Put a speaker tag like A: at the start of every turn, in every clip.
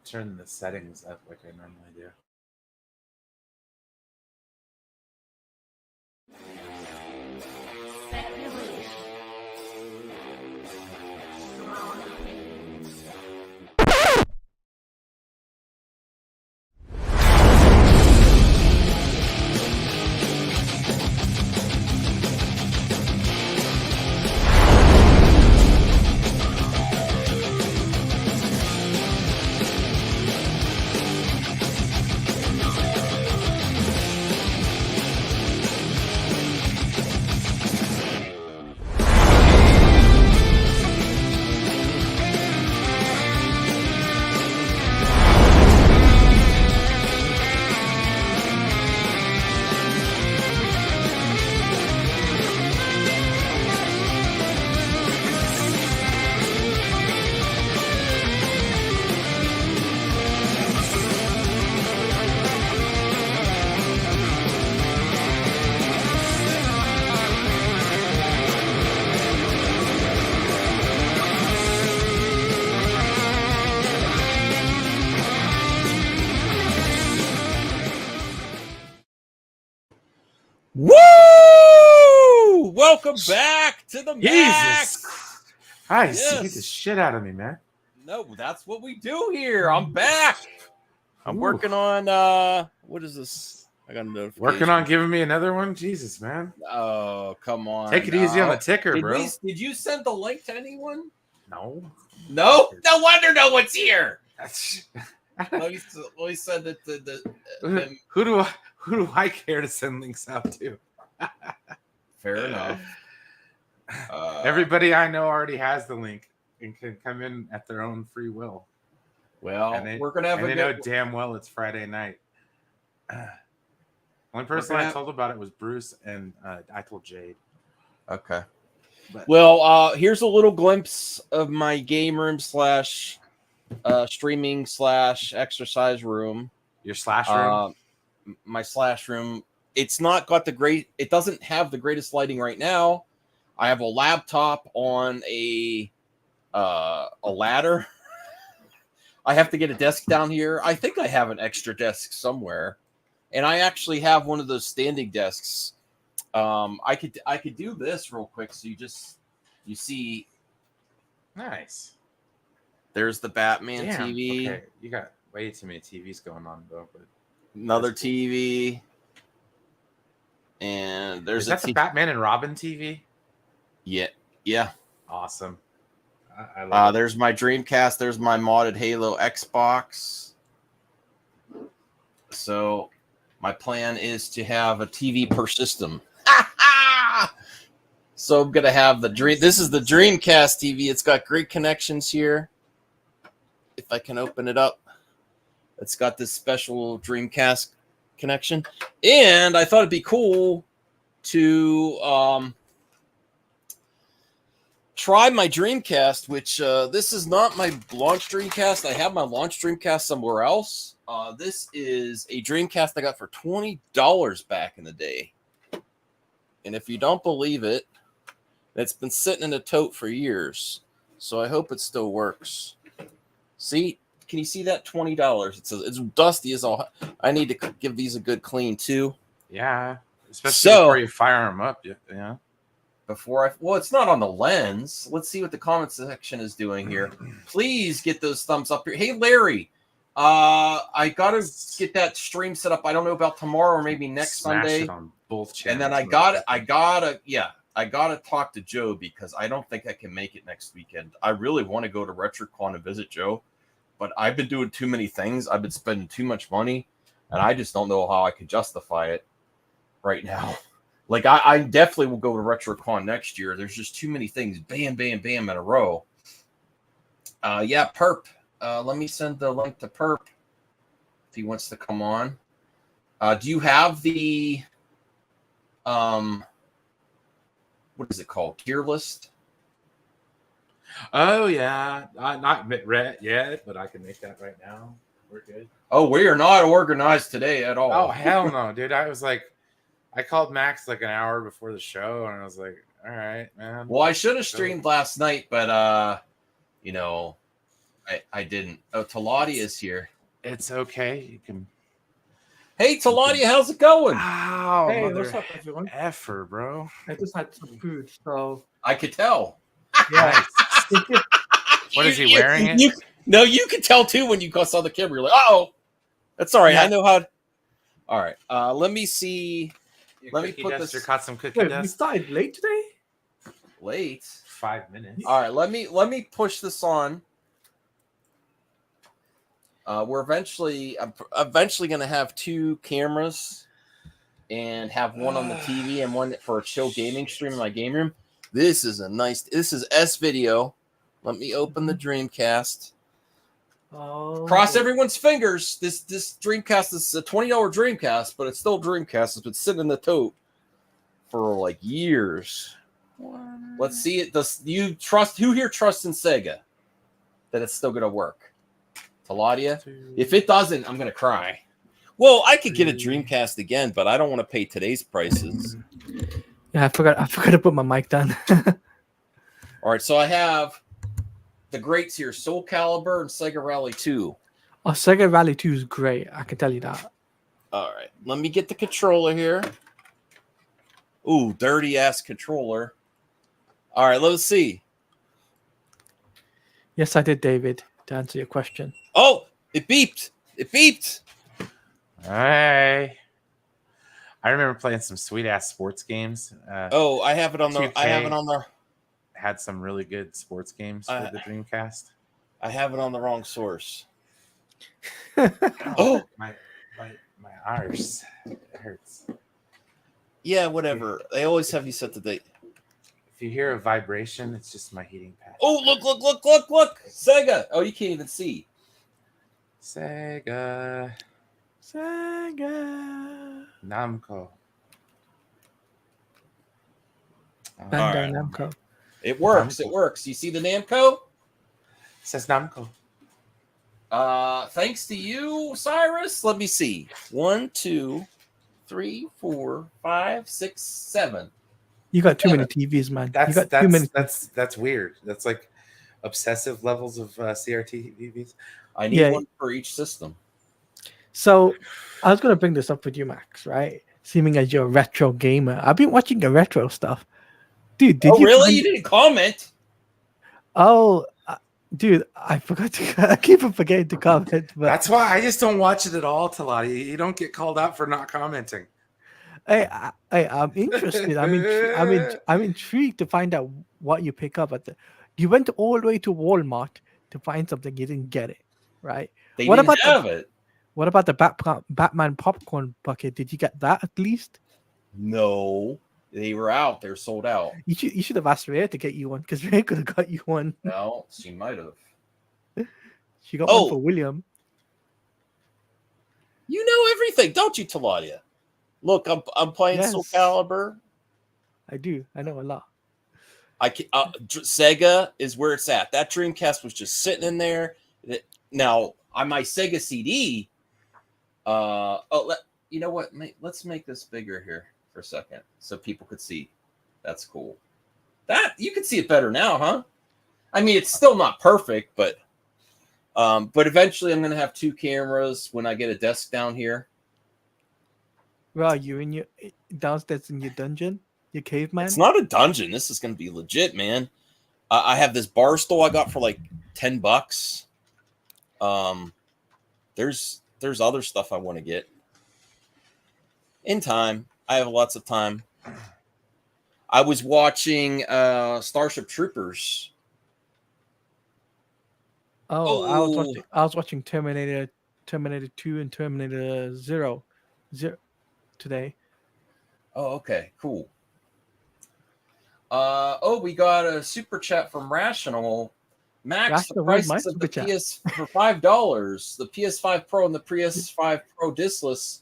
A: turn the settings up like I normally do.
B: Woo! Welcome back to the Max.
A: Christ, you beat the shit out of me, man.
B: No, that's what we do here. I'm back. I'm working on what is this? I got a notification.
A: Working on giving me another one? Jesus, man.
B: Oh, come on.
A: Take it easy on the ticker, bro.
B: Did you send the link to anyone?
A: No.
B: No? No wonder no one's here. Let me send it to the
A: Who do I care to send links out to?
B: Fair enough.
A: Everybody I know already has the link and can come in at their own free will.
B: Well, we're gonna have.
A: And they know damn well it's Friday night. Only person I told about it was Bruce, and I told Jade.
B: Okay. Well, here's a little glimpse of my game room / streaming / exercise room.
A: Your slash room?
B: My slash room. It's not got it doesn't have the greatest lighting right now. I have a laptop on a ladder. I have to get a desk down here. I think I have an extra desk somewhere. And I actually have one of those standing desks. I could do this real quick so you see.
A: Nice.
B: There's the Batman
A: Damn,
B: TV.
A: Okay, you got way too many TVs going on though. But
B: another TV. And there's
A: the Batman and Robin TV?
B: Yeah.
A: Awesome. I love
B: there's my Dreamcast. There's my modded Halo Xbox. So my plan is to have a TV per system. So I'm gonna have this is the Dreamcast TV. It's got great connections here. If I can open it up, it's got this special Dreamcast connection. And I thought it'd be cool to try my Dreamcast, which this is not my launch Dreamcast. I have my launch Dreamcast somewhere else. This is a Dreamcast I got for $20 back in the day. And if you don't believe it, it's been sitting in a tote for years. So I hope it still works. See? Can you see that? $20. It's dusty as all. I need to give these a good clean too.
A: Yeah. Especially before you fire them up. Yeah.
B: Well, it's not on the lens. Let's see what the comment section is doing here. Please get those thumbs up here. Hey, Larry, I got to get that stream set up. I don't know about tomorrow or maybe next Sunday.
A: It on both channels.
B: And then I gotta talk to Joe because I don't think I can make it next weekend. I really want to go to RetroCon and visit Joe, but I've been doing too many things. I've been spending too much money, and I just don't know how I could justify it right now. Like, I definitely will go to RetroCon next year. There's just too many things. Bam, bam, bam in a row. Yeah, Perp. Let me send the link to Perp if he wants to come on. Do you have the, what is it called? Tier list?
A: Oh, yeah. Not read yet, but I can make that right now. We're good.
B: Oh, we are not organized today at all.
A: Oh, hell no, dude. I called Max like an hour before the show, and I was like, all right, man.
B: Well, I should have streamed last night, but, I didn't. Oh, Taladia is here.
A: It's okay. You can.
B: Hey, Taladia, how's it going?
A: Ow,
C: Hey,
A: mother
C: what's up, everyone?
A: effer, bro.
C: I just had some food, so
B: I could tell.
C: yeah.
A: Nice. What is he wearing it?
B: No, you could tell too when you saw the camera. You're like, oh, that's all right.
C: Yeah.
B: I know how. All right. Let me see.
A: Your
B: Let me
A: cookie
B: put
A: duster
B: this
A: caught some cookie
C: Wait, we
A: dust.
C: started late today?
B: late.
A: 5 minutes.
B: All right. Let me push this on. We're eventually going to have 2 cameras and have one on the TV and one for a chill gaming stream in my game room. This is S video. Let me open the Dreamcast.
C: Oh,
B: Cross everyone's fingers. This Dreamcast is a $20 Dreamcast, but it's still Dreamcast. It's been sitting in the tote for like years. Let's see it. Who here trusts in Sega that it's still gonna work? Taladia? If it doesn't, I'm gonna cry. Well, I could get a Dreamcast again, but I don't want to pay today's prices.
C: Yeah, I forgot to put my mic down.
B: All right, so I have the greats here: Soul Calibur and Sega Rally 2.
C: Oh, Sega Rally 2 is great. I can tell you that.
B: All right, let me get the controller here. Ooh, dirty ass controller. All right, let's see.
C: Yes, I did, David, to answer your question.
B: Oh, it beeped. It beeped.
A: Hey. I remember playing some sweet ass sports games.
B: I have it on the.
A: 2K.
B: I have it on the.
A: Had some really good sports games for the Dreamcast.
B: I have it on the wrong source.
A: Oh, my arse. It hurts.
B: Yeah, whatever. They always have you set the date.
A: If you hear a vibration, it's just my heating pad.
B: Oh, look. Sega. Oh, you can't even see.
A: Sega. Namco.
C: Bandai Namco.
B: It works. It works. You see the Namco?
A: It says Namco.
B: Thanks to you, Cyrus. Let me see. 1, 2, 3, 4, 5, 6, 7.
C: You got too many TVs, man.
A: That's weird. That's like obsessive levels of CRT TVs.
B: I need one for each system.
C: So I was gonna bring this up with you, Max, right? Seeming as you're a retro gamer. I've been watching the retro stuff. Dude, did you
B: really? You didn't comment?
C: Oh, dude, I forgot to. I keep forgetting to comment. But
A: that's why I just don't watch it at all, Talati. You don't get called out for not commenting.
C: I'm interested. I'm intrigued to find out what you pick up at the. You went all the way to Walmart to find something. You didn't get it, right?
B: They didn't have it.
C: What about the Batman popcorn bucket? Did you get that at least?
B: No. They were out. They were sold out.
C: You should have asked Rhea to get you one because Rhea could have got you one.
B: No, she might have.
C: She got one for William.
B: You know everything, don't you, Taladia? Look, I'm playing Soul Calibur.
C: I do. I know a lot.
B: Sega is where it's at. That Dreamcast was just sitting in there. Now on my Sega CD. You know what? Let's make this bigger here for a second so people could see. That's cool. That you can see it better now, huh? I mean, it's still not perfect, but eventually I'm gonna have 2 cameras when I get a desk down here.
C: Well, are you in your downstairs in your dungeon, your caveman?
B: It's not a dungeon. This is gonna be legit, man. I have this bar stool I got for like $10. There's other stuff I want to get in time. I have lots of time. I was watching Starship Troopers.
C: I was watching Terminator 2 and Terminator 0 today.
B: Oh, okay, cool. We got a super chat from Rational. Max, the prices of the PS for $5. The PS5 Pro and the PS5 Pro discless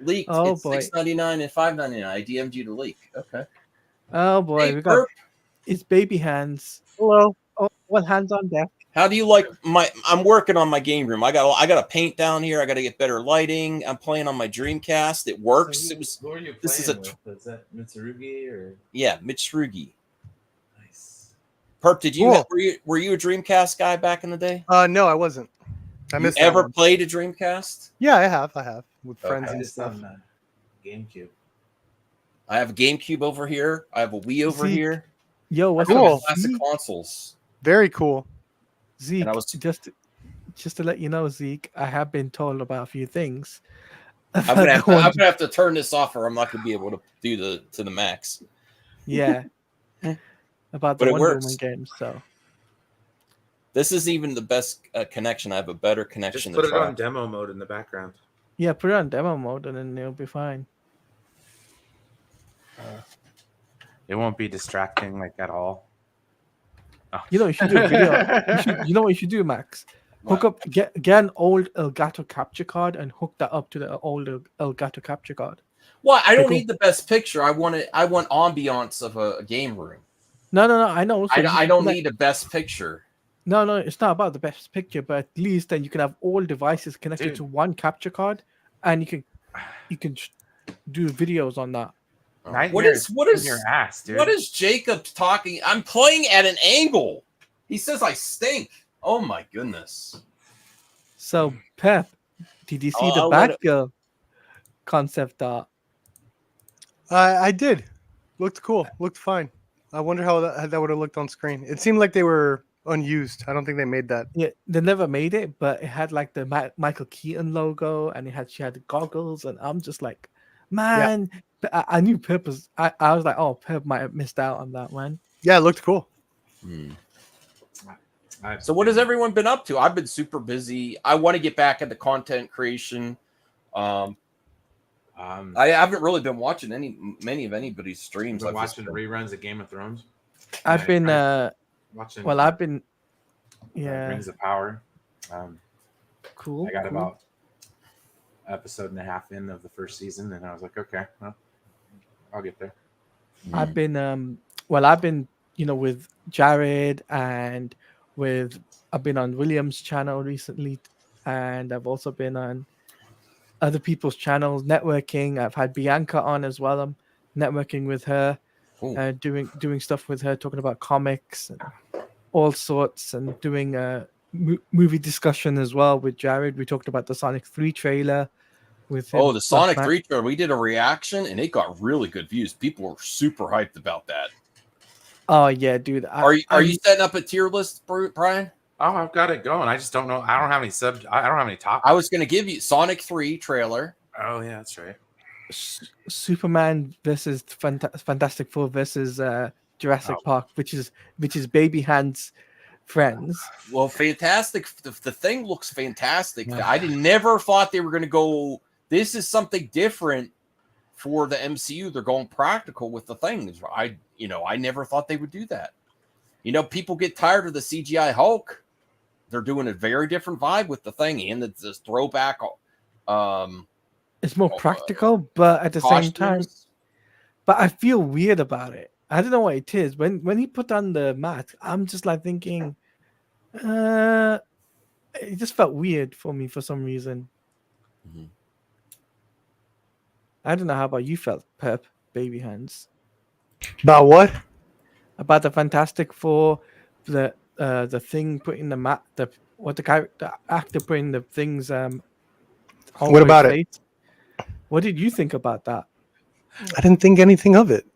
B: leaked. It's $699 and $599. I DM'd you to leak. Okay.
C: Oh boy,
B: hey,
C: we got it's baby hands. Hello. Oh, what hands on deck?
B: How do you like I'm working on my game room. I got to paint down here. I got to get better lighting. I'm playing on my Dreamcast. It works.
A: So who are you playing with? Is that Mitsurugi or?
B: Yeah, Mitsurugi.
A: Nice.
B: Perp, did you
D: Cool.
B: were you a Dreamcast guy back in the day?
D: No, I wasn't. I
B: You
D: missed that
B: ever
D: one.
B: played a Dreamcast?
D: Yeah, I have with friends
B: Okay.
D: and
A: Just
D: stuff.
A: on GameCube.
B: I have a GameCube over here. I have a Wii over
C: Zeke,
B: here.
C: Yo, what's
D: Cool.
C: up,
B: Classic
C: Zeke?
B: consoles.
D: Very cool.
C: Zeke,
B: And I was-
C: just to let you know, Zeke, I have been told about a few things.
B: I'm gonna have to turn this off, or I'm not gonna be able to do to the max.
C: Yeah. About
B: But
C: the
B: it
C: Wonder
B: works.
C: Woman games, so
B: This is even the best connection. I have a better connection.
A: Just put
B: to
A: it
B: try.
A: on demo mode in the background.
C: yeah, put it on demo mode and then it'll be fine.
A: It won't be distracting like at all. Oh.
C: You know, you should do a video. You know what you should do, Max? Hook up, get an old Elgato capture card and hook that up to the old Elgato capture card.
B: Well, I don't
C: Cool.
B: need the best picture. I want ambiance of a game room.
C: No, I know. So
B: I don't need a best picture.
C: No, it's not about the best picture, but at least then you can have all devices connected to one capture card, and you can do videos on that.
B: What is
A: your ass, dude?
B: What is Jacob talking? I'm playing at an angle. He says I stink. Oh my goodness.
C: So Pep, did you see the Batgirl concept art?
D: I did. Looked cool. Looked fine. I wonder how that would have looked on screen. It seemed like they were unused. I don't think they made that.
C: Yeah, they never made it, but it had like the Michael Keaton logo, and she had the goggles, and I'm just like, man, yeah. I knew Pep was. I was like, oh, Pep might have missed out on that, man.
D: Yeah, it looked cool.
B: So what has everyone been up to? I've been super busy. I want to get back into content creation. I haven't really been watching many of anybody's streams.
A: I've been watching reruns of Game of Thrones.
C: I've been
A: watching.
C: Well, I've been. Yeah.
A: Rings of Power.
C: Cool.
A: I got about episode and a half in of the first season, and I was like, okay, well, I'll get there.
C: I've been I've been with Jared and I've been on William's channel recently, and I've also been on other people's channels networking. I've had Bianca on as well. I'm networking with her, doing stuff with her, talking about comics and all sorts, and doing a movie discussion as well with Jared. We talked about the Sonic 3 trailer with him.
B: The Sonic 3 trailer. We did a reaction and it got really good views. People were super hyped about that.
C: Oh yeah, dude.
B: Are you setting up a tier list, Brian?
A: Oh, I've got it going. I just don't know. I don't have any I don't have any topics.
B: I was going to give you Sonic 3 trailer.
A: Oh yeah, that's right.
C: Superman versus Fantastic Four versus Jurassic Park, which is Baby Hand's friends.
B: Well, fantastic. The thing looks fantastic. Yeah. I never thought they were going to go. This is something different for the MCU. They're going practical with the things. I never thought they would do that. People get tired of the CGI Hulk. They're doing a very different vibe with the thing, and it's this throwback.
C: It's more practical, but at the same time, but I feel weird about it. I don't know what it is. When he put on the mask, I'm just like thinking, it just felt weird for me for some reason.
B: Mm-hmm.
C: I don't know how about you felt, Pep, Baby Hands.
D: About what?
C: About the Fantastic Four, the thing putting the actor putting the things.
D: What about it?
C: What did you think about that?
D: I didn't think anything of it.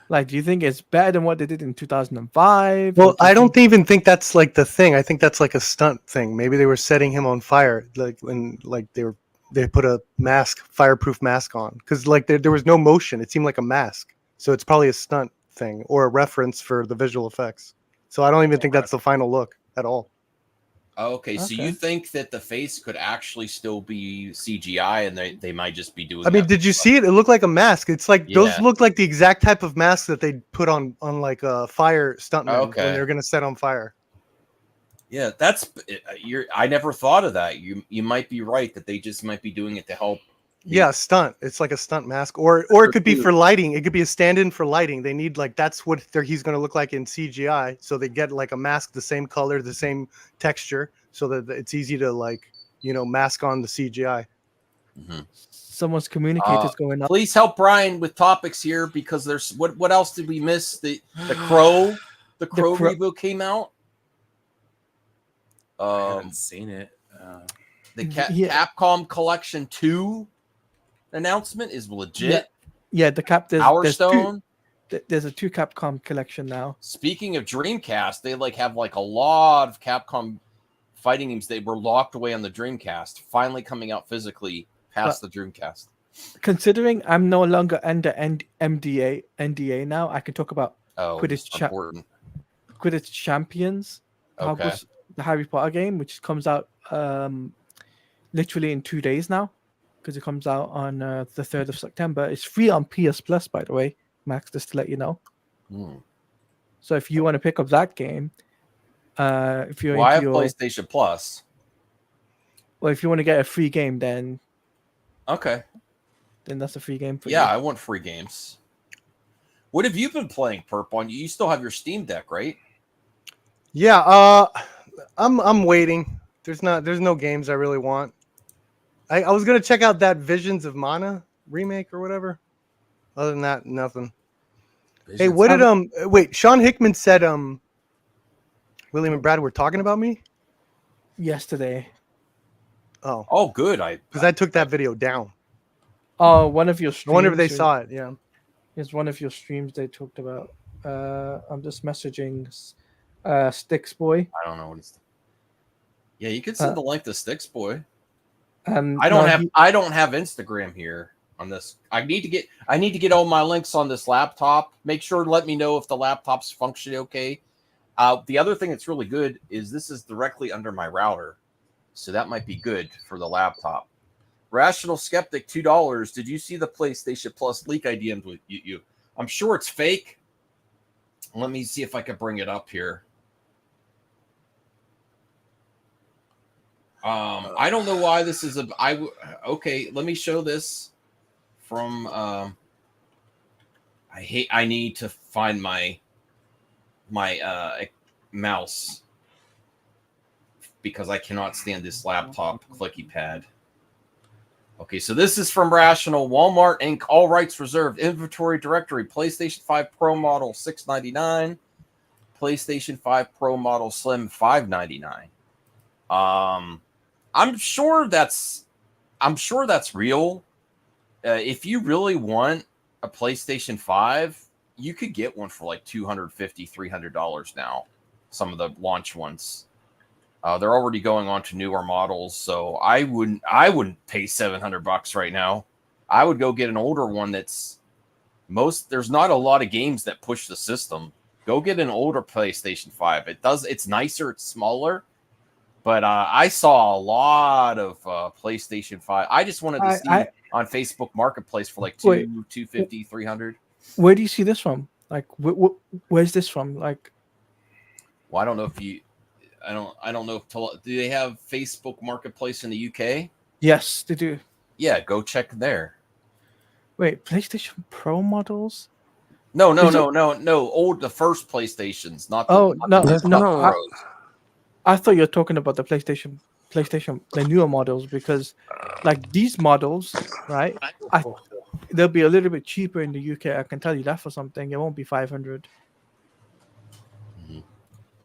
C: Like, do you think it's better than what they did in 2005?
D: Well, I don't even think that's like the thing. I think that's like a stunt thing. Maybe they were setting him on fire, they put a mask, fireproof mask on, because like there was no motion. It seemed like a mask, so it's probably a stunt thing or a reference for the visual effects. So I don't even think that's the final look at all.
B: Okay, so you think that the face could actually still be CGI, and they might just be doing?
D: I mean, did you see it? It looked like a mask. It's like those look like the exact type of mask that they put on like a fire stuntman when they're gonna set on fire.
B: Yeah, I never thought of that. You might be right that they just might be doing it to help.
D: Yeah, stunt. It's like a stunt mask, or it could be for lighting. It could be a stand-in for lighting. They need that's what he's going to look like in CGI. So they get like a mask, the same color, the same texture, so that it's easy to mask on the CGI.
B: Mm-hmm.
C: Someone's communicator's going up.
B: Please help Brian with topics here, because there's what else did we miss? The Crow. the Crow
C: Crow-
B: reboot came out.
A: I haven't seen it.
B: The
C: Yeah.
B: Capcom Collection 2 announcement is legit.
C: Yeah, the there's
B: Power
C: two,
B: Stone.
C: there's a 2 Capcom collection now.
B: Speaking of Dreamcast, they have a lot of Capcom fighting games that were locked away on the Dreamcast, finally coming out physically past the Dreamcast.
C: Considering I'm no longer under NDA now, I can talk about
B: Important.
C: Quidditch Champions,
B: Okay.
C: the Harry Potter game, which comes out literally in 2 days now, because it comes out on the 3rd of September. It's free on PS Plus, by the way, Max, just to let you know. So if you want to pick up that game, if you're
B: I have
C: into
B: PlayStation Plus.
C: Well, if you want to get a free game, then that's a free game for you.
B: Yeah, I want free games. What have you been playing, Perp? You still have your Steam Deck, right?
D: Yeah, I'm waiting. There's no games I really want. I was gonna check out that Visions of Mana remake or whatever. Other than that, nothing. Hey, what did wait? Sean Hickman said William and Brad were talking about me
C: Yesterday.
B: Oh, good.
D: Because I took that video down.
C: Oh, one of your streams.
D: I wonder if they saw it. Yeah.
C: It's one of your streams they talked about. I'm just messaging Sticks Boy.
B: I don't know what it's. Yeah, you could send the link to Sticks Boy.
C: I
B: don't have Instagram here on this. I need to get all my links on this laptop. Make sure to let me know if the laptop's functioning okay. The other thing that's really good is this is directly under my router, so that might be good for the laptop. Rational Skeptic, $2. Did you see the PlayStation Plus leak I DM'd with you? I'm sure it's fake. Let me see if I can bring it up here. I don't know why this is okay, let me show this from I need to find my mouse because I cannot stand this laptop clicky pad. Okay, so this is from Rational. Walmart Inc. All rights reserved. Inventory directory. PlayStation 5 Pro model $699. PlayStation 5 Pro model Slim $599. I'm sure that's real. If you really want a PlayStation 5, you could get one for like $250, $300 now. Some of the launch ones. They're already going on to newer models, so I wouldn't pay $700 right now. I would go get an older one there's not a lot of games that push the system. Go get an older PlayStation 5. It's nicer, it's smaller. But I saw a lot of PlayStation 5. I just wanted to see on Facebook Marketplace for like $250, $300.
C: Where do you see this from? Like, where's this from? Like,
B: well, I don't know if you. I don't know if do they have Facebook Marketplace in the UK?
C: Yes, they do.
B: Yeah, go check there.
C: Wait, PlayStation Pro models?
B: No. Old, the first PlayStations, not the.
C: Oh,
B: not
C: no. I thought you were talking about the PlayStation, the newer models, because like these models, right? They'll be a little bit cheaper in the UK. I can tell you that for something. It won't be 500.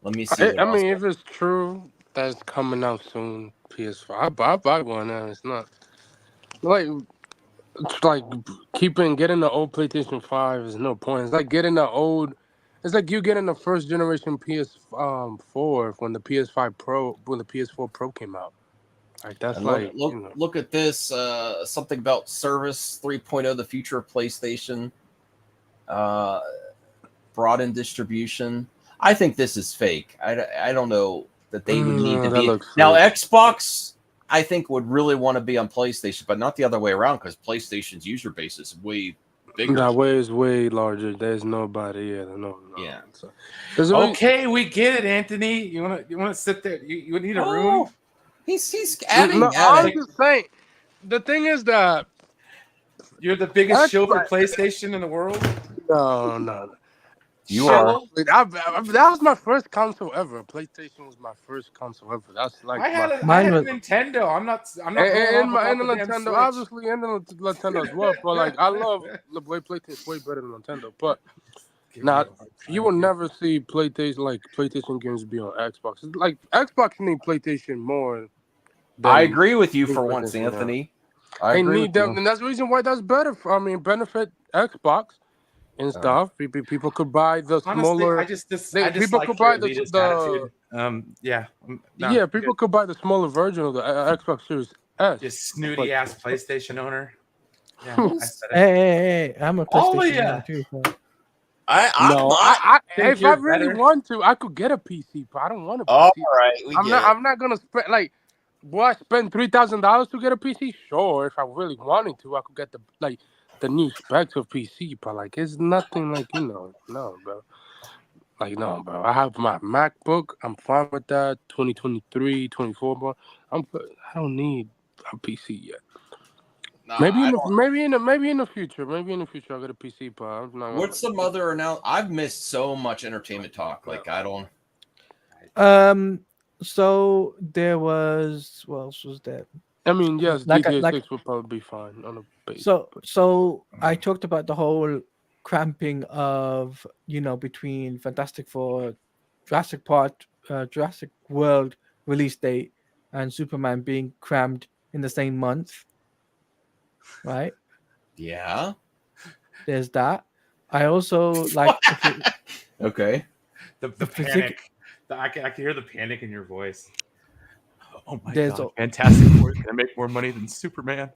B: Let me see.
E: I mean, if it's true that's coming out soon, PS5, I buy one. And it's not getting the old PlayStation 5 is no point. It's like getting the old. It's like you getting the first generation PS4 when the PS4 Pro came out. Like that's
B: look at this. Something about service 3.0, the future of PlayStation. Broadened distribution. I think this is fake. I don't know that they would need to be. Now, Xbox, I think, would really want to be on PlayStation, but not the other way around because PlayStation's user base is way bigger.
E: That way is way larger. There's nobody. No.
B: Yeah.
E: So,
A: okay, we get it, Anthony. You want to sit there? You need a room?
B: He's adding.
E: I'm just saying. The thing is that
A: you're the biggest show for PlayStation in the world.
E: No.
B: You are.
E: That was my first console ever. PlayStation was my first console ever. That's like
A: I had a Nintendo. I'm not.
E: And the Nintendo, obviously, and the Nintendo as well. But like, I love the way PlayStation is way better than Nintendo. But
A: giving
E: Not
A: you a hard
E: you
A: time,
E: will
A: dude.
E: never see PlayStation games be on Xbox. It's like Xbox need PlayStation more than
B: I agree with you
E: need
B: for once,
E: PlayStation, yeah.
B: Anthony. I
E: They
B: agree
E: need
B: with
E: them,
B: you.
E: and that's the reason why that's better. Benefit Xbox and stuff. People could buy the
A: Honestly,
E: smaller.
A: I
E: People
A: dislike
E: could
A: your
E: buy
A: elitist
E: the
A: attitude. Yeah, no,
E: yeah.
A: good.
E: People could buy the smaller version of the Xbox Series S.
A: You snooty
E: But
A: ass PlayStation owner. Yeah, I said it.
C: Hey, I'm a
A: All of
C: PlayStation
A: ya.
C: owner too. So.
E: no,
A: Think
E: if I
A: you're
E: really
A: better?
E: want to, I could get a PC, but I don't want a
B: All
E: PC.
B: right, we get it.
E: I'm not gonna spend like. Will I spend $3,000 to get a PC? Sure, if I really wanted to, I could get the new specs of PC. But like, it's nothing like no, bro. Like no, bro. I have my MacBook. I'm fine with that. 2023, 24, bro. I don't need a PC yet.
B: Nah,
E: Maybe
B: I
E: in the
B: don't.
E: maybe in the future. Maybe in the future I'll get a PC, but I'm not.
B: What's some other announcement? I've missed so much entertainment talk. Like I don't.
C: So there was what else was there?
E: I mean, yes,
C: Like
E: GTA
C: like
E: 6 would probably be fine on a base.
C: so I talked about the whole cramping of between Fantastic Four, Jurassic World release date and Superman being crammed in the same month, right?
B: Yeah.
C: There's that. I also like
A: The
C: The physic-
A: panic. I can hear the panic in your voice. Oh my
C: There's
A: god!
C: a-
A: Fantastic Four is gonna make more money than Superman.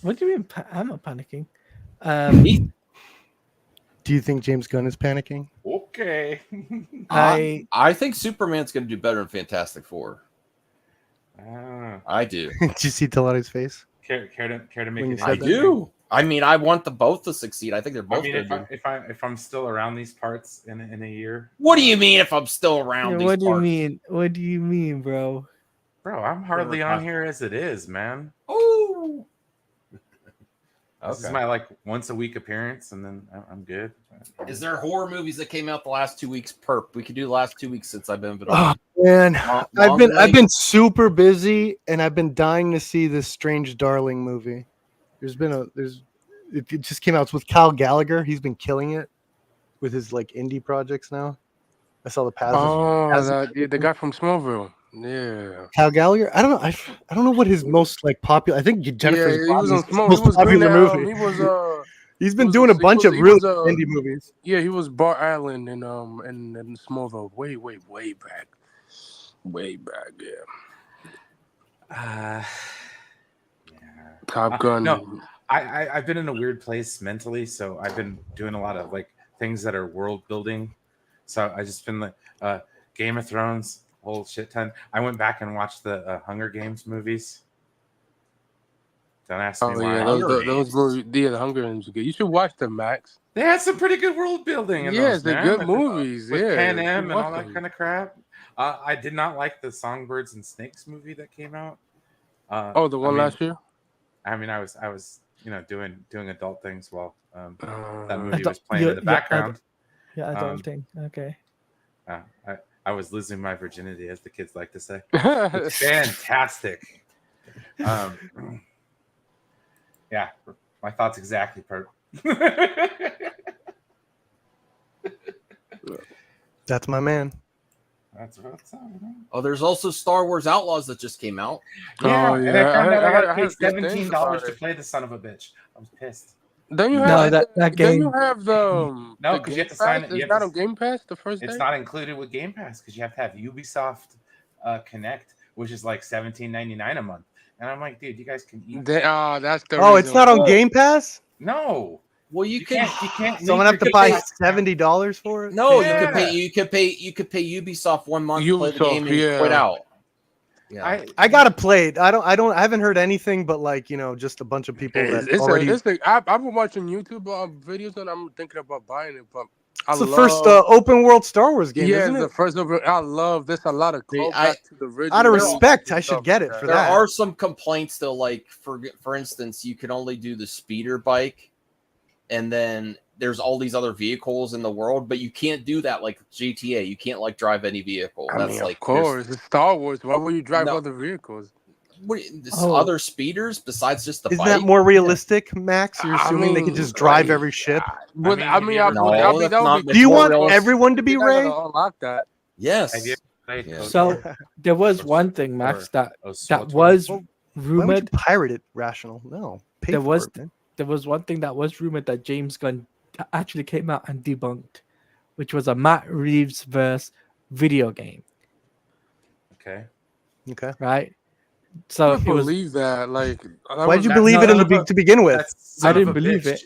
C: what do you mean? I'm not panicking.
D: Do you think James Gunn is panicking?
A: Okay.
B: I think Superman's going to do better than Fantastic Four. I do.
D: Did you see Talati's face?
A: Care to make
D: When
A: it?
D: you
B: I
D: said that?
B: do. I mean, I want them both to succeed. I think they're
A: I
B: both
A: mean,
B: going to do.
A: if I'm still around these parts in a year.
B: What do you mean if I'm still around these
C: what do you
B: parts?
C: mean? What do you mean, bro?
A: Bro, I'm hardly on here as it is, man.
B: Oh.
A: This is
B: Okay.
A: my once a week appearance, and then I'm good.
B: Is there horror movies that came out the last 2 weeks? Perp. We could do the last 2 weeks since I've been
D: Oh man, I've
B: Long
D: been super busy, and I've been dying to see this Strange Darling movie. It just came out. It's with Kyle Gallagher. He's been killing it with his indie projects now. I saw the Paz.
E: The guy from Smallville. Yeah.
D: Kyle Gallagher. I don't know. I don't know what his most popular. I think Jennifer's
E: Yeah, he was
D: Body
E: on
D: is his
E: Smallville.
D: most
E: He was
D: popular movie.
E: He was
D: He's been doing a bunch of really indie movies.
E: Yeah, he was Bart Allen in Smallville way back. Way back, yeah. Top Gun.
A: No, I've been in a weird place mentally, so I've been doing a lot of things that are world building. So I just been Game of Thrones, whole shit ton. I went back and watched the Hunger Games movies. Don't ask me why.
E: Yeah, those movies. Yeah, the Hunger Games are good. You should watch them, Max.
A: They had some pretty good world building in those,
E: they're
A: man.
E: good movies.
A: With
E: Yeah,
A: Pan
E: you
A: Am
E: should
A: and all
E: watch
A: that
E: them.
A: kind of crap. I did not like the Songbirds and Snakes movie that came out.
E: The one last year.
A: I mean, I was doing adult things while that movie
C: Adult-
A: was playing in the background.
C: Adult thing. Okay.
A: I was losing my virginity, as the kids like to say. It's fantastic. Yeah, my thoughts exactly.
D: That's my man.
A: That's what's up.
B: Oh, there's also Star Wars Outlaws that just came out.
A: Yeah, and I found out I gotta pay
E: heard good things
A: $17
E: about
A: to
E: it.
A: play the son of a bitch. I was pissed.
E: Don't you
C: No,
E: have
C: that
E: Don't
C: game.
E: you have
A: No,
E: the
A: 'cause you
E: Game
A: have to sign
E: Pass?
A: it. You
E: It's
A: have
E: not
A: to-
E: on Game Pass the first
A: It's
E: day.
A: not included with Game Pass because you have to have Ubisoft Connect, which is like $17.99 a month. And I'm like, dude, you guys can eat.
E: That's the.
D: Oh, it's
E: reason
D: not on
E: why.
D: Game Pass.
A: No,
B: Well, you can.
A: can't.
D: So I'm gonna have to buy $70 for it.
B: No,
A: Yeah.
B: you could pay Ubisoft 1 month, play the
E: Ubisoft,
B: game, and
E: yeah.
B: quit out. Yeah.
D: I gotta play it. I haven't heard anything but just a bunch of people that already.
E: I've been watching YouTube videos and I'm thinking about buying it, but
D: It's the first open world Star Wars game,
E: yeah,
D: isn't
E: the
D: it?
E: first over. I love this. A lot of callback to the original.
D: Out of
E: games
D: respect,
E: and
D: I should
E: stuff
D: get
E: like
D: it for
B: There
D: that.
B: are some complaints though, like for instance, you can only do the speeder bike, and then there's all these other vehicles in the world, but you can't do that like GTA. You can't drive any vehicle.
E: I
B: That's
E: mean,
B: like
E: of course, it's Star Wars. Why would you drive
B: No.
E: other vehicles?
B: other speeders besides just the
D: Isn't
B: bike?
D: that more realistic, Max? You're
E: I
D: assuming they
E: mean,
D: could just drive
B: right.
D: every ship.
E: But
A: mean,
E: I
A: have
E: mean,
A: you
E: I
A: ever-
B: No,
E: mean,
B: that's
E: that would
B: not-
E: be
D: Do you
B: more
D: want
B: realistic.
D: everyone to be
E: You're not
D: Ray?
E: gonna unlock that.
B: Yes.
A: Have you played
B: Yeah.
A: KOTOR?
C: So there was
A: Or-
C: one thing, Max,
A: or
C: that
A: SWTOR?
C: was
D: Well, Why would you
C: rumored.
D: pirate it, Rational? No. Pay
C: There
D: for
C: was
D: it, man.
C: there was one thing that was rumored that James Gunn actually came out and debunked, which was a Matt Reeves verse video game,
A: Okay.
D: Okay.
C: right?
E: I
C: So
E: don't
C: it was.
E: believe that. Like, that
D: Why'd you
E: was-
D: believe
C: no,
D: it in
C: no,
D: the to begin with?
A: That's son
C: I
A: of
C: didn't
A: a
C: believe
A: bitch.
C: it.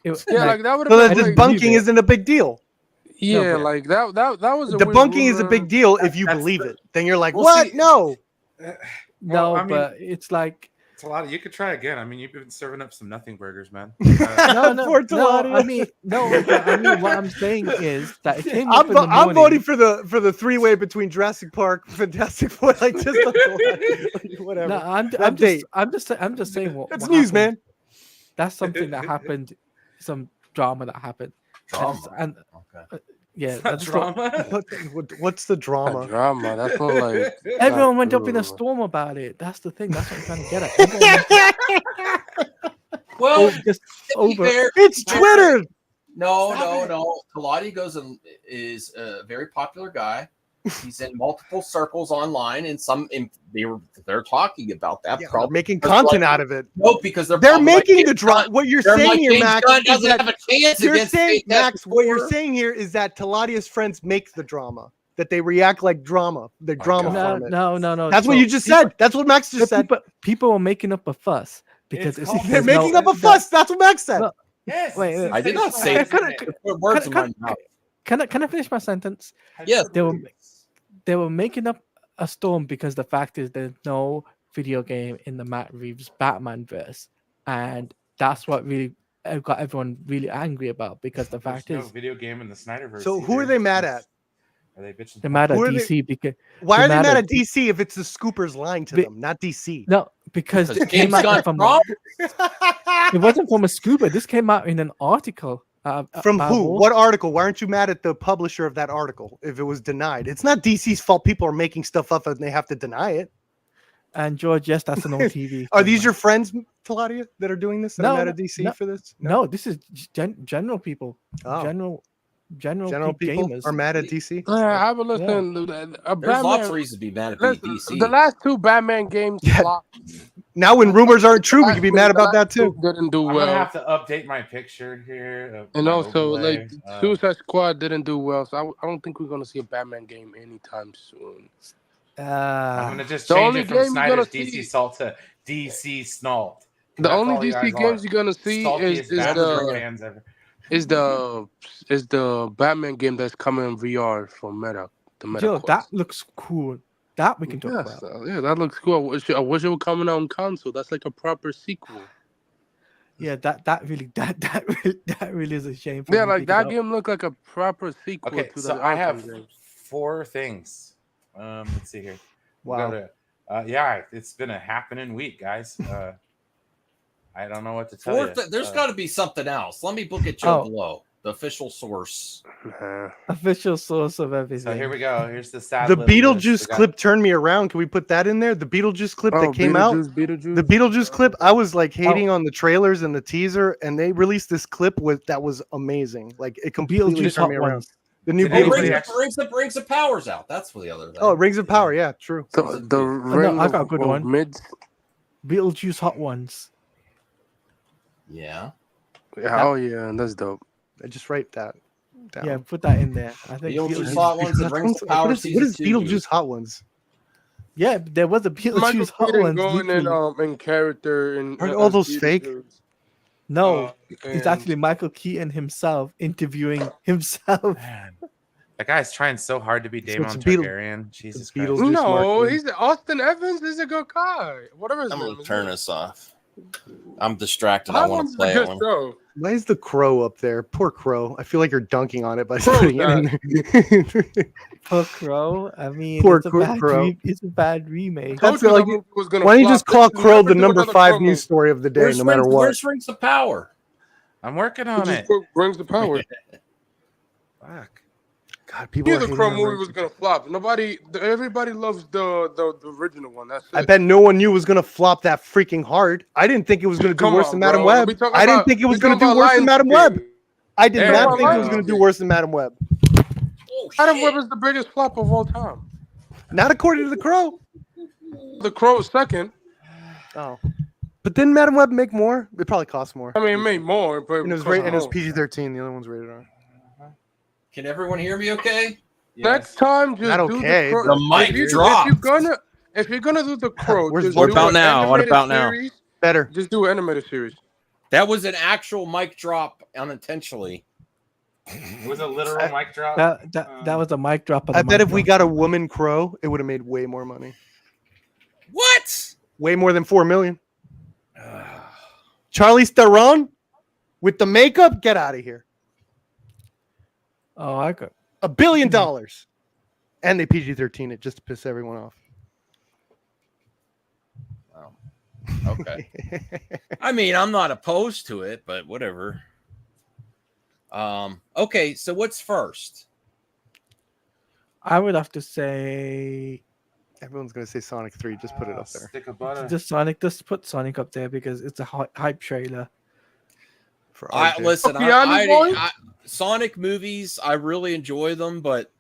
C: It
E: Yeah,
C: like,
E: like that would
D: So
E: have
D: that
E: been
C: didn't
E: like,
C: believe
D: debunking
C: it.
D: isn't a big deal.
E: yeah,
C: but-
E: like that was a weird
D: Debunking is a
E: rumor.
D: big deal if you
A: That's
D: believe
A: the-
D: it. Then you're like,
A: Well,
D: what?
A: see-
D: No.
A: Well,
C: no,
A: I mean-
C: but it's like
A: It's a lot. You could try again. I mean, you've been serving up some nothing burgers, man.
C: no.
D: Tortellini.
C: I mean, no. But I mean, what I'm saying is that it came up
D: I'm,
C: in the morning.
D: I'm voting for the three-way between Jurassic Park, Fantastic Four, like just like, whatever.
C: No, I'm
D: Update.
C: just saying what.
D: That's
C: what
D: news,
C: happened.
D: man.
C: That's something that happened. Some drama that happened.
B: Drama.
C: And
B: Okay.
C: yeah,
A: It's not
C: that's what-
A: drama.
D: What's the drama?
E: Drama. That's more like
C: everyone went up in a
E: Ooh.
C: storm about it. That's the thing. That's what I'm trying to get at. Everyone
B: Well,
C: went just
B: to be
C: over.
B: fair-
D: It's Twitter.
B: No,
A: Stop
B: no. Kaladi is a very popular guy. He's in multiple circles online, and they're talking about that.
D: Yeah,
B: Probably
D: making
B: because,
D: content
B: like,
D: out of it.
B: no, because they're
D: They're
B: probably like,
D: making the
B: James
D: drama.
B: Gunn-
D: What you're
B: they're
D: saying
B: like,
D: here,
B: James
D: Max,
B: Gunn
D: is
B: doesn't
D: that
B: have a chance
D: you're
B: against
D: saying,
B: Fantastic
D: Max, what you're
B: Four.
D: saying here is that Teladia's friends make the drama. That they react like drama. The
B: My
D: drama
B: God.
D: from it.
C: No.
D: That's what
C: So
D: you just
C: people-
D: said. That's what Max just said.
C: People were making up a fuss because
A: It's
C: it's,
A: called-
D: They're
C: there's
D: making
C: no-
D: up a fuss. That's what Max said.
C: No.
A: Yes.
C: Wait,
A: it's
C: wait.
B: I did not say
A: sensational.
B: that.
C: Can I-
B: Put words in my
C: can-
B: mouth.
C: Can I finish my sentence?
B: Yes.
C: They were making up a storm because the fact is there's no video game in the Matt Reeves Batman verse, and that's what really got everyone really angry about because the
A: There's
C: fact
A: no
C: is
A: video game in the Snyderverse.
D: So who are
A: either.
D: they mad at?
A: Are they bitching?
C: they're mad at
D: Who are they-
C: DC because
D: Why
C: They're
D: are they
C: mad
D: mad
C: at
D: at DC if it's the scoopers lying to
C: Be-
D: them, not DC?
C: no because
B: Because
C: it came
B: James
C: out
B: Gunn
C: from
B: wrong?
C: it wasn't from a scuba. This came out in an article.
D: From
C: by
D: who?
C: Wall-
D: What article? Why aren't you mad at the publisher of that article if it was denied? It's not DC's fault. People are making stuff up and they have to deny it.
C: And George, yes, that's an old TV.
D: Are
C: thing,
D: these
C: man.
D: your friends, Claudia, that are doing this? That are
C: No,
D: mad at DC
C: no,
D: for this?
C: No, this is general people.
D: Oh.
C: General
D: people
C: gamers.
D: are mad at DC.
E: Yeah, I would listen. A
B: There's
E: Batman,
B: lots of reasons to be mad at
E: listen,
B: DC.
E: the last two Batman games
D: Yeah.
E: flopped.
D: Now, when rumors aren't true, we can be mad about that too.
E: Didn't do
A: I'm
E: well.
A: gonna have to update my picture here. Of
E: And
A: my
E: also,
A: overlay.
E: like Suicide Squad didn't do well, so I don't think we're gonna see a Batman game anytime soon.
A: I'm gonna just
E: the
A: change
E: only
A: it from
E: game you're
A: Snyder's
E: gonna
A: DC
E: see-
A: Salt to DC Snalt.
E: The
A: That's
E: only
A: all you
E: DC
A: guys
E: games
A: are.
E: you're gonna see
A: Saltiest
E: is
A: bastard
E: the
A: fans ever.
E: is the Batman game that's coming in VR for Meta. The Meta.
C: Yo,
E: Quest.
C: that looks cool. That we can talk
E: Yes,
C: about.
E: yeah, that looks cool. I wish it would come out on console. That's like a proper sequel.
C: Yeah, that really is a shame. for
E: Yeah,
C: me
E: like
C: to
E: that
C: get
E: game looked like a proper sequel
A: Okay,
E: to
A: so
E: the
A: I
E: Arkham
A: have
E: game.
A: 4 things. Let's see here. We'll
C: Wow.
A: go to, yeah, it's been a happening week, guys. I don't know what to tell you.
B: There's got to be something else. Let me look at Joe
C: Oh.
B: Blow, the official source.
E: Nah.
C: official source of everything.
A: So here we go. Here's the sad.
D: The
A: little list.
D: Beetlejuice
A: We got-
D: clip turned me around. Can we put that in there? The Beetlejuice clip that came out.
E: Beetlejuice.
D: The Beetlejuice clip, I was like hating on the trailers and the teaser, and they released this clip that was amazing. Like it completely
C: Beetlejuice
D: turned
C: Hot
D: me around.
C: Ones.
D: The new
A: Did
B: Oh,
A: anybody
D: Beetlejuice.
B: Rings of Powers out. That's for the other thing.
D: Oh, Rings of Power. Yeah, true.
E: The ring
C: I got a
E: of-
C: good
E: of
C: one.
E: Mids.
C: Beetlejuice Hot Ones.
B: Yeah.
E: Yeah, oh yeah, that's dope.
D: I just write that down.
C: Yeah, put that in there. I think
B: Beetlejuice Hot Ones and Rings of Power
D: What is
B: Season 2.
D: Beetlejuice Hot Ones?
C: Yeah, there was a
E: Michael
C: Beetlejuice Hot
E: Keaton
C: Ones.
E: going
C: literally.
E: in character and
D: Aren't all those fake?
C: No, it's
E: and-
C: actually Michael Keaton himself interviewing himself.
A: Man, that guy's trying so hard to be
D: So
A: Daemon
D: it's Beetle-
A: Targaryen. Jesus
D: Beetlejuice
A: Christ.
D: Mark
E: No,
D: III.
E: he's Austin Evans is a good guy. Whatever his
B: I'm
E: name
B: going to
E: is.
B: turn this off. I'm distracted. I
E: Hot
B: want
E: Ones
B: to
E: is a
B: play
E: good
B: it. One.
E: show.
D: Why is the crow up there? Poor crow. I feel like you're dunking on it by
E: Crow
D: putting it in there.
C: Poor Crow. I mean,
D: Poor
C: it's a
D: Crow.
C: bad it's a bad remake.
D: That's
E: Told you
D: like-
E: that movie was gonna
D: Why don't you
E: flop.
D: just call
E: They
D: Crow
E: never
D: the
E: do
D: number
E: another
D: 5
E: promo.
D: news story of the day, no matter what?
B: Where's Rings of Power?
A: I'm working on
E: Just
A: it.
E: put Rings of Power.
A: Fuck.
D: God, people
E: knew
D: are
E: the
D: hating
E: Crow
D: on
E: movie
D: Raiders.
E: was gonna flop. Everybody loves the original one. That's it.
D: I bet no one knew it was gonna flop that freaking hard. I didn't think it was gonna do
E: Come
D: worse
E: on,
D: than Madam
E: bro.
D: Web.
E: We talking
D: I didn't
E: about-
D: think it was
E: we
D: gonna
E: talking
D: do
E: about
D: worse than Madam
E: Lionsgate.
D: Web. I did
A: There
D: not
A: we
D: think it
A: go.
D: was gonna do worse than Madam Web.
B: Oh,
E: Madam
B: shit.
E: Web is the biggest flop of all time.
D: Not according to the Crow.
E: The Crow is second.
D: Oh, but didn't Madam Web make more? It probably cost more.
E: I mean, it made more, but
D: And it was
E: cost
D: and it was
E: more.
D: PG-13. The other one's rated R.
B: Can everyone hear me okay?
E: Next time, just
D: Not
E: do
D: okay,
E: the Crow.
B: but- The mic dropped.
E: If you're gonna do the Crow,
D: Where's
E: just
D: What
E: do
B: about
E: an
B: now? What
E: animated
B: about now?
E: series.
D: Better.
E: Just do an animated series.
B: That was an actual mic drop unintentionally.
A: It was a literal mic drop.
C: That was a mic drop. Of
D: I
C: the
D: bet
C: mic
D: if we
C: drop.
D: got a woman Crow, it would have made way more money.
B: What?
D: Way more than $4 million. Charlize Theron with the makeup, get out of here.
C: Oh, I got.
D: $1 billion. And they PG-13 it just to piss everyone off.
B: Wow. Okay. I mean, I'm not opposed to it, but whatever. Okay, so what's first?
C: I would have to say
D: Everyone's gonna say Sonic 3. Just put it up there.
A: Stick of butter.
C: just Sonic. Just put Sonic up there because it's a hype trailer.
D: For RJ.
B: Listen,
E: Keanu boy?
B: Sonic movies, I really enjoy them, but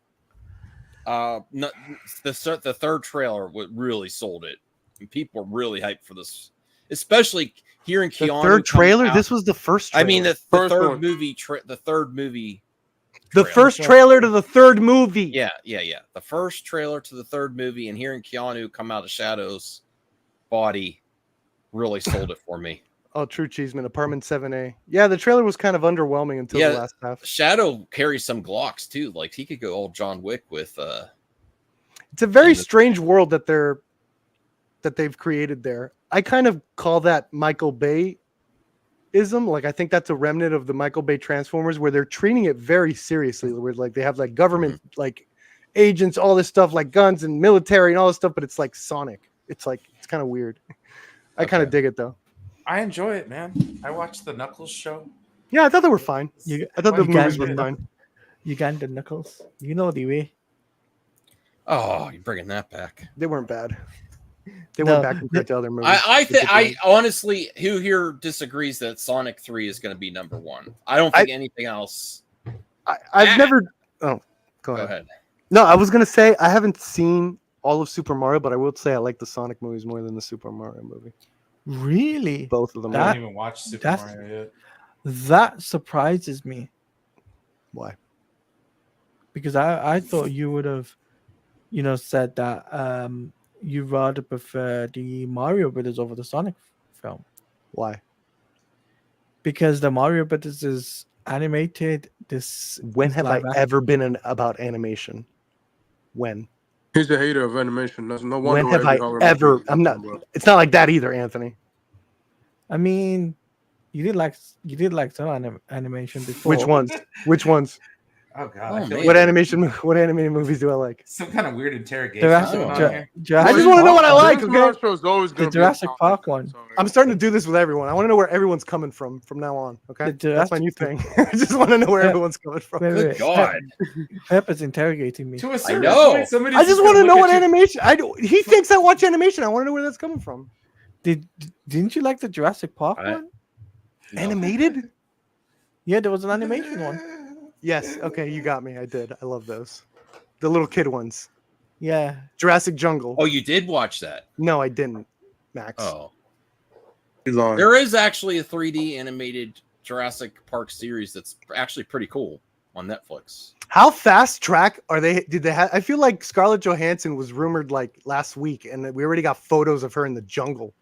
B: the third trailer really sold it. And people are really hyped for this, especially hearing
D: The
B: Keanu.
D: third
B: come
D: trailer.
B: out.
D: This was the first. Trailer.
B: I mean, the
E: First
B: third
E: one.
B: movie. The third movie.
D: the
B: trailer.
D: first trailer to the third movie.
B: Yeah. The first trailer to the third movie, and hearing Keanu come out of Shadow's body really sold it for me.
D: Oh, True Cheeseman, Apartment 7A. Yeah, the trailer was kind of underwhelming until
B: Yeah.
D: the last half.
B: Shadow carries some Glocks too. Like he could go all John Wick with.
D: It's a very
B: And the-
D: strange world that they've created there. I kind of call that Michael Bay ism. Like I think that's a remnant of the Michael Bay Transformers, where they're treating it very seriously. Where like they have like government like agents, all this stuff, like guns and military and all this stuff, but it's like Sonic. It's kind of weird. I kind of dig it though.
A: I enjoy it, man. I watched the Knuckles show.
D: Yeah, I thought they were fine. I thought the
C: you
D: movies
C: can't
D: were
C: do
D: fine.
C: Uganda Knuckles. You know the way.
B: Oh, you're bringing that back.
D: They weren't bad. They
C: No,
D: went back compared to other movies.
B: I honestly, who here disagrees that Sonic 3 is going to be number one? I don't think anything else.
D: I've never. Oh, go
B: Go
D: ahead.
B: ahead.
D: No, I was gonna say I haven't seen all of Super Mario, but I will say I like the Sonic movies more than the Super Mario movie.
C: Really?
D: Both of them.
A: I
C: That-
A: didn't even watch Super
C: that's-
A: Mario yet.
C: That surprises me
D: Why?
C: because I thought you would have, said that you rather prefer the Mario Brothers over the Sonic film
D: Why?
C: because the Mario Brothers is animated.
D: When
C: is
D: have I
C: live action.
D: ever been about animation? When?
E: He's a hater of animation. That's no wonder.
D: When have
E: why
D: I
E: every horror
D: ever?
E: movie is
D: I'm not.
E: about.
D: It's not like that either, Anthony.
C: I mean, you did like some animation before.
D: Which ones? Which ones?
A: Oh god,
B: Oh,
A: I feel
B: man.
A: like
D: What animation? What animated movies do I like?
A: some kind of weird interrogation
C: Jurassic,
A: going on
C: Ju-
A: here.
C: Jurassic
D: I just wanna know what I
C: Park-
D: like,
E: This
D: okay?
E: Mario is always gonna
C: The
E: be a
C: Jurassic
E: Sonic,
C: Park one.
E: sorry.
D: I'm starting to do this with everyone. I want to know where everyone's coming from now on. Okay,
C: The
D: that's my new
C: Jurassic-
D: thing. I just want to know where
C: Yeah.
D: everyone's coming from.
C: Wait,
B: Good
C: wait.
B: God.
C: Pep is interrogating me.
A: To a certain
B: know.
A: point, somebody's
D: I just
A: gonna
D: want to
A: look
D: know
A: at
D: what
A: you-
D: animation. He thinks I watch animation. I want to know where that's coming from.
C: Didn't you like the Jurassic Park
B: I-
C: one?
B: No.
D: Animated?
C: Yeah, there was an animation one.
D: Yes. Okay, you got me. I did. I love those. The little kid ones.
C: Yeah.
D: Jurassic Jungle.
B: Oh, you did watch that?
D: No, I didn't. Max.
B: Oh,
E: He's on.
B: there is actually a 3D animated Jurassic Park series that's actually pretty cool on Netflix.
D: How fast track are they? Did they have? I feel like Scarlett Johansson was rumored like last week, and we already got photos of her in the jungle.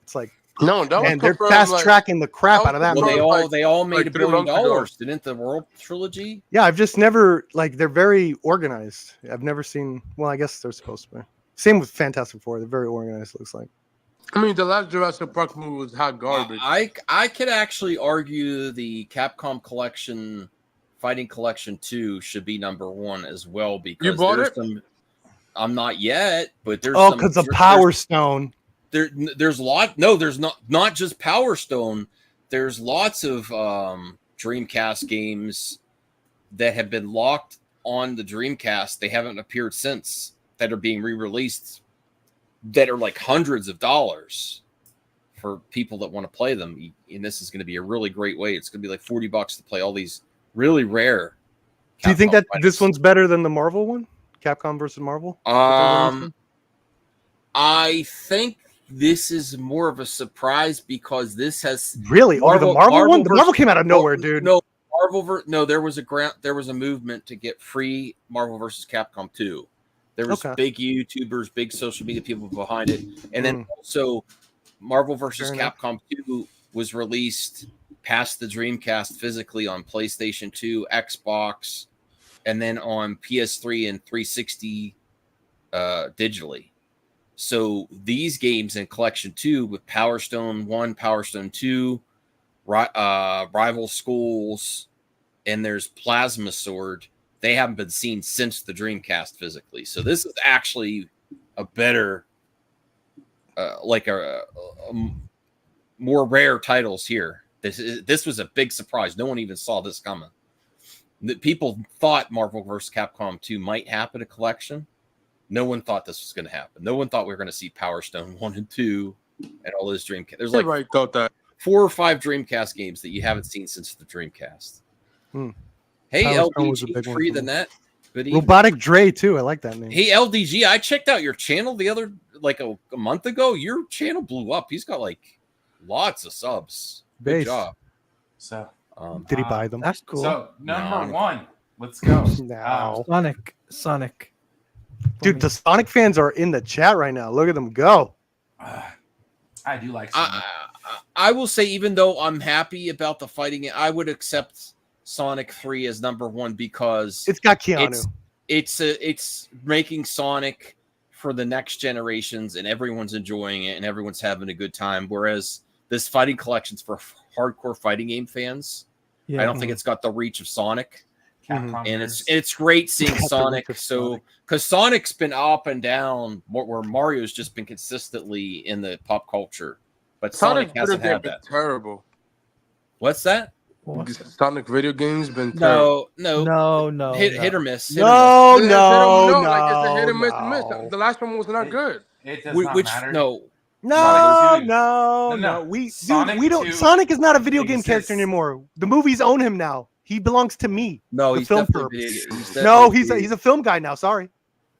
D: It's like,
E: No, that
D: man,
E: was
D: they're
E: confirmed,
D: fast
E: like,
D: tracking the crap
E: that
D: out of that
E: was
B: Well,
D: movie.
E: confirmed.
B: they all made
E: like
B: $1
E: 3
B: billion.
E: months ago.
B: Didn't the World Trilogy?
D: Yeah, I've just never like they're very organized. I've never seen. Well, I guess they're supposed to be. Same with Fantastic Four. They're very organized. Looks like.
E: I mean, the last Jurassic Park movie was hot garbage.
B: I could actually argue the Capcom Collection, Fighting Collection 2 should be number one as well because
E: You bought
B: there's
E: it?
B: some. I'm not yet, but there's
D: Oh,
B: some-
D: because of
B: there-
D: Power Stone.
B: there's there's not just Power Stone. There's lots of Dreamcast games that have been locked. on the Dreamcast. They haven't appeared since that are being re-released that are like hundreds of dollars for people that want to play them. And this is going to be a really great way. It's going to be like $40 to play all these really rare.
D: Do you think
B: Capcom
D: that this one's better than the Marvel one? Capcom versus Marvel?
B: I think this is more of a surprise because this has
D: Really over the Marvel one. The Marvel came out of nowhere, dude.
B: No, there was a movement to get free Marvel versus Capcom 2. There was big YouTubers, big social media people behind it, and then also Marvel versus Capcom 2 was released past the Dreamcast physically on PlayStation 2, Xbox, and then on PS3 and 360 digitally. So these games in Collection 2 with Power Stone 1, Power Stone 2, Rival Schools, and there's Plasma Sword, they haven't been seen since the Dreamcast physically. So this is actually a better, more rare titles here. This was a big surprise. No one even saw this coming. People thought Marvel vs. Capcom 2 might happen a collection. No one thought this was going to happen. No one thought we were going to see Power Stone 1 and 2 and all those Dreamcast. There's like
E: Everybody thought that.
B: 4 or 5 Dreamcast games that you haven't seen since the Dreamcast. Hey,
D: Power Stone was a
B: LDG,
D: big one
B: free
D: for
B: the
D: me.
B: net. Good evening.
D: Robotic Dre too. I like that name.
B: Hey, LDG, I checked out your channel the other, like a month ago. Your channel blew up. He's got like lots of subs. Good
D: Base.
B: job.
A: So
D: Did he buy them?
C: That's cool.
A: So number
B: No.
A: 1, let's go.
D: No.
C: Sonic.
D: Dude, the Sonic fans are in the chat right now. Look at them go.
A: I do like Sonic.
B: I will say, even though I'm happy about the fighting, I would accept Sonic 3 as number 1 because
D: It's got Keanu.
B: it's making Sonic for the next generations, and everyone's enjoying it, and everyone's having a good time. Whereas this fighting collection's for hardcore fighting game fans.
C: Yeah.
B: I don't think it's got the reach of Sonic.
A: Capcom
B: And
A: nerds.
B: it's great seeing
D: Got the
B: Sonic.
D: reach of
B: So
D: Sonic.
B: because Sonic's been up and down, where Mario's just been consistently in the pop culture, but Sonic
E: Sonic
B: hasn't
E: video
B: had
E: games
B: that.
E: been terrible.
B: What's that?
E: Sonic video games been terrible.
B: No, hit or miss. Hit or
D: No,
E: Like, it's a hit and miss.
D: no.
E: The last one was not good.
A: It does
B: miss.
A: not
B: Which
A: matter.
D: No,
A: Sonic 2.
D: no.
A: No.
D: We
A: Sonic
D: don't.
A: 2
D: Sonic is not a video game character
A: exists.
D: anymore. The movies own him now. He belongs to me.
B: No,
D: The
B: he's
D: film
B: definitely
D: perps.
B: video-
D: No, he's a film guy now. Sorry,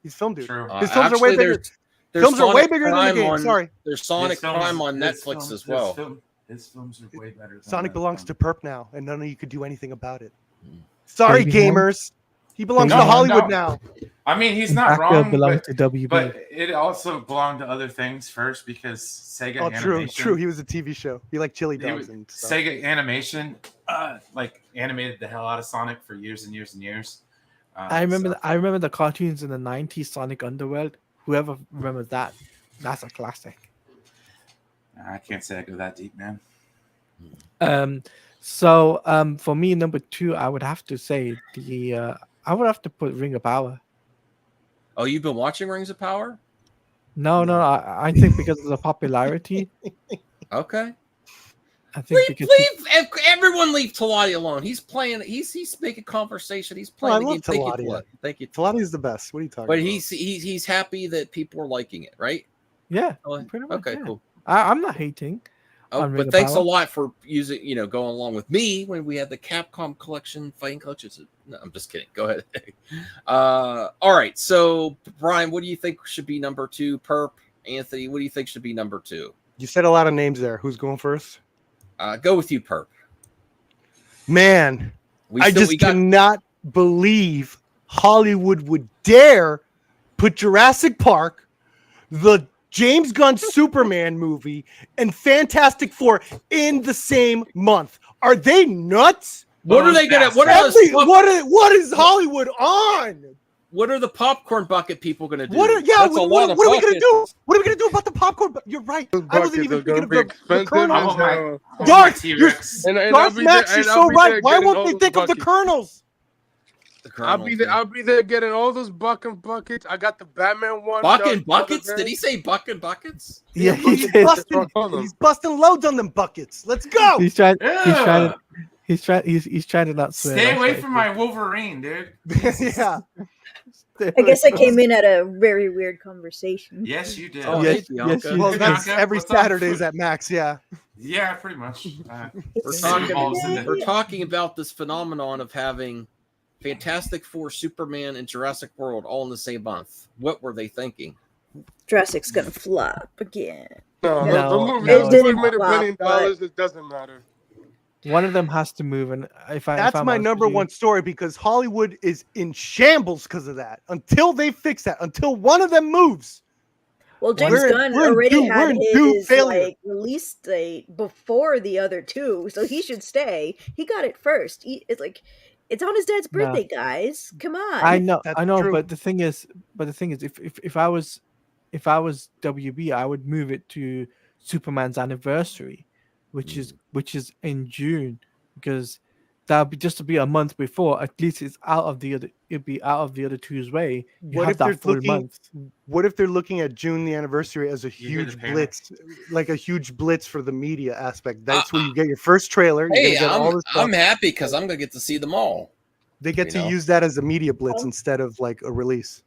D: he's a film dude.
A: True.
D: His films are way
B: actually,
D: bigger.
B: there's
D: Films are way
B: Sonic
D: bigger than the
B: Prime
D: game.
B: on-
D: Sorry,
B: There's Sonic
A: His films-
B: Prime on
A: his
B: Netflix
A: films-
B: as well.
A: His films are way better. Than
D: Sonic
A: the
D: belongs to
A: film.
D: Perp now, and none of you could do anything about it. Sorry,
C: Baby Ham?
D: gamers. He belongs
A: No,
D: to Hollywood
A: no.
D: now.
A: I mean, he's not
C: Backfield
A: wrong,
C: belongs
A: but,
C: to WB.
A: but it also belonged to other things first because Sega
D: Oh,
A: Animation.
D: true. He was a TV show. He liked chili
A: He
D: dogs
A: was-
D: and stuff.
A: Sega Animation, like animated the hell out of Sonic for years and years and years.
C: I remember the cartoons in the 90s, Sonic Underworld. Whoever remembers that, that's a classic.
A: I can't say I go that deep, man.
C: So for me, number 2, I would have to say I would have to put Ring of Power.
B: Oh, you've been watching Rings of Power?
C: No, I think because of the popularity.
B: Okay.
C: I think
B: Leave,
C: because
B: everyone leave Talati alone. He's playing. He's making conversation. He's
D: Oh, I
B: playing the
D: love
B: game. Thank you,
D: Talati.
B: Talati. Thank you.
D: Talati is the best. What are you talking
B: But
D: about?
B: he's happy that people are liking it, right?
C: yeah,
B: Oh,
C: pretty much.
B: Okay,
C: yeah.
B: cool.
C: I'm not hating.
B: Oh,
C: on Ring
B: but
C: of
B: thanks a
C: Power.
B: lot for using, going along with me when we had the Capcom collection, fighting collections. No, I'm just kidding. Go ahead. All right. So, Brian, what do you think should be number 2? Perp, Anthony, what do you think should be number 2?
D: You said a lot of names there. Who's going first?
B: Go with you, Perp.
D: Man,
B: We
D: I just cannot believe Hollywood would dare put Jurassic Park, the James Gunn Superman movie, and Fantastic Four in the same month. Are they nuts?
B: What are they gonna? What are
D: Every-
B: the,
D: what is Hollywood on?
B: what are the popcorn bucket people gonna do?
D: What are
B: That's a lot of
D: what are we gonna
B: buckets.
D: do? What are we gonna do about the popcorn? You're right. I wasn't even thinking of the kernels.
A: Oh my-
D: Darth,
A: T-Rex.
D: Darth Max, you're so right. Why won't they think of the kernels?
B: The
E: I'll
B: Colonel
E: be
B: thing.
E: there. I'll be there getting all those buckets. I got the Batman one.
B: Bucket buckets? Did he say bucket buckets?
C: Yeah,
D: He's
C: he did.
D: busting loads on them buckets. Let's go.
C: He's trying. He's trying to not swear.
A: Stay
C: that's
A: away
C: why.
A: from my Wolverine, dude.
D: Yeah.
F: I guess I came in at a very weird conversation.
A: Yes, you did.
G: Oh,
C: Yes,
G: hey, Bianca.
C: yes, you
D: Well,
C: did.
D: that's
A: Bianca,
D: every
A: what's up?
D: Saturdays at Max. Yeah.
A: Yeah, pretty much.
G: We're
A: It
G: talking,
A: evolves into-
G: we're talking about this phenomenon of having Fantastic Four, Superman, and Jurassic World all in the same month. What were they thinking?
F: Jurassic's gonna flop again.
E: No,
C: No,
E: the movie,
C: no.
E: the movie
F: Didn't
E: made $1
F: flop,
E: billion.
F: but-
E: It doesn't matter.
C: One of them has to move, and if
D: That's
C: I'm
D: my
C: honest
D: number
C: with you-
D: one story because Hollywood is in shambles because of that. Until they fix that, until one of them moves.
F: Well, James
D: We're in-
F: Gunn
D: we're in
F: already
D: due-
F: had
D: we're in due
F: his
D: failure.
F: like release date before the other two, so he should stay. He got it first. It's on his dad's
C: No.
F: birthday, guys. Come on.
C: I know,
D: That's
C: I know,
D: true.
C: but the thing is, if I was WB, I would move it to Superman's anniversary, which is in June, because that'll be just to be a month before. At least it's out of the other. It'd be out of the other two's way. You
D: What
C: have
D: if they're
C: that full
D: looking?
C: month.
D: What if they're looking at June the anniversary as a
A: You hear the
D: huge
A: panic.
D: blitz, like a huge blitz for the media aspect? That's where you get your first trailer. You're
G: Hey,
D: gonna get all this stuff.
G: I'm happy because I'm going to get to see them all.
D: They get
G: you
D: to
G: know?
D: use that as a media blitz instead of like a release.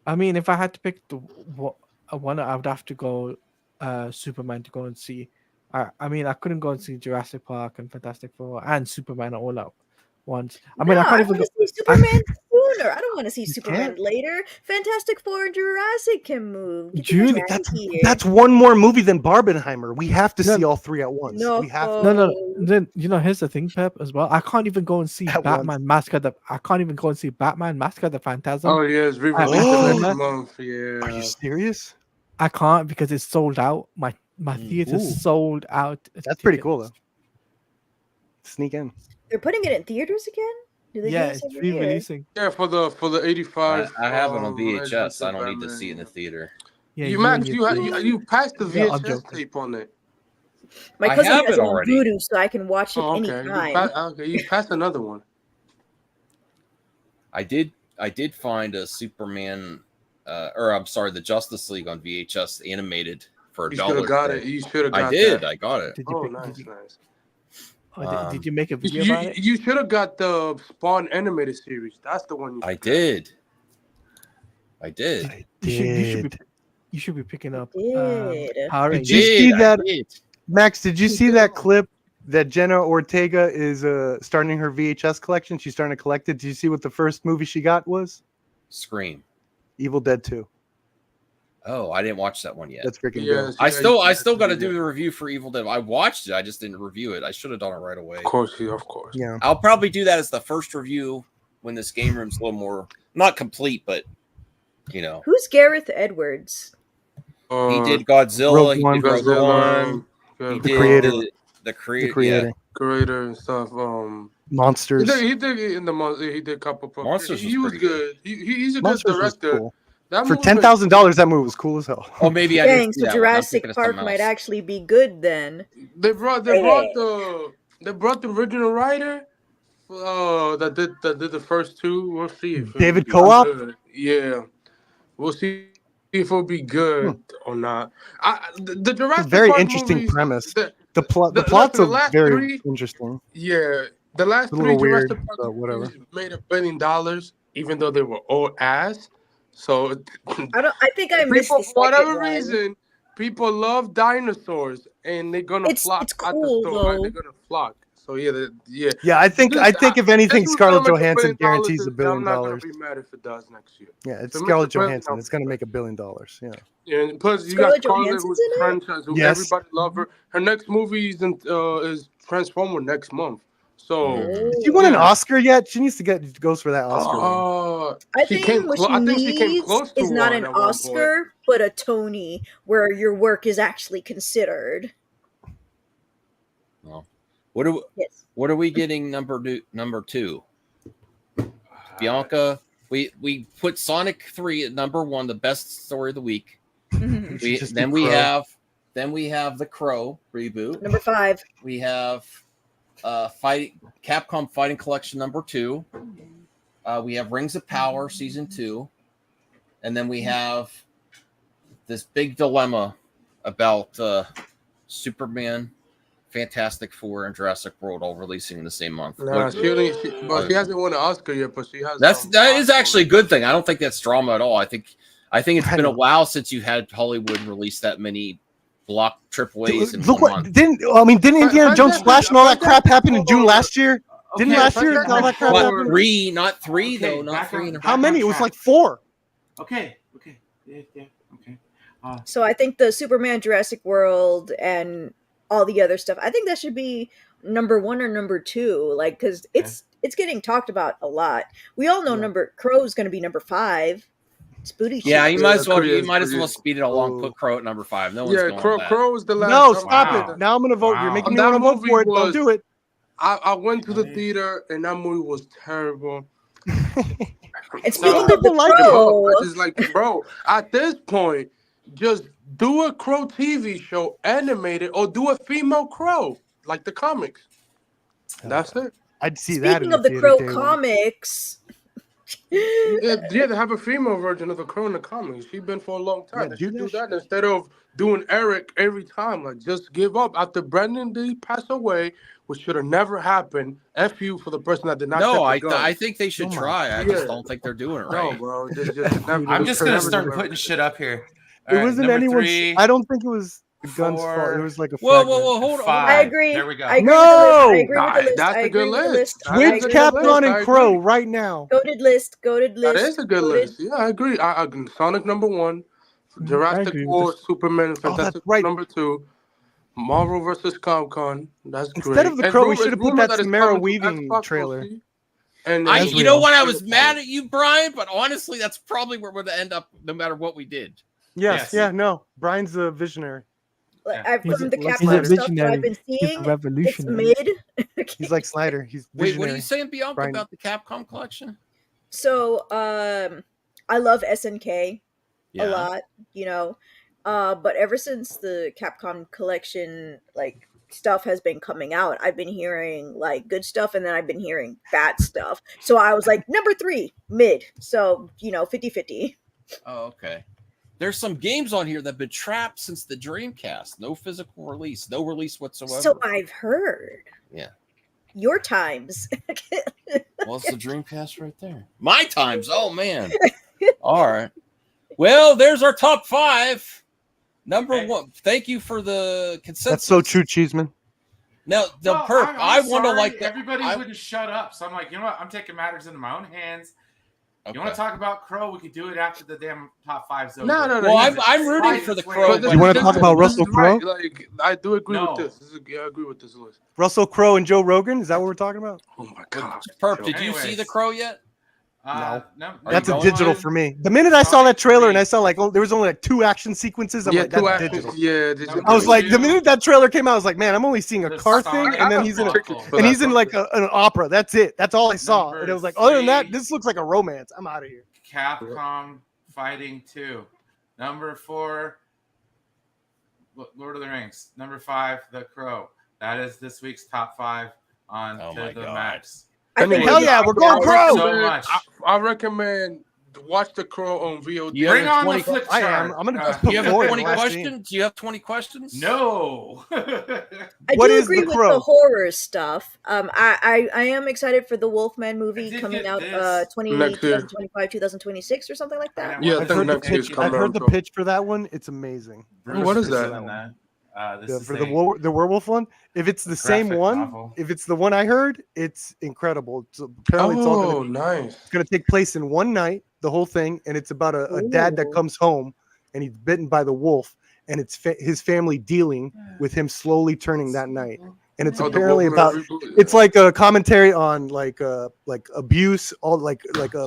C: I mean, if I had to pick one, I would have to go Superman to go and see. I mean, I couldn't go and see Jurassic Park and Fantastic Four and Superman all at once. I mean,
F: no,
C: I can't
F: I
C: even
F: want
C: go.
F: to see Superman sooner. I don't want to see
D: You
F: Superman
D: can't.
F: later. Fantastic Four and Jurassic can move. Get your
C: June,
F: heck
D: That's
F: outta here.
D: that's one more movie than Barbenheimer. We have to
C: No.
D: see all three at once.
F: No.
D: We have to.
C: No. Then here's the thing, Pep, as well. I can't even go and see
D: At
C: Batman Mask of the. I can't even go and see Batman Mask of the Phantasm.
E: Oh yeah, it's re-released
C: Oh.
E: next month.
D: Are
E: Yeah.
D: you serious?
C: I can't because it's sold out. My theater's
D: Ooh.
C: sold out.
D: That's pretty cool though. Sneak in.
F: They're putting it in theaters again? Do they do
C: Yeah,
F: this
C: it's
F: every year?
C: re-releasing.
E: Yeah, for the 85.
G: I have it on
E: as
G: VHS. I
E: Batman,
G: don't need to see it in the theater.
C: Yeah,
E: you
C: and
E: Max,
C: your-
E: you passed the
C: Yeah, I'm
E: VHS
C: joking.
E: tape on it.
F: My
G: I
F: cousin
G: have
F: has
G: it
F: it on
G: already.
F: Voodoo, so I can watch it
E: Oh, okay.
F: anytime.
E: You passed another one.
G: I did find a Superman, or I'm sorry, the Justice League on VHS animated for
E: You
G: $1.
E: should have got it. You should have got
G: I did.
E: that.
G: I got it.
C: Did you
E: Oh,
C: pick,
E: nice,
C: did you,
E: nice.
C: did you make a video about it?
E: You should have got the Spawn animated series. That's the one you
G: I
E: should
G: did. I did.
D: I
C: You should be picking up
F: Did.
C: Power
D: Did
C: Rangers.
D: you see
G: I
D: that?
G: did.
D: Max, did you see that clip that Jenna Ortega is starting her VHS collection? She's starting to collect it. Did you see what the first movie she got was?
G: Scream.
D: Evil Dead 2.
G: Oh, I didn't watch that one yet.
D: That's freaking
E: Yes.
D: good.
G: I
E: Yeah,
G: still got to
E: yeah.
G: do the review for Evil Dead. I watched it. I just didn't review it. I should have done it right away.
E: Of course.
D: Yeah.
G: I'll probably do that as the first review when this game room's a little more not complete, but you know,
F: Who's Gareth Edwards?
G: he did Godzilla,
D: Rogue
G: he
D: One.
G: did Rogue One, he
D: The
G: did
D: creator.
G: the
D: The
G: creator.
D: creator.
E: creator and stuff.
D: Monsters.
E: He did in the monster. He did a couple.
G: Monsters
E: He
G: was
E: was
G: pretty
E: good. He's a good
D: Monsters was
E: director.
D: cool.
E: That
D: For
E: movie was-
D: $10,000, that movie was cool as hell.
G: Oh, maybe I
F: Dang,
G: didn't see
F: so
G: that one. I'm
F: Jurassic
G: thinking of
F: Park
G: something
F: might
G: else.
F: actually be good then.
E: They brought the original writer. That did the first two. We'll see if
D: David
E: it'll be
D: Co-op?
E: good. Yeah, we'll see if it'll be good or not. The Jurassic
D: It's a very
E: Park
D: interesting
E: movies,
D: premise.
E: the-
D: The plots
E: the
D: are
E: last
D: very
E: three-
D: interesting.
E: Yeah, the last
D: A
E: three
D: little weird,
E: Jurassic Park
D: but whatever.
E: movies made $1 billion, even though they were old ass. So
F: I think I missed
E: people,
F: the
E: for
F: second
E: whatever
F: one.
E: reason, people love dinosaurs, and they're gonna
F: It's
E: flock at
F: cool,
E: the store. Right?
F: though.
E: They're gonna flock. So yeah.
D: Yeah, I think if anything,
E: This
D: Scarlett
E: movie's gonna make
D: Johansson
E: $1 billion,
D: guarantees $1
E: and
D: billion.
E: I'm not gonna be mad if it does next year.
D: Yeah, it's
E: If it makes
D: Scarlett
E: $1 billion,
D: Johansson.
E: I'll
D: It's going to
E: be
D: make $1 billion. Yeah.
E: Yeah, and plus you
F: Scarlett
E: got Scarlett
F: Johansson's
E: who's
F: in it?
E: franchise, who
D: Yes.
E: everybody love her. Her next movie is Transformer next month. So
D: Did she won an
E: Yeah.
D: Oscar yet? She needs to goes for that Oscar.
F: I
E: she
F: think
E: came
F: what
E: clo-
F: she
E: I think she came
F: needs
E: close to
F: is not
E: one
F: an
E: at one point.
F: Oscar, but a Tony, where your work is actually considered.
G: What are
F: Yes.
G: we getting number two? Bianca, we put Sonic 3 at number 1, the best story of the week.
F: Mhm.
D: should just
G: Then
D: do
G: we
D: Crow.
G: have the Crow reboot.
F: Number 5.
G: We have Capcom Fighting Collection number 2. We have Rings of Power season 2, and then we have this big dilemma about Superman Fantastic Four and Jurassic World all releasing in the same month.
E: Nah,
G: But
E: she hasn't won an Oscar yet, but she has.
G: that is actually a good thing. I don't think that's drama at all. I think it's been a while since you had Hollywood release that many block triple A's in
D: Look
G: one
D: what
G: month.
D: didn't Indiana Jones Splash and all that crap happen in June last year? Didn't
A: Okay,
D: last year
E: Fantastic
D: all that crap
E: Four-
D: happen?
G: What, three? Not three
A: Okay,
G: though. Not
A: back
G: three.
A: on-
G: and a
A: back
D: How many? It was
A: track.
D: like 4.
A: Okay. Yeah. Okay.
F: So I think the Superman, Jurassic World, and all the other stuff. I think that should be number 1 or number 2, like because it's getting talked about a lot. We all know
D: Yeah.
F: Crow's going to be number 5. It's booty
G: Yeah,
F: shit.
G: you might as well.
E: Korea
G: You
E: is
G: might as
E: pretty-
G: well speed it along.
D: Oh.
G: Put Crow at number 5. No one's
E: Yeah,
G: going with that.
E: Crow was the last.
D: No,
E: number-
D: stop
A: Wow.
D: it. Now I'm gonna vote. You're
A: Wow.
D: making me
E: That
D: want to vote
E: movie
D: for it. Don't
E: was-
D: do it.
E: I went to the
A: Okay.
E: theater and that movie was terrible.
F: And
A: So-
F: speaking of the
D: People like it.
F: Crow,
E: I just like, bro, at this point, just do a Crow TV show animated or do a female Crow like the comics. That's it.
D: I'd see that. In
F: speaking of the
D: theater
F: Crow
D: day one.
F: comics,
E: Yeah, they have a female version of the Crow in the comics. She's been for a long time.
D: Yeah,
E: They
D: do
E: should do
D: that
E: that instead of doing Eric every time. Like, just give up. After Brendan D passed away, which should have never happened. F you for the person that did not.
G: No,
E: take the gun.
G: I think they should
D: Oh my
G: try. I
E: God.
G: just don't think they're doing it right.
E: No, bro. Just never,
A: I'm just gonna
E: never
A: start
E: do
A: putting
E: it.
A: shit up here.
D: It wasn't
A: number
D: anyone's.
A: 3,
D: I don't think it was the gun's fault.
A: 4,
D: It was like a.
G: Whoa,
D: fragment.
G: hold on.
A: 5.
F: I agree.
A: There we go.
F: I agree
D: No!
F: with the list. I agree with the list.
E: That's
F: I
E: a
F: agree
E: good
F: with the
E: list.
F: list.
E: That
F: I
E: is
D: Switch
E: a
F: agree
E: good
F: with the
E: list.
D: Capcom
F: list.
D: and Crow right now.
F: Goated list. Goated list.
E: That is a good
F: goated.
E: list. Yeah, I agree. Sonic number 1, Jurassic
C: agree with
E: World,
C: this.
E: Superman,
D: that's
E: Fantastic
D: right.
E: number 2, Marvel versus Capcom. That's
D: Instead
E: great.
D: of the
E: And
D: Crow, we
E: rumor-
D: should have
E: it's
D: put
E: rumored
D: that
E: it's
D: Samara
E: coming to
D: Weaving
E: Xbox,
D: trailer.
E: we'll see. And
D: As
G: You know what? I was
E: Single
G: mad
E: player.
G: at you, Brian, but honestly, that's probably where we're going to end up no matter what we did.
D: Yes,
A: Yes.
D: yeah, no. Brian's a visionary.
F: Like,
A: Yeah.
C: He's
F: from
C: a-
F: the
C: he's a
F: Capcom stuff that
C: visionary.
F: I've been
C: He's a
F: seeing, it's
C: revolutionary.
F: mid.
D: He's like Snyder. He's
G: Wait,
D: visionary.
G: what are you saying, Bianca,
D: Brian.
G: about the Capcom collection?
F: So, I love SNK a lot, but ever since the Capcom collection, like, stuff has been coming out, I've been hearing, like, good stuff, and then I've been hearing bad stuff. So I was like, number 3, mid. So, 50-50.
G: Oh, okay. There's some games on here that have been trapped since the Dreamcast. No physical release. No release whatsoever.
F: So I've heard.
G: Yeah.
F: Your times.
G: Well, it's the Dreamcast right there. My times. Oh, man. All right. Well, there's our top 5. Number
A: Okay.
G: 1. Thank you for the consensus.
D: That's so true, Cheeseman.
G: Now, the
A: Well,
G: perp. I
A: I'm
G: want to
A: sorry,
G: like that.
A: everybody
G: I-
A: wouldn't shut up. So I'm like, you know what? I'm taking matters into my own hands.
G: Okay.
A: You want to talk about Crow? We could do it after the damn top 5's over.
E: No.
G: Well,
E: he's-
G: I'm rooting for the Crow.
E: But
G: but-
D: You wanna
E: this
D: talk
E: is-
D: about
E: this
D: Russell
E: is right.
D: Crowe?
E: Like, I do agree
A: No.
E: with this. I agree with this list.
D: Russell Crowe and Joe Rogan. Is that what we're talking about?
E: Oh my god.
G: Perp, did you see
A: Anyways.
G: the Crow yet?
A: No.
D: That's
G: you
D: a
G: going
D: digital
G: on?
D: for me. The minute I saw that trailer and I saw like, there was only like 2 action sequences. I'm
E: Yeah,
D: like,
E: 2
D: that's
E: actions.
D: digital.
E: Yeah, digital.
D: I was like, the
A: Two.
D: minute that trailer came out, I was like, man, I'm only seeing a
A: The
D: car
A: song-
D: thing,
A: I
D: and then
A: got
D: he's in
A: the
D: a,
A: tickets
E: for
D: and
E: that
D: he's in
E: song.
D: like an opera. That's it. That's all I saw.
A: Number
D: And it was like, other than that,
A: 3.
D: this looks like a romance. I'm out of here.
A: Capcom Fighting 2. Number 4, Lord of the Rings. Number 5, The Crow. That is this week's top 5 on
G: Oh
A: To
G: my
A: the
G: God.
A: Max.
F: I think
D: Hell yeah, we're going Crow!
A: So much.
E: I recommend watch The Crow on VOD.
G: You
A: Bring
G: have
A: on
G: 20
A: the flip
D: I
A: chart.
D: am. I'm gonna just
G: Do
D: put
G: you have
D: Floyd
G: 20
D: in last
G: questions?
D: scene.
G: Do you have 20 questions?
A: No.
F: I
D: What
F: do
D: is
F: agree
D: The
F: with
D: Crow?
F: the horror stuff. I am excited for the Wolfman
A: I
F: movie
A: did
F: coming
A: get
F: out
A: this.
F: 2025, 2026 or something like that.
E: Yeah, I
D: I've
E: think
D: heard the
E: next year's
D: pitch.
E: coming
D: I've heard
E: out,
D: the
E: so.
D: pitch for that one. It's amazing.
E: What is that?
D: For the werewolf one. If it's the same
A: graphic
D: one,
A: novel.
D: if it's the one I heard, it's incredible. Apparently, it's all
E: Oh,
D: gonna,
E: nice.
D: it's gonna take place in one night, the whole thing, and it's about a dad that
F: Ooh.
D: comes home and he's bitten by the wolf, and it's his family dealing with him slowly turning that night. And it's
E: Oh, the
D: apparently
E: Wolfman
D: about.
E: reboot?
D: It's like a commentary on like abuse, all like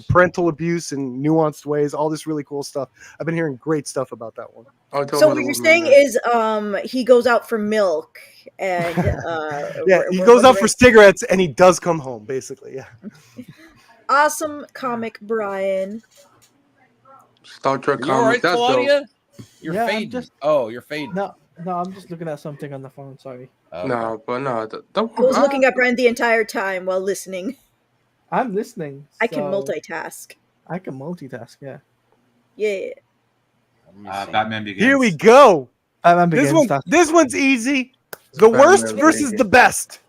D: parental abuse in nuanced ways, all this really cool stuff. I've been hearing great stuff about that one.
E: I'll tell
F: So
E: my
F: what you're
E: Wolfman
F: saying
E: then.
F: is he goes out for milk and
D: Yeah, he goes out for cigarettes and he does come home, basically. Yeah.
F: awesome comic, Brian.
E: Star Trek
G: You all right,
E: comics. That's dope.
G: Claudia? You're
C: Yeah, I'm
G: fading.
C: just-
G: Oh, you're fading.
C: No, I'm just looking at something on the phone. Sorry.
G: Okay.
E: No, but no.
F: I was looking at Brian the entire time while listening.
C: I'm listening.
F: I can
C: so
F: multitask.
C: I can multitask. Yeah.
F: Yeah.
G: Let me see.
A: Batman Begins.
D: Here we go.
C: Batman
D: This
C: Begins.
D: one's easy. The worst
E: Batman
D: versus
E: Begins.
D: the best.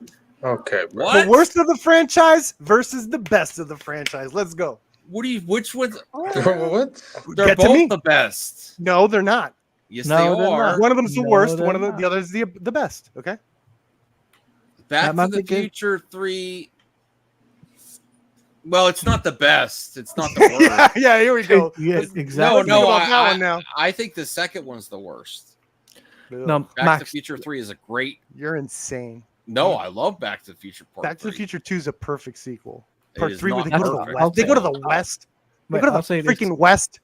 E: Okay, bro.
G: What?
D: The worst of the franchise versus the best of the franchise. Let's go.
G: What do you? Which ones?
E: What?
G: They're
D: Get to
G: both
D: me.
G: the best.
D: No, they're not.
G: Yes,
C: No,
G: they
C: they're
G: are.
C: not.
D: One of them's the
C: No,
D: worst.
C: they're
D: One of
C: not.
D: the other's the best. Okay.
G: Back
C: Batman
G: to the
C: Begins-
G: Future 3. Well, it's not the best. It's not the worst.
D: yeah, here we go.
C: Yeah,
D: Let's-
C: exactly.
D: let's think about that one now.
G: I think the second one's the worst.
C: No,
G: Back to the
C: Max.
G: Future 3 is a great.
D: You're insane.
G: No, I love Back to the Future Part
D: Back to the
G: 3.
D: Future 2 is a perfect sequel.
G: It
D: Part
G: is
D: 3 where
G: not
D: they go to the
G: perfect.
D: west. They go to the
C: I'll-
D: west. They
C: Wait,
D: go to
C: I'll
D: the
C: say this.
D: freaking west.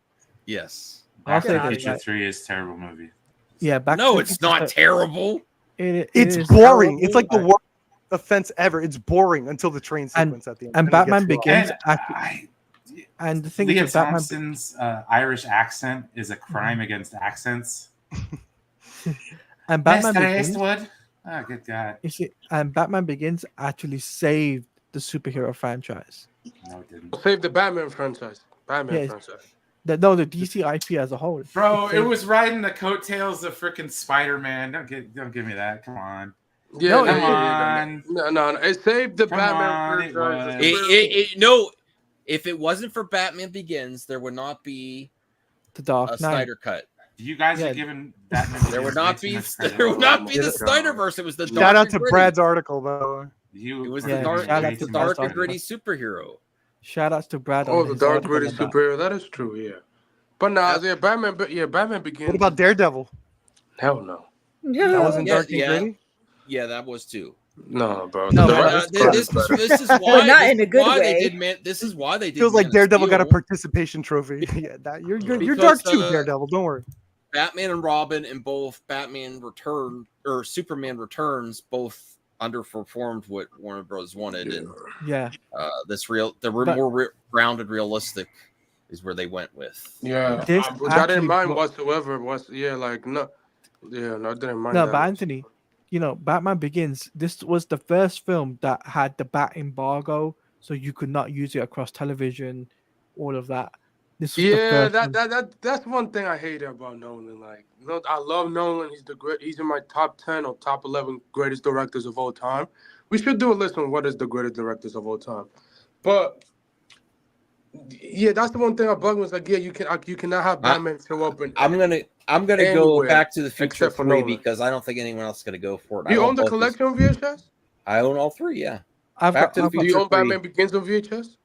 G: Yes.
C: I'll
A: Back
C: say
A: to the
D: outta
C: this.
A: Future
C: Right?
A: 3 is a terrible movie.
C: Yeah, back.
G: No,
C: to the
G: it's
C: Future
G: not
C: is-
G: terrible.
D: It's
C: is
D: boring. It's
C: terrible,
D: like the worst offense ever. It's boring until the train sequence at the end.
C: and
D: Then it
C: Batman
D: gets
C: Begins.
A: And
C: Actually, and the thing is,
A: Leah
C: with Batman.
A: Thompson's Irish accent is a crime against accents.
C: And Batman
A: Mr.
C: Begins.
A: Eastwood. Oh, good God.
C: You see, and Batman Begins actually saved the superhero franchise.
A: No, it didn't.
E: Save the Batman franchise. Batman
C: Yes.
E: franchise.
C: The DC IP as a whole.
A: Bro, it
C: saved-
A: was riding the coattails of freaking Spider-Man. Don't give me that. Come on.
E: Yeah,
C: No,
E: yeah,
A: come
E: yeah, yeah,
A: on.
E: no. It saved the
A: Come
E: Batman
A: on, it
E: franchise.
A: was.
G: No, if it wasn't for Batman Begins, there would not be
C: the
G: a
C: Dark Knight.
G: Snyder cut.
A: You guys
C: Yeah.
A: are giving Batman.
G: There would
A: Begins
G: not
A: way too
G: be.
A: much credit.
G: There would not be the
E: Yeah.
G: Snyderverse. It was the
D: Shout
G: dark
D: out
G: and
D: to
G: gritty.
D: Brad's article, by the way.
A: You
G: It was
A: were
C: Yeah,
G: the dark,
C: shout out
G: it's the
C: to
G: dark
C: Brad's
G: and gritty superhero.
C: Shout outs to Brad. on
E: Oh, the
C: his
E: dark
C: article
E: gritty
C: about-
E: superhero. That is true. Yeah. But nah, yeah, Batman Begins.
D: What about Daredevil?
E: Hell no.
D: That wasn't
G: Yeah,
D: dark and
G: yeah.
D: gritty?
G: Yeah, that was too.
E: No, bro.
C: No,
E: The
C: but
E: rest-
C: that's
E: the
G: This
E: rest
G: is
E: better.
G: why.
F: But not
G: this
F: in a
G: is
F: good
G: why
F: way.
G: They did man. This is why they did.
D: Feels like
G: Man of
D: Daredevil got a
G: Steel.
D: participation trophy. Yeah, you're
G: Because,
D: dark too, Daredevil. Don't worry.
G: Batman and Robin and both Batman Return or Superman Returns both underperformed what Warner Bros. wanted, and
C: Yeah, But-
G: more grounded, realistic is where they went with.
E: Yeah,
C: This
E: which I didn't
C: actually
E: mind
C: blo-
E: whatsoever. No, I didn't mind.
C: no,
E: that.
C: but Anthony, Batman Begins. This was the first film that had the bat embargo, so you could not use it across television. All of that. This was the
E: Yeah,
C: first one.
E: that's one thing I hate about Nolan. Like, I love Nolan. He's the great. He's in my top 10 or top 11 greatest directors of all time. We should do a list on what is the greatest directors of all time. But yeah, that's the one thing I bug me. Was like, yeah, you cannot have Batman show up and
G: I'm gonna go
E: Anywhere
G: Back to the Future
E: except for
G: 3
E: Nolan.
G: because I don't think anyone else is gonna go for it. I
E: You
G: want
E: own the
G: both these-
E: collection on VHS?
G: I own all three. Yeah.
C: I've
G: Back
C: got,
G: to the
C: I've got-
E: Do you own
G: Future 3.
E: Batman Begins on VHS?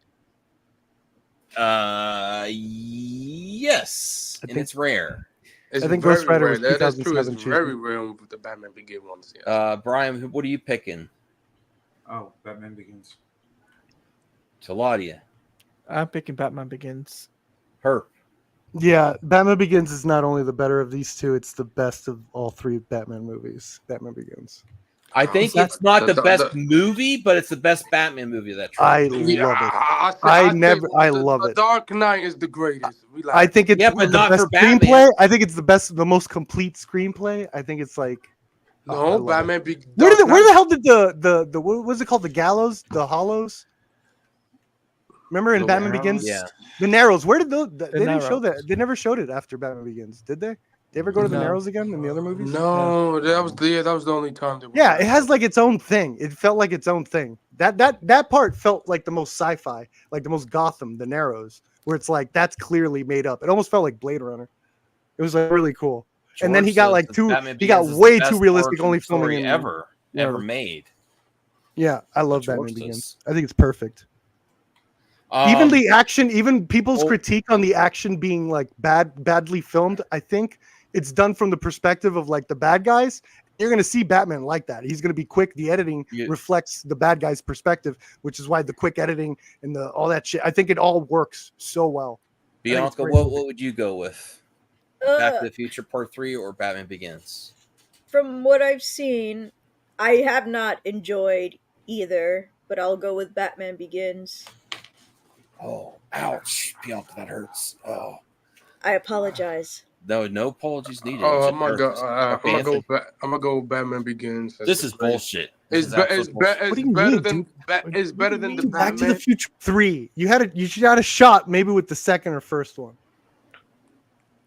G: Yes,
D: I
G: and
D: think-
G: it's rare.
E: It's
D: I think
E: very
D: Ghost Rider
E: rare.
D: was
E: That's true.
D: 2007
E: It's
D: too.
E: very rare with the Batman Begins ones. Yeah.
G: Brian, what are you picking?
A: Oh, Batman Begins.
G: Taladia,
C: I'm picking Batman Begins.
G: Herp.
D: Yeah, Batman Begins is not only the better of these two; it's the best of all three Batman movies. Batman Begins.
G: I think
C: That's-
G: it's not the
E: the-
G: best
E: the-
G: movie, but it's the best Batman movie of that
D: I
G: trilogy.
D: love it.
E: I
D: love
E: The
D: it.
E: Dark Knight is the greatest. We like.
D: I think it's
G: Yeah, but
D: the
G: not
D: best
G: for Batman.
D: screenplay. I think it's the most complete screenplay. I think it's like I
E: no
D: love it.
E: Batman.
D: Where
E: Dark
D: the
E: Knight-
D: hell did the what was it called? The gallows, the hollows. Remember in
E: The
D: Batman
E: Narrows?
D: Begins?
G: Yeah.
D: The Narrows. Where did those? They didn't show
C: Narrows.
D: that. They never showed it after Batman Begins, did they? They ever go to the
C: No.
D: Narrows again in the other movies?
E: No, that was the only time. That
D: Yeah, it has like its own thing. It felt like its own thing. That part felt like the most sci-fi, like the most Gotham, the Narrows, where it's like that's clearly made up. It almost felt like Blade Runner. It was like really cool. And then he got,
G: George
D: like,
G: says
D: too-
G: Batman
D: he got
G: Begins is the
D: way
G: best
D: too realistic,
G: origin
D: only filming
G: story
D: in-
G: ever
D: whatever.
G: made.
D: Yeah, I love
G: George
D: Batman
G: says.
D: Begins. I think it's perfect. Even the action, even people's
G: well-
D: critique on the action being like badly filmed, I think it's done from the perspective of like the bad guys. You're gonna see Batman like that. He's gonna be quick. The editing
G: Yeah.
D: reflects the bad guy's perspective, which is why the quick editing and the all that shit. I think it all works so well. I think it's
G: Bianca,
D: great
G: what
D: movie.
G: would you go with? Back
F: Uh,
G: to the Future Part 3 or Batman Begins?
F: from what I've seen, I have not enjoyed either, but I'll go with Batman Begins.
G: Oh, ouch. Bianca, that hurts. Oh.
F: I apologize.
G: No apologies needed.
E: Oh,
G: It
E: I'm gonna go.
G: hurts.
E: I'm gonna
G: Anthony,
E: go. I'm gonna go. Batman Begins.
G: This is bullshit. This
E: It's
G: is
E: be-
G: absolute
E: it's, be-
G: bullshit.
E: it's
D: What do you
E: better
D: mean,
E: than
D: dude?
E: it's better than the
D: Back to
E: Batman.
D: the Future 3. You should have a shot maybe with the second or first one.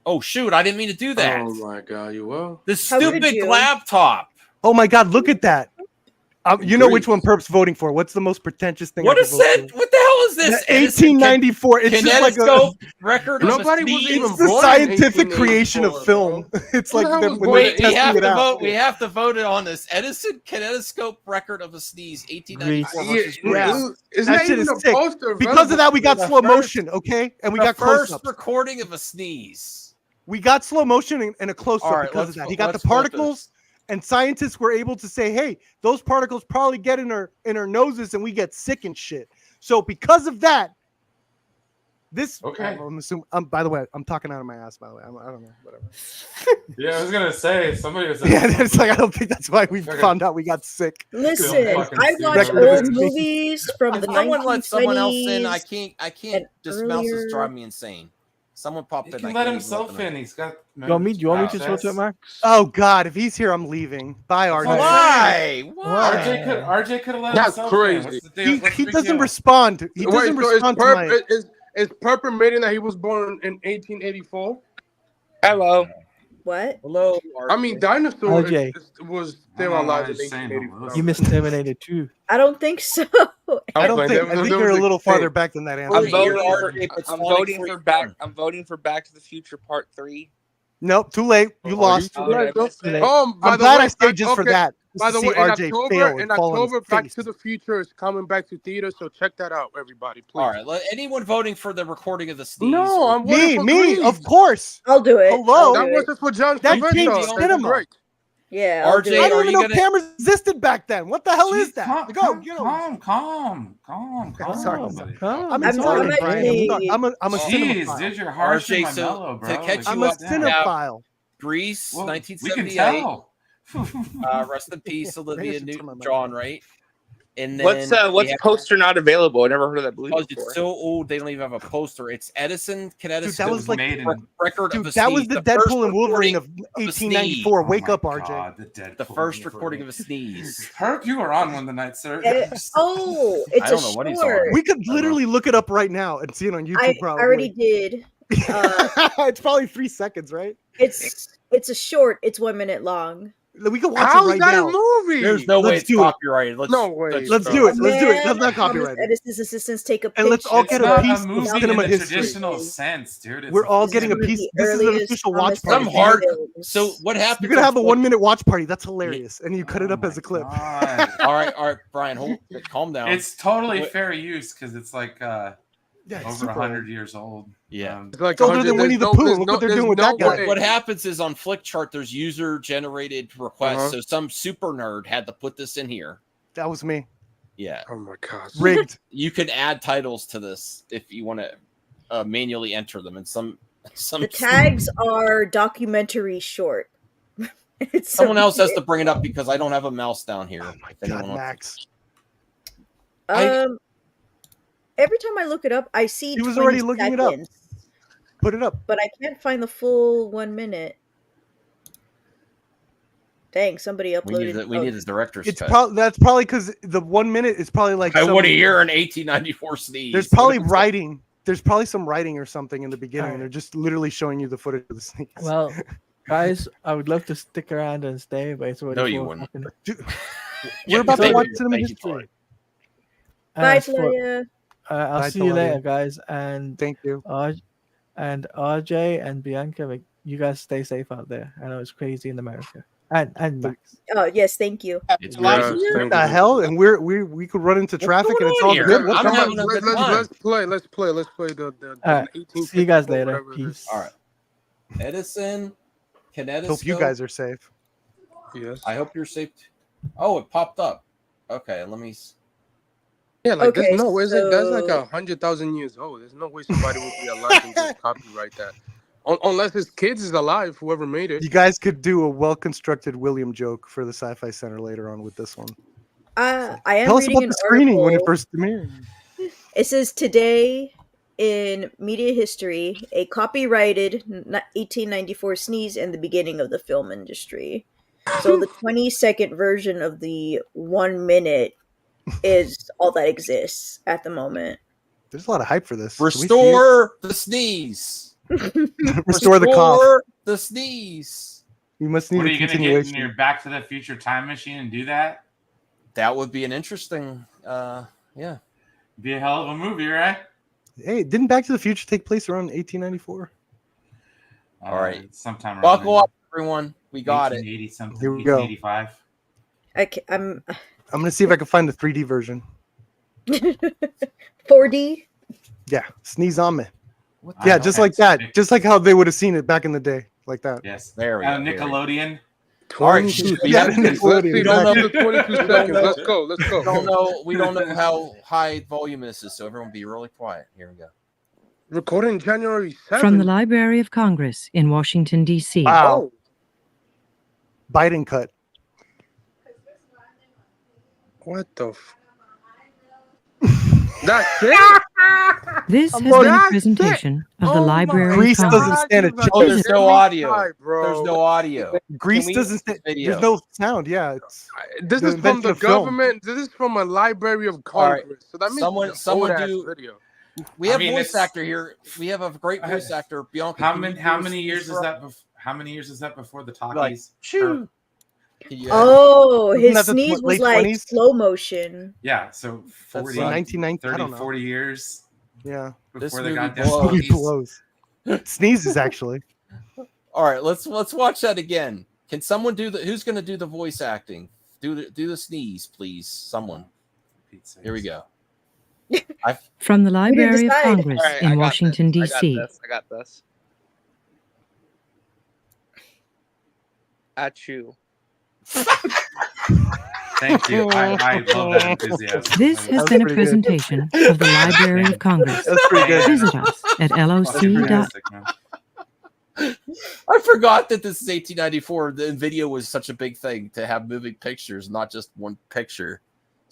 G: Oh, shoot. I didn't mean to do that.
E: Oh my god, you will.
G: The
F: How could
G: stupid
F: you?
G: laptop.
D: Oh my God! Look at that. You know which one
B: Grief.
D: Perp's voting for. What's the most pretentious thing?
B: What
D: I
B: is
D: could vote
B: that?
D: for?
B: What the hell is this?
D: The 1894. It's just like a.
B: Kinetoscope record of a
E: Nobody was
B: sneeze?
E: even
D: It's the
E: born in
D: scientific creation of
E: 1884,
D: film. It's
E: Who
D: like
E: the hell
D: them
E: was
D: when
E: born
D: they're
E: in
B: Wait, we
D: testing
B: have
D: it
B: to
D: out.
B: vote. We have to vote on this Edison kinetoscope record of a sneeze, 1894
E: Yeah,
B: versus
D: Yeah.
B: Greece.
E: Isn't
D: That
E: that
D: shit
E: even
D: is
E: a
D: sick.
E: poster?
D: Because of that, we got
B: The
D: slow
B: first-
D: motion, okay? And we
B: the
D: got
B: first
D: close-ups.
B: recording of a sneeze.
D: We got slow motion and a close-up
B: All right,
D: because of that. He got the
B: let's flip
D: particles,
B: this.
D: and scientists were able to say, "Hey, those particles probably get in our noses, and we get sick and shit." So because of that, this.
A: Okay.
D: I'm assuming. By the way, I'm talking out of my ass. By the way, I don't know. Whatever.
A: Yeah, I was gonna say somebody was.
D: Yeah, it's like I don't think that's why we
A: Okay.
D: found out we got sick.
F: Listen,
A: fucking
F: I
A: see
F: watch
A: that.
F: old movies from
B: If
F: the
B: someone let someone else in,
F: 1920s.
B: I can't. This mouse is
F: earlier.
B: driving me insane. Someone popped
A: You
B: in.
A: can
B: I
A: let
B: can't even
A: himself
B: them
A: in. He's got.
C: You want me to
A: access.
C: filter it, Max?
D: Oh God, if he's here, I'm leaving. Bye, RJ.
B: Why?
A: RJ could have let
E: That's
A: himself
E: crazy.
A: in. What's the deal? What's
D: He
A: the big
D: doesn't
A: deal?
D: respond. He doesn't
E: Wait, so
D: respond to my.
E: is Perp admitting that he was born in 1884?
H: Hello.
F: What?
B: Hello.
E: I mean, dinosaur
C: RJ.
E: was
A: I
E: still
A: don't know,
E: alive
A: I'm
E: in
A: just saying
E: 1884.
C: You missed Terminator 2.
F: I don't think so.
D: I don't think. I
E: There
D: think
E: was
D: you're a
E: a
D: little
E: kid.
D: farther back than that answer.
H: I'm
B: Wait,
H: voting
B: you're
H: for.
B: RJ, but
H: I'm
B: Sonic
H: voting
B: 3
H: for back.
B: won.
H: I'm voting for Back to the Future Part 3.
D: Nope, too late. You
E: Oh,
D: lost.
E: you
H: Oh,
E: right,
H: did I
E: though.
H: miss it?
E: By
D: I'm
E: the
D: glad
E: way,
D: I stayed just for
E: okay,
D: that. Just
E: By
D: to
E: the
D: see
E: way, in
D: RJ fail
E: October,
D: and fall on his
E: Back
D: face.
E: to the Future is coming back to theater, so check that out, everybody, please.
B: All right. Anyone voting for the recording of the sneeze?
E: No, I'm voting for
D: Me,
E: Grease.
D: of course.
F: I'll do it.
D: Hello?
F: I'll
E: That
F: do it.
E: was for John
D: That
E: Travolta.
D: changed
E: That'd be
D: cinema.
E: great.
F: Yeah, I'll do
B: RJ,
D: I
F: it.
D: don't
B: are
D: even
B: you
D: know
B: gonna-
D: cameras existed back then. What the hell is
A: Jeez,
D: that?
A: calm,
D: Go,
A: calm.
D: I'm sorry.
A: buddy.
D: I'm
F: I'm
D: excited, Brian.
F: actually-
D: I'm a
A: Jeez,
D: cinephile.
A: dude, you're harsh
B: RJ,
A: and my
B: so
A: mellow,
B: to
A: bro.
B: catch
A: Like,
B: you
D: I'm a
B: up,
A: damn.
B: yeah.
D: cinephile.
B: Greece,
A: Well, we can
B: 1978.
A: tell.
B: Rest in peace,
D: Maybe I
B: Olivia
D: should turn my mic
B: Newton-John,
D: on.
B: right? And then
H: What's
B: we have-
H: poster not available? I never heard of that movie
B: because
H: before.
B: it's so old they don't even have a poster. It's Edison kinetoscope
D: Dude, that was like-
A: made
B: rec-
A: in
B: record
D: Dude,
B: of a
D: that was
B: sneeze.
D: the
B: first
D: Deadpool and Wolverine
B: recording
D: of
B: a
D: 1894.
A: Oh
D: Wake
A: my
D: up, RJ.
A: God, the Deadpool
B: the first
A: Wolverine.
B: recording of a sneeze.
A: Herc, you were on one tonight, sir.
F: Oh, it's
B: I don't
F: a
B: know what he's
F: short.
B: on.
D: We could literally look it up right now and see it on YouTube.
F: I
D: Probably.
F: already did.
D: It's probably 3 seconds, right?
F: It's a short. It's 1 minute long.
D: We can watch
E: How's
D: it right
E: that
D: now.
E: a movie?
B: There's no way
D: Let's
B: it's
D: do it.
B: copyrighted.
E: No way.
D: Let's
E: bro.
D: do it.
F: A
D: Let's do it.
F: man
D: That's not
F: promised
D: copyrighted.
F: Edison's assistants take a picture.
D: And let's all
A: It's
D: get a
A: not
D: piece
A: a
D: of
A: movie in
D: cinema
A: the
D: history.
A: traditional sense, dude. It's
D: We're all
A: a
D: getting a
F: One of
D: piece.
F: the
D: This is an
F: earliest
D: official watch
F: promised
D: party.
B: Some hard.
F: films.
B: So what happens?
D: You're gonna have a
B: on
D: 1 minute watch party. That's hilarious, and you cut it
A: Oh
D: up as a clip.
A: God.
B: All right, Brian, calm down.
A: It's totally
B: What-
A: fair use because it's like
D: Yeah, it's
A: over
D: super
A: 100
D: old.
A: years old.
B: Yeah.
E: It's like
D: It's older
E: 100
D: than Winnie
E: there's
D: the
E: no-
D: Pooh.
E: there's
D: Look
E: no-
D: what they're
E: there's
D: doing with
E: no
D: that guy.
E: way.
B: What happens is on Flickchart, there's user-generated requests.
E: Uh-huh.
B: So some super nerd had to put this in here.
D: That was me.
B: Yeah,
E: Oh my gosh.
D: Rigged.
B: you can add titles to this if you want to manually enter them. And some
F: The tags are documentary short. It's
B: someone
F: so
B: else has
F: weird.
B: to bring it up because I don't have a mouse down here.
D: Oh my
B: If anyone
D: God,
B: wants-
D: Max.
F: Every time I look it up, I see
D: He was
F: 20
D: already looking it up.
F: seconds,
D: Put it up.
F: but I can't find the full 1 minute. Dang, somebody
B: We
F: uploaded.
B: need a director's
D: It's
B: cut.
D: that's probably because the 1 minute is probably like.
B: I
D: some-
B: want to hear an 1894 sneeze.
D: There's probably writing. There's probably some writing or something in the beginning.
C: Alright.
D: And they're just literally showing you the footage of the sneeze.
C: Well, guys, I would love to stick around and stay, but it's already
B: No, you
C: 4
B: wouldn't.
C: o'clock
D: We're about to
B: thank
D: watch
B: you.
D: cinema
B: Thank you,
D: history.
B: Troy.
F: Bye,
C: As for-
F: Talia.
C: I'll
D: Bye,
C: see you later,
D: Talia.
C: guys. And
D: Thank you.
C: RJ and Bianca, like, you guys stay safe out there. I know it's crazy in America. And Max.
F: Oh, yes, thank you.
B: It's
E: Yeah,
B: crazy.
E: thank
D: What the
E: you.
D: hell? And we could run into traffic and it's
B: going
D: all
B: on here?
D: good. What
B: I'm
D: the hell?
B: having a good time.
E: Let's play the
C: Alright,
E: 1854,
C: see you guys later.
E: whatever it is.
C: Peace.
B: All right. Edison, kinetoscope.
D: Hope you guys are safe.
E: Yes.
B: I hope you're safe. Oh, it popped up. Okay, let me.
E: Yeah, like
F: Okay,
E: there's no way. That's like
F: so-
E: 100,000 years old. There's no way somebody would be alive and just copyright that. Unless his kids is alive, whoever made it.
D: You guys could do a well-constructed William joke for the Sci-Fi Center later on with this one.
F: I am
D: Tell us
F: reading
D: about
F: an
D: the screening when it
F: article.
D: first premiered.
F: It says today in media history, a copyrighted 1894 sneeze and the beginning of the film industry. So the 20-second version of the 1 minute is all that exists at the moment.
D: There's a lot of hype for this. Can we see it?
B: Restore the sneeze.
D: Restore the cough.
B: Restore the sneeze.
D: We must need
A: What are
D: a
A: you gonna get in
D: continuation.
A: your Back to the Future time machine and do that?
G: That would be an interesting. Yeah.
A: Be a hell of a movie, right?
D: Hey, didn't Back to the Future take place around 1894?
G: All right.
A: Sometime around
G: Buckle
A: then.
G: up, everyone. We got it.
A: 1880 something.
D: Here we go.
A: 1885.
F: I'm
D: I'm gonna see if I can find the 3D version.
F: 4D.
D: Yeah, sneeze on me.
G: What
A: I
D: Yeah,
A: know
D: just
A: that's
D: like that.
A: big.
D: Just like how they would have seen it back in the day, like that.
A: Yes.
G: There we go. Here we go.
A: Nickelodeon.
G: All right.
E: 22
G: We
D: Yeah,
E: seconds. Let's
D: Nickelodeon,
E: see.
G: don't
E: Let's
G: know-
E: see the 22
G: don't
E: seconds.
G: know-
E: Let's go. Let's
G: We don't
E: go.
G: know. We don't know how high volume this is, so everyone be really quiet. Here we go.
E: Recording January 7th.
I: From the Library of Congress in Washington, D.C.
D: Wow,
E: Oh,
D: Biden cut.
E: what the That's it?
I: This
D: I'm
I: has been a
E: That's
I: presentation of the
E: Oh my
I: Library of
D: Greece doesn't
I: Congress.
D: stand a
E: God, you
G: Oh, there's
E: got
G: no
E: me
G: audio.
E: tired, bro.
G: There's no audio.
D: Greece
G: we
D: doesn't
G: use
D: stand.
G: video?
D: There's no sound. Yeah, it's
E: This
D: the
E: is from
D: invention
E: the
D: of film.
E: government. This is from a Library of
G: All right.
E: Congress. So that means
G: Someone-
E: it's an
G: someone
E: old-ass
G: do-
E: video.
G: We
A: I
G: have
A: mean,
G: voice
A: it's-
G: actor here. We have a great voice actor, Bianca.
A: How
G: can you
A: many?
G: do
A: How
G: a
A: many
G: sneeze
A: years
G: for
A: is
G: us?
A: that? How many years is that before the talkies?
G: Like, shoo. Can you-
F: Oh,
D: Isn't
F: his
D: that the
F: sneeze was
D: late
F: like
D: 20s?
F: slow motion.
A: Yeah, so
G: That's
A: 40,
G: like
D: 1990. I
A: 30,
D: don't know.
A: 40 years
D: Yeah,
G: This
A: before they
G: movie
A: got
D: this
G: blows.
A: down.
D: movie blows. Sneezes actually.
G: All right, let's watch that again. Can someone do the? Who's going to do the voice acting? Do the sneeze, please. Someone. Here we go.
I: From the Library of
F: decide.
I: Congress
H: All right, I
I: in
H: got
I: Washington,
H: this.
I: D.C.
H: I got this. Achoo.
A: Thank you. I love that enthusiasm.
I: This has
D: That's
I: been a
D: pretty good.
I: presentation of the Library of Congress.
D: That's pretty good.
I: Visit us at
A: Fucking
I: loc.
A: fantastic, man.
G: I forgot that this is 1894. The video was such a big thing to have moving pictures, not just one picture.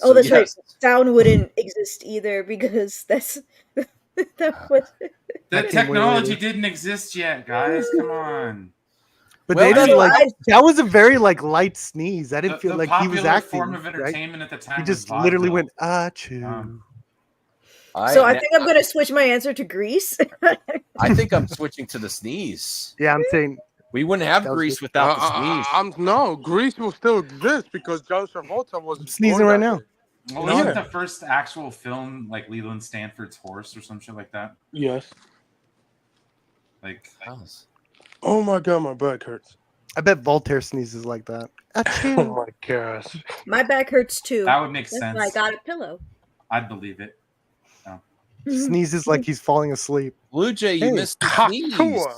F: Oh, that's right.
G: yes.
F: Sound wouldn't exist either because that's that was
A: The
D: That came way
A: technology
D: later.
A: didn't exist yet, guys. Come on.
D: But
G: Well,
D: they
G: that's
D: didn't
F: what
D: like.
F: I-
D: That was a very like light sneeze. I didn't
A: The
D: feel like he was
A: popular
D: acting.
A: form of
D: Right?
A: entertainment at the time.
D: He
A: was
D: just literally
A: vaudeville.
D: went achoo.
F: so I think I'm gonna switch my answer to Greece.
G: I think I'm switching to the sneeze.
D: Yeah, I'm saying
G: We wouldn't have
D: That was
G: Greece
D: good.
G: without the sneeze.
E: No, Greece will still exist because John Travolta was
D: I'm sneezing
E: born
D: right
E: that
D: now.
E: day.
A: Well,
G: No.
A: wasn't the first actual film like Leland Stanford's Horse or some shit like that?
E: Yes.
A: Like,
E: Oh my god, my back hurts.
D: I bet Voltaire sneezes like that.
E: Oh
D: Achoo.
E: my gosh.
F: My back hurts too.
A: that would make
F: That's
A: sense.
F: why I got a pillow.
A: I'd believe it.
D: Sneezes like he's falling asleep.
G: Blue Jay, you
D: Hey,
G: missed the
E: Hot
G: sneeze.
E: tour.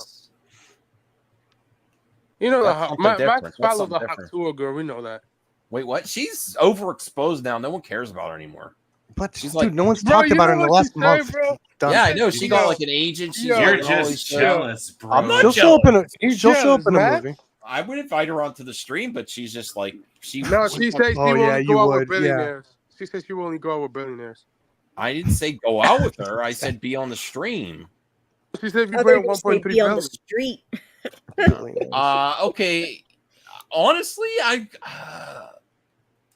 E: You know
G: That's
E: that
G: something
E: Max
G: different. That's
E: followed
G: something
E: the hot
G: different.
E: tour girl. We know that.
G: Wait, what? She's overexposed now. No one cares about her anymore.
D: But
G: She's
D: dude,
G: like-
D: no one's
E: Bro,
D: talked
E: you
D: about
E: know
D: her in the
E: what
D: last
E: she say,
D: month.
E: bro?
D: Done.
G: Yeah, I know. She got
E: Yo.
G: like an agent. She's
E: Yo.
A: You're
G: like, all these
A: just
G: shit.
A: jealous, bro.
G: I'm not
D: She'll show up in a.
E: He's
D: She'll show up
E: jealous,
D: in a
E: man.
D: movie.
G: I would invite her onto the stream, but she's just like she.
E: No, she says she
D: Oh,
E: will
D: yeah,
E: only
D: you
E: go out
D: would,
E: with billionaires. She says she will only go out with billionaires.
G: I didn't say go out with her. I said be on the stream.
E: She said if
F: I
E: you
F: thought
E: pay
F: you were
E: 1.3
F: gonna be on the
E: billion.
F: street.
G: Okay. Honestly,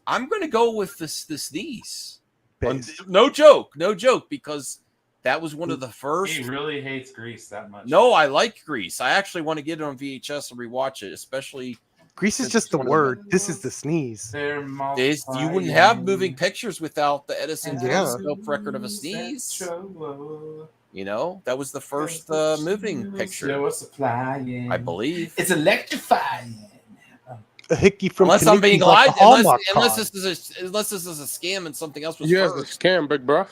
G: I'm gonna go with the sneeze.
D: Base.
G: No joke, because that was one of the first.
A: He really hates Greece that much.
G: No, I like Grease. I actually want to get it on VHS and rewatch it, especially
D: Grease is
G: It's
D: just the
G: one of
D: word. This is the sneeze.
A: They're
G: this. You wouldn't have moving pictures without the Edison telescope record of a sneeze. You know, that was the first moving picture, I believe.
A: It's electrifying.
D: A hickey from
G: Unless I'm being
D: Kanicki's like
G: lied,
D: a Hallmark
G: unless
D: card.
G: this is a scam and something else was
E: Yes, the
G: first.
E: scam, big bro.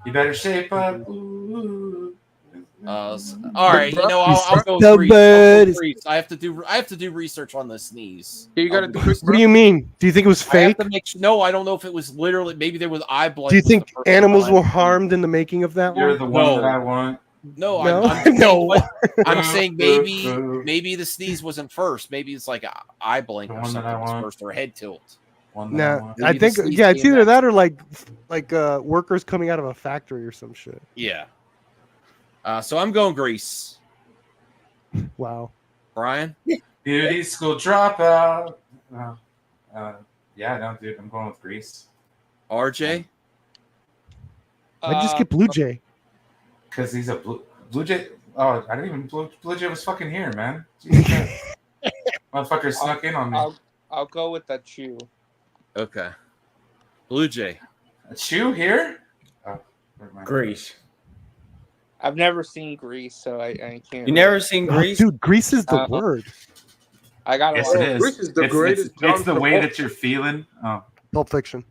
A: You better shape up. Ooh.
G: All right, you know, I'll go
D: The
G: Grease.
D: bird
G: I'll go
D: is-
G: Grease. I have to do research on the sneeze.
E: You gotta do quick,
D: What
E: bro.
D: do you mean? Do you think it was
G: I have
D: fake?
G: to make sure. No, I don't know if it was literally. Maybe there was eye blood.
D: Do you
G: was the
D: think
G: first
D: animals
G: time.
D: were harmed in the making of that
A: You're
D: one?
A: the one
G: No.
A: that I want.
G: No,
D: No.
G: I'm saying,
D: No.
G: I'm saying maybe the sneeze wasn't first. Maybe it's like a eye blink
A: The
G: or
A: one that
G: something
A: I
G: was
A: want.
G: first, or head tilt.
A: One that I
D: Nah,
A: want.
D: I
G: Maybe
D: think
G: the sneeze
D: yeah, it's
G: being
D: either
G: that.
D: that or like workers coming out of a factory or some shit.
G: Yeah. So I'm going Grease.
D: Wow.
G: Brian.
A: Beauty school dropout. Yeah, no, dude, I'm going with Greece.
G: RJ.
D: I just get Blue Jay.
A: Because he's a Blue Jay. Oh, I didn't even. Blue Jay was fucking here, man. Jesus Christ. Motherfucker snuck in on me.
H: I'll go with the chew.
G: Okay. Blue Jay.
A: A chew here? Oh, never mind.
J: Grease.
H: I've never seen Grease, so I can't.
J: You never seen
D: Oh,
J: Grease?
D: dude, Grease is the word.
H: I got
A: Yes, it is.
E: Grease is the greatest
A: It's the way
E: John
A: that you're feeling. Oh.
D: Pulp Fiction.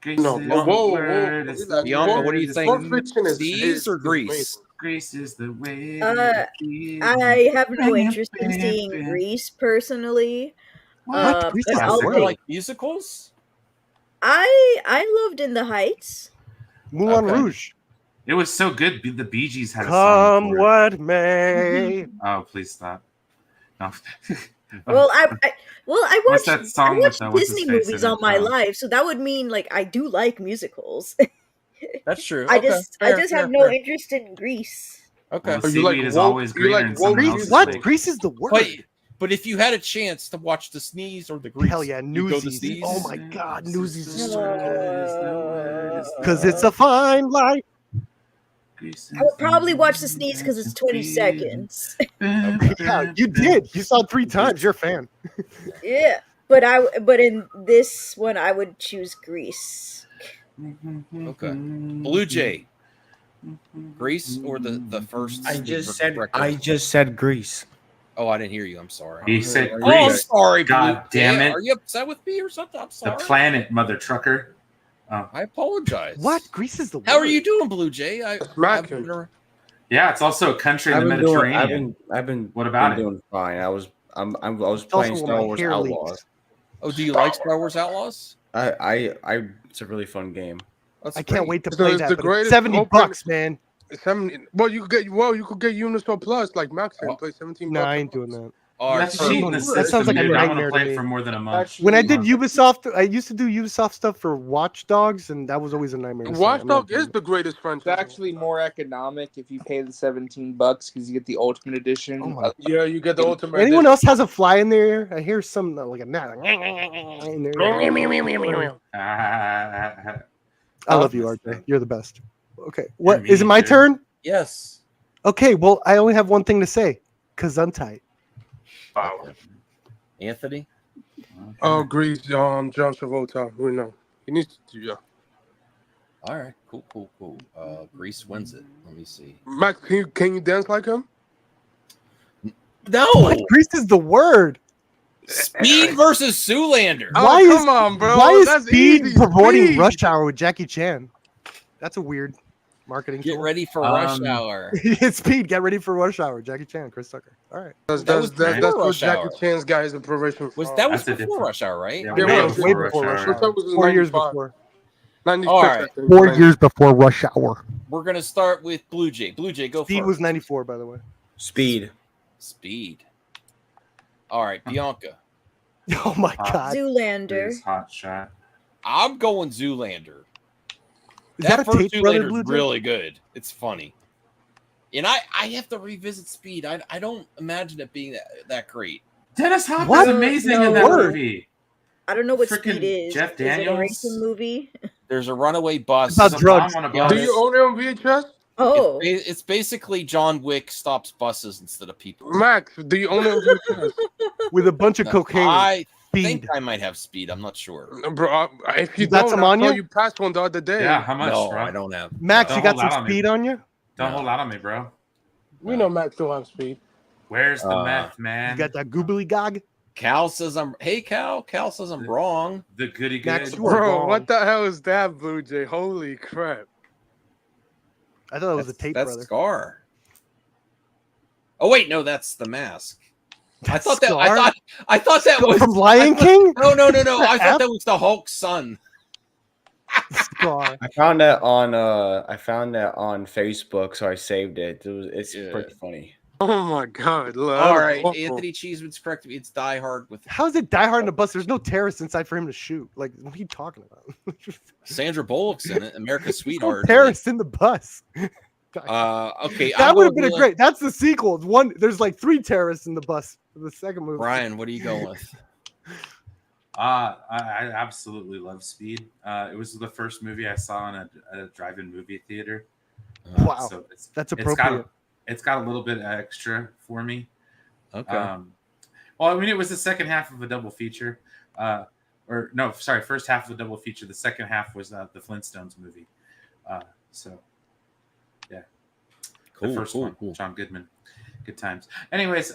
A: Grease
E: No,
A: is
E: whoa,
A: the
E: whoa.
A: word, it's the
G: Bianca,
A: word,
G: what do you
A: it's
G: think?
E: Pulp Fiction is
G: Sneeze or Grease?
A: Grease is the way.
F: I have no interest in seeing Grease personally.
A: What?
D: Grease
F: But
D: is the
F: I'll
D: word.
F: take.
G: Like musicals?
F: I loved In the Heights.
D: Moulin
G: Okay.
D: Rouge.
A: It was so good. The Bee Gees had a
D: Come
A: song for it.
D: what may.
A: Oh, please stop. No.
F: Well, I
A: What's
F: watched
A: that song with,
F: watched
A: what's his
F: Disney
A: face
F: movies
A: in
F: all
A: it?
F: my life, so that would mean like I do like musicals.
G: That's true.
F: I
G: Okay.
F: just
G: Fair,
F: have
G: fair,
F: no
G: fair.
F: interest in Grease.
G: Okay.
A: Well,
E: Oh, you like
A: seaweed is
E: woke-
A: always
E: you
A: greener
E: like
A: in
E: woke
A: someone
E: Grease?
A: else's
D: What?
A: lake.
D: Grease is the word.
G: But if you had a chance to watch the Sneeze or the Grease,
D: Hell yeah,
G: you go the
D: Newsies.
G: Sneeze.
D: Oh my God, Newsies is so
F: Uh,
D: because it's a fine life.
F: I would probably watch The Sneeze because it's 20 seconds.
D: Yeah, you did. You saw it 3 times. You're a fan.
F: Yeah, but in this one I would choose Grease.
G: Okay. Blue Jay. Grease or the first?
J: I just said
G: record?
J: Grease.
G: Oh, I didn't hear you. I'm sorry.
A: He said
G: Oh, I'm
A: Grease.
G: sorry,
A: God
G: Blue
A: damn
G: Jay.
A: it.
G: Are you upset with me or something? I'm
A: The
G: sorry.
A: planet, mother trucker. Oh.
G: I apologize.
D: What? Grease is the word.
G: How are you doing, Blue Jay?
A: Yeah, it's also a country in the Mediterranean.
J: I've been.
A: What about
J: been
A: it?
J: doing fine. I was
D: It's
J: playing
D: also
J: Star
D: my
J: Wars
D: hair
J: Outlaws.
D: leaks.
G: Oh, do you like Star Wars Outlaws?
J: It's a really fun game.
G: That's
D: I can't wait to
E: So
D: play
E: it's
D: that.
E: the
D: But it's
E: greatest
D: $70,
E: open-
D: man.
E: Well, you could get Universal Plus like Max and play 17
D: No,
E: bucks.
D: I ain't doing that.
G: All right,
A: That's cheating the
D: That
A: system,
D: sounds like a
A: dude. I want
D: nightmare
A: to
D: to
A: play
D: me.
A: it for more than a month.
D: When I did Ubisoft, I used to do Ubisoft stuff for Watch Dogs, and that was always a nightmare. to say.
E: Watch
D: I'm not
E: Dog
D: doing
E: is the greatest franchise.
H: It's actually more economic if you pay the $17 because you get the Ultimate Edition.
D: Oh my-
E: Yeah, you get the ultimate.
D: Anyone
E: edition.
D: else has a fly in their ear? I hear some like a gnat. In their ear. I love you, RJ. You're the best. Okay, what is it? My turn?
G: Yes.
D: Okay, well, I only have one thing to say, cause I'm tight.
A: Wow.
G: Anthony.
E: Oh, Grease, John Travolta. We know he needs to. Yeah.
G: All right. Cool. Grease wins it. Let me see.
E: Max, can you dance like him?
G: No.
D: What? Grease is the word.
G: Speed versus Zoolander.
E: Oh,
D: Why
E: come on, bro.
D: Why is
E: That's
D: Speed
E: easy.
D: promoting
E: Speed.
D: Rush Hour with Jackie Chan? That's a weird marketing.
G: Get
D: tool.
G: ready for Rush Hour.
D: It's Speed. Get ready for Rush Hour. Jackie Chan, Chris Tucker. All right.
E: That's
G: before
E: what
G: Rush
E: Jackie
G: Hour.
E: Chan's guy is a probation for.
G: That was
A: That's a
G: before
A: different-
G: Rush Hour, right?
A: Yeah,
E: Yeah,
A: way
E: well,
A: before
D: before
A: Rush
E: Rush
A: Hour.
E: Hour was in
D: 4 years
E: 95.
D: before.
E: 96,
G: All
E: I
G: right.
E: think.
D: 4 years before Rush Hour.
G: We're gonna start with Blue Jay. Blue Jay, go
D: Speed
G: first.
D: was 94, by the way.
J: Speed.
G: Speed. All right, Bianca.
D: Oh my God.
F: Zoolander.
A: Is hot shot.
G: I'm going Zoolander.
D: Is that a
G: first
D: Tate brother,
G: Zoolander's
D: Blue Jay?
G: really good. It's funny. And I have to revisit Speed. I don't imagine it being that great.
A: Dennis Hopper's
D: What?
A: amazing
F: No.
A: in that
D: Word.
A: movie.
F: I don't know what
A: Frickin'
F: Speed is.
A: Jeff
F: Is it a
A: Daniels?
F: racing movie?
G: There's a runaway bus.
D: About
A: There's a
D: drugs.
A: bomb on a
G: Yeah,
A: bus.
E: Do you own it on VHS?
F: Oh,
G: It's basically John Wick stops buses instead of people.
E: Max, do you own it on VHS?
D: With a bunch of cocaine.
G: I
D: Speed.
G: think I might have Speed. I'm not sure.
E: Bro, if you
D: You got
E: don't,
D: some
E: I
D: on
E: saw
D: you?
E: you passed one the other day.
A: Yeah, how much,
G: No,
A: bro?
G: I don't have.
D: Max,
A: Don't
D: you got
A: hold out
D: some
A: on me.
D: speed on you?
A: Don't
G: No.
A: hold out on me, bro.
E: We know Max don't have Speed.
A: Where's the meth,
D: You
A: man?
D: got that goobly gog?
G: Cal says I'm. Hey, Cal. Cal says I'm wrong.
A: The goody
D: Max,
A: good.
D: you are
E: Bro,
D: wrong.
E: what the hell is that, Blue Jay? Holy crap.
D: I thought it was a Tate
G: That's
D: brother.
G: Scar. Oh wait, no, that's the mask. I
D: That's
G: thought that.
D: Scar?
G: I thought that was
D: From Lion King?
G: No. I
D: F?
G: thought that was the Hulk's son.
D: Scar.
J: I found that on Facebook, so I saved it. It's
G: Yeah.
J: pretty funny.
E: Oh my God. Look,
G: All
E: that was
G: right,
E: awful.
G: Anthony Cheeseman's correct me. It's Die Hard with
D: How is it Die Hard in a bus? There's no terrorists inside for him to shoot. Like, what are you talking about?
G: Sandra Bullock's in it. America's
D: There's no
G: Sweetheart.
D: terrorists in the bus.
G: Okay,
D: That would have been a great. That's the sequel. There's like 3 terrorists in the bus for the second movie.
G: Brian, what are you going with?
A: I absolutely love Speed. It was the first movie I saw in a drive-in movie theater.
D: Wow,
A: So
D: that's appropriate.
A: It's got a little bit extra for me.
G: Okay.
A: Well, I mean, it was the second half of a double feature. First half of a double feature. The second half was the Flintstones movie. So, yeah.
G: Cool,
A: The first one, John Goodman. Good times. Anyways,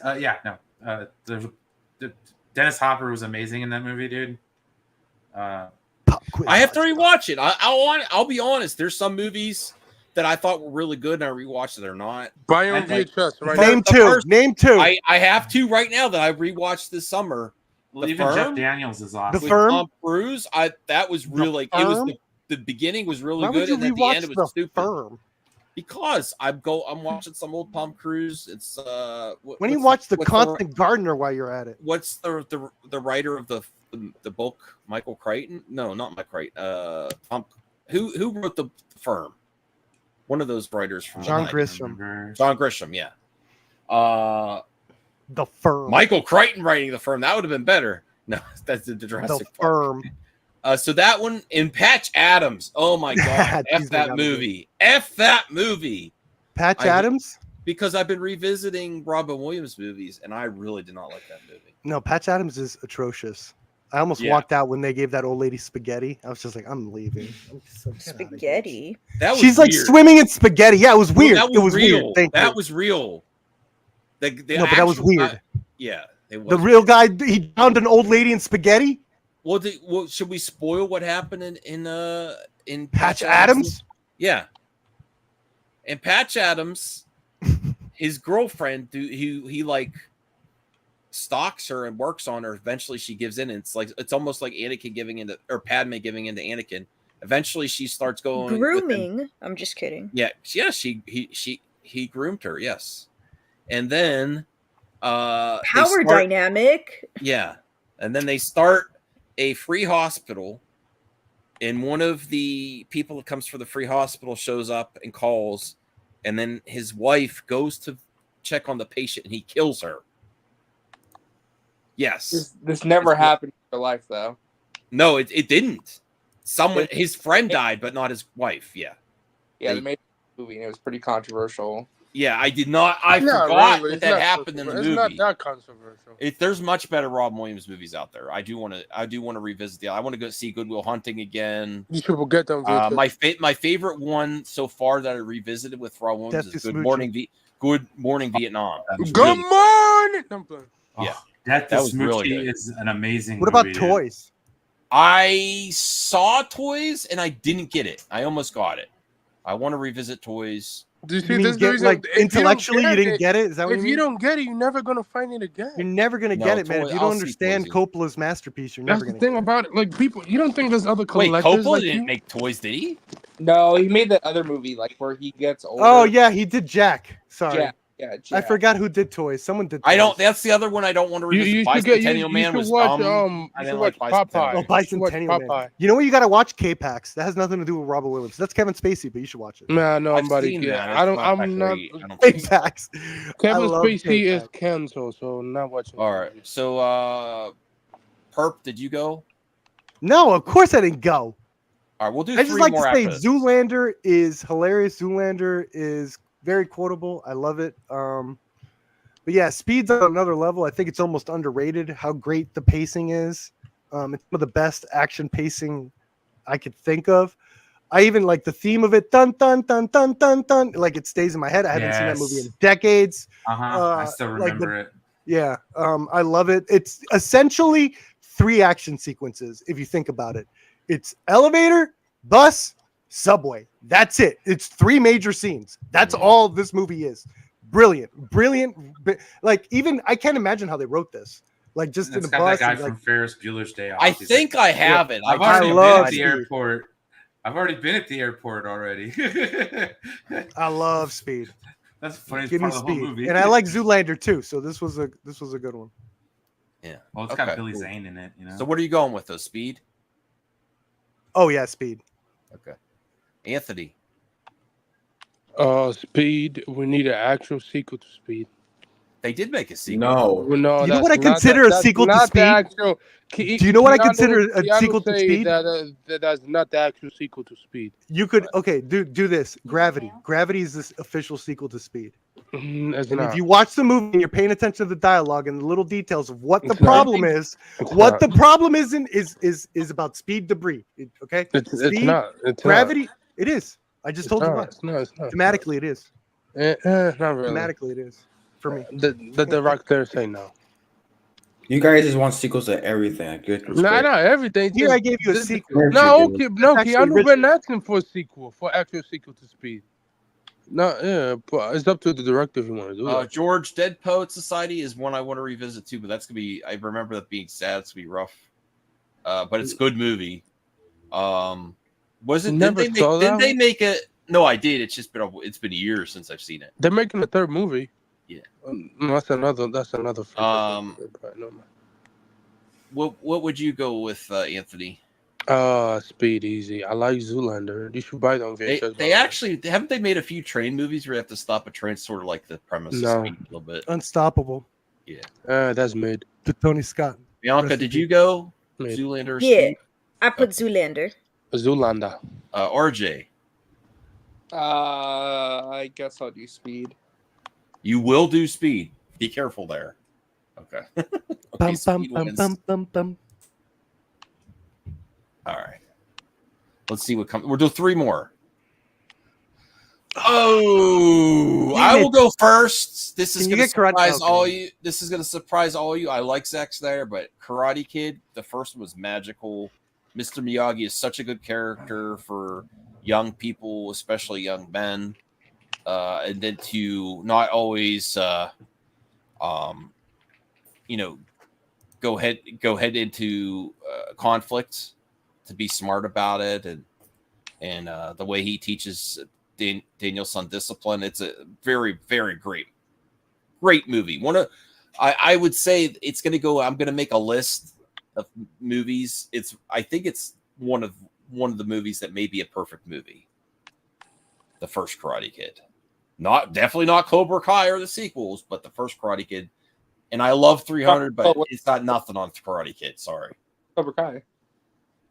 A: Dennis Hopper was amazing in that movie, dude.
G: I have to rewatch it. I'll be honest. There's some movies that I thought were really good, and I rewatched that they're not.
E: Buy on VHS right
D: Name two. Name two.
G: I have two right now that I rewatched this summer.
A: Well, even Jeff Daniels is awesome.
D: The Firm.
G: Tom Cruise. That was really. It was the beginning was really good, and at the end it was stupid.
D: Firm?
G: Because I'm watching some old Tom Cruise. It's
D: when you watch The Constant Gardener while you're at it.
G: What's the writer of the book? Michael Crichton? No, not Mike Crichton. Who wrote The Firm? One of those writers from
D: John Grisham.
G: John Grisham, yeah.
D: The Firm.
G: Michael Crichton writing The Firm. That would have been better. No, that's the Jurassic
D: Park.
G: Firm. So that one in Patch Adams. Oh my God! F that movie. F that movie.
D: Patch Adams.
G: Because I've been revisiting Robin Williams movies, and I really did not like that movie.
D: No, Patch Adams is atrocious. I almost walked out when they gave that old lady spaghetti. I was just like, I'm leaving.
F: Spaghetti.
D: She's like swimming in spaghetti. Yeah, it was weird. It was
G: real.
D: Weird.
G: That was real.
D: No, but that was weird.
G: Yeah.
D: The real guy, he found an old lady in spaghetti.
G: Well, should we spoil what happened in
D: Patch Adams?
G: Yeah. And Patch Adams, his girlfriend, he like stalks her and works on her. Eventually, she gives in. And it's almost like Anakin giving in or Padme giving in to Anakin. Eventually, she starts going
F: grooming. I'm just kidding.
G: Yeah. He groomed her. Yes. And then
F: power dynamic.
G: Yeah. And then they start a free hospital, and one of the people that comes for the free hospital shows up and calls, and then his wife goes to check on the patient and he kills her. Yes.
H: This never happened in real life, though.
G: No, it didn't. His friend died, but not his wife. Yeah.
H: Yeah, they made a movie and it was pretty controversial.
G: Yeah, I did not. I forgot that happened in the movie.
E: It's not that controversial.
G: There's much better Robin Williams movies out there. I do want to revisit I want to go see Good Will Hunting again.
E: You should get them.
G: My favorite one so far that I revisited with Robin Williams is Good Morning Vietnam.
E: Good morning.
A: Yeah, that was really good. Is an amazing.
D: What about Toys?
G: I saw Toys and I didn't get it. I almost got it. I want to revisit Toys.
E: Do you see this?
D: Like intellectually, you didn't get it. Is that what
E: if you don't get it, you're never gonna find it again.
D: You're never gonna get it, man. If you don't understand Coppola's masterpiece, you're never gonna.
E: That's the thing about it. Like people, you don't think there's other collectors.
G: Wait, Coppola
E: like
G: didn't make Toys, did he?
H: No, he made that other movie like where he gets older.
D: Oh yeah, he did Jack. Sorry.
H: Yeah,
D: I forgot who did Toys. Someone did. Toys.
G: I don't. That's the other one I don't want to revisit. Bicentennial Man was dumb.
E: I didn't like Popeye.
D: Oh, Bicentennial Man. You know what? You got to watch K-Pax. That has nothing to do with Robin Williams. That's Kevin Spacey, but you should watch it.
E: Nah, no, buddy. Yeah, I'm not.
D: K-Pax.
E: Kevin Spacey is canceled, so not watching.
G: All right. So, Perp, did you go?
D: No, of course I didn't go.
G: All right, we'll do.
D: I just like to say Zoolander is hilarious. Zoolander is very quotable. I love it. But yeah, Speed's on another level. I think it's almost underrated how great the pacing is. It's one of the best action pacing I could think of. I even like the theme of it. Dun dun dun dun dun dun. Like it stays in my head. I haven't seen that movie in decades.
A: I still remember it.
D: Yeah, I love it. It's essentially 3 action sequences if you think about it. It's elevator, bus, subway. That's it. It's 3 major scenes. That's all this movie is. Brilliant. Like even I can't imagine how they wrote this. Like just in a bus.
A: That guy from Ferris Bueller's Day Off.
G: I think I have it.
A: I've already been at the airport. I've already been at the airport already.
D: I love Speed.
A: That's the funniest
D: Give
A: part
D: me
A: of the whole
D: Speed.
A: movie.
D: And I like Zoolander too. So this was a good one.
G: Yeah.
A: Well, it's got Billy Zane in it. You know.
G: So what are you going with though? Speed?
D: Oh yeah, Speed.
G: Okay. Anthony.
E: Speed. We need an actual sequel to Speed.
G: They did make a sequel.
J: No.
D: You know what I consider a sequel to Speed? Do you know what I consider a sequel to Speed?
E: That's not the actual sequel to Speed.
D: You could do this. Gravity. Gravity is this official sequel to Speed.
E: It's
D: And
E: not.
D: if you watch the movie and you're paying attention to the dialogue and the little details of what the
E: It's not.
D: problem is,
E: It's
D: what
E: not.
D: the problem isn't is about speed debris. Okay,
E: It's
D: speed,
E: not. It's
D: gravity. It is. I just
E: It's
D: told you
E: not.
D: why.
E: It's not. It's not.
D: Thematically, it is.
E: Not really.
D: Thematically, it is for me.
E: The director say no.
J: You guys just want sequels to everything. I get
E: No,
J: respect.
E: not everything.
D: Here, I gave you a
E: This-
D: sequel.
E: No,
J: That's
E: no,
D: actually
E: Keanu been
D: original.
E: asking for a sequel, for actual sequel to Speed. No, yeah, but it's up to the director if you want to do that.
B: George, Dead Poet Society is one I want to revisit too, but that's gonna be. I remember that being sad. It's gonna be rough, but it's a good movie. Was it?
E: Never saw that
B: Didn't they
E: one?
B: make it? No, I did. It's just been. It's been years since I've seen it.
E: They're making a third movie.
B: Yeah.
E: That's another. Right, no,
B: What would you go with, Anthony?
E: Speed Easy. I like Zoolander. You should buy it on VHS.
B: They actually haven't they made a few train movies where you have to stop a train, sort of like the premise
E: No.
B: of Speed a little bit.
D: Unstoppable.
B: Yeah.
E: That's mid.
D: The Tony Scott.
B: Bianca,
D: Rest
B: did
D: in
B: you
D: peace.
B: go?
E: Mid.
B: Zoolander or
F: Yeah,
B: Speed?
F: I put Zoolander.
E: Zoolander.
B: RJ,
H: I guess I'll do Speed.
B: you will do Speed. Be careful there. Okay.
D: Bum,
B: Speed
D: bum,
B: wins.
D: bum, bum, bum.
B: All right. Let's see what comes. We'll do 3 more. Oh, I will go first. This is
D: Can you
B: going to
D: get Karate-
B: surprise
D: okay.
B: all you. This is going to surprise all you. I like Zack Snyder, but Karate Kid, the first one was magical. Mr. Miyagi is such a good character for young people, especially young men. And then to not always, go head into conflict, to be smart about it, and the way he teaches Daniel-san discipline. It's a very, very great movie. I would say it's going to go. I'm going to make a list of movies. I think it's one of the movies that may be a perfect movie. The first Karate Kid, definitely not Cobra Kai or the sequels, but the first Karate Kid. And I love 300, but it's got nothing on Karate Kid. Sorry.
H: Cobra Kai.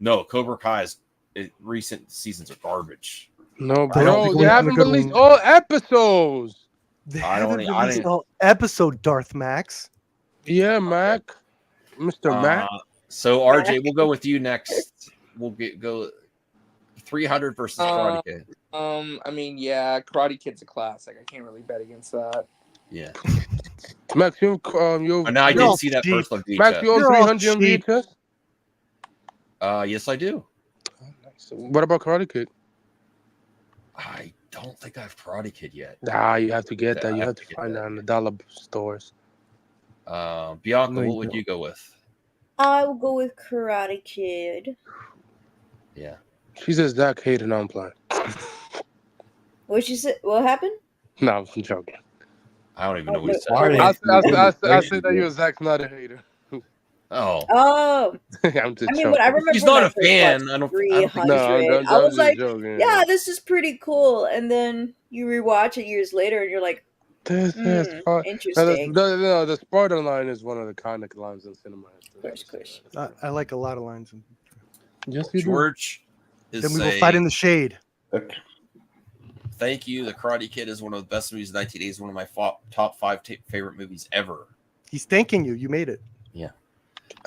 B: No, Cobra Kai's recent seasons are garbage.
E: No,
D: I don't
E: bro,
D: think
E: they
D: we have a
E: haven't
D: good
E: released
D: one.
E: all episodes.
D: They
B: I don't
D: haven't
B: e- I
D: released
B: didn't-
D: all episode, Darth Max.
E: Yeah, Mac. Mr. Mac.
B: So RJ, we'll go with you next. We'll go 300 versus Karate Kid.
H: I mean, yeah, Karate Kid's a classic. I can't really bet against that.
B: Yeah.
E: Max, you
B: And I
D: You're all
B: did see that
D: cheap.
B: first on
E: Max, you
B: VHS.
E: own
D: You're all
E: 300 on
D: cheap.
E: VHS?
B: Yes, I do.
E: So what about Karate Kid?
B: I don't think I have Karate Kid yet.
E: Nah, you have to get that.
B: I
E: You
B: have
E: have
B: to
E: to
B: get
E: find
B: that.
E: that in the dollar stores.
B: Bianca,
D: No, you
B: what would
D: don't.
B: you go with?
F: I will go with Karate Kid.
B: Yeah.
E: She says Zach hated on plan.
F: What you said? What happened?
E: No, I'm joking.
B: I don't even know what he
J: Why
B: said.
J: are
E: I
J: they-
E: said that you was Zach's not a hater.
B: Oh.
F: Oh,
E: I'm just
F: I mean,
E: joking.
F: when I remember
B: She's
F: when
B: not
F: I
B: a
F: first
B: fan.
F: watched
B: I don't think-
F: 300,
E: No, I'm
F: I was
E: just
F: like,
E: joking.
F: yeah, this is pretty cool. And then you rewatch it years later, and you're like,
E: This is fun.
F: interesting.
E: The Sparta line is one of the iconic lines in cinema.
F: Of course.
D: I like a lot of lines.
E: Yes, you do.
B: George is
D: Then we will fight in the shade.
J: Okay.
B: Thank you. The Karate Kid is one of the best movies of the 1980s. One of my top 5 favorite movies ever.
D: He's thanking you. You made it.
B: Yeah.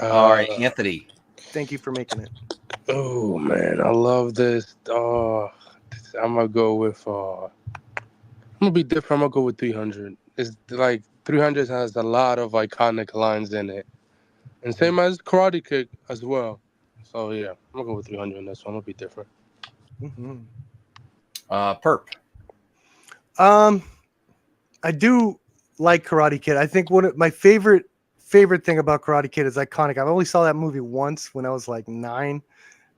B: All right, Anthony.
D: Thank you for making it.
E: Oh man, I love this. I'm gonna go with. I'm gonna be different. I'm gonna go with 300. It's like 300 has a lot of iconic lines in it, and same as Karate Kid as well. So yeah, I'm gonna go with 300 on this one. I'm gonna be different.
D: Mm-hmm.
B: Perp.
D: I do like Karate Kid. I think one of my favorite thing about Karate Kid is iconic. I only saw that movie once when I was like 9.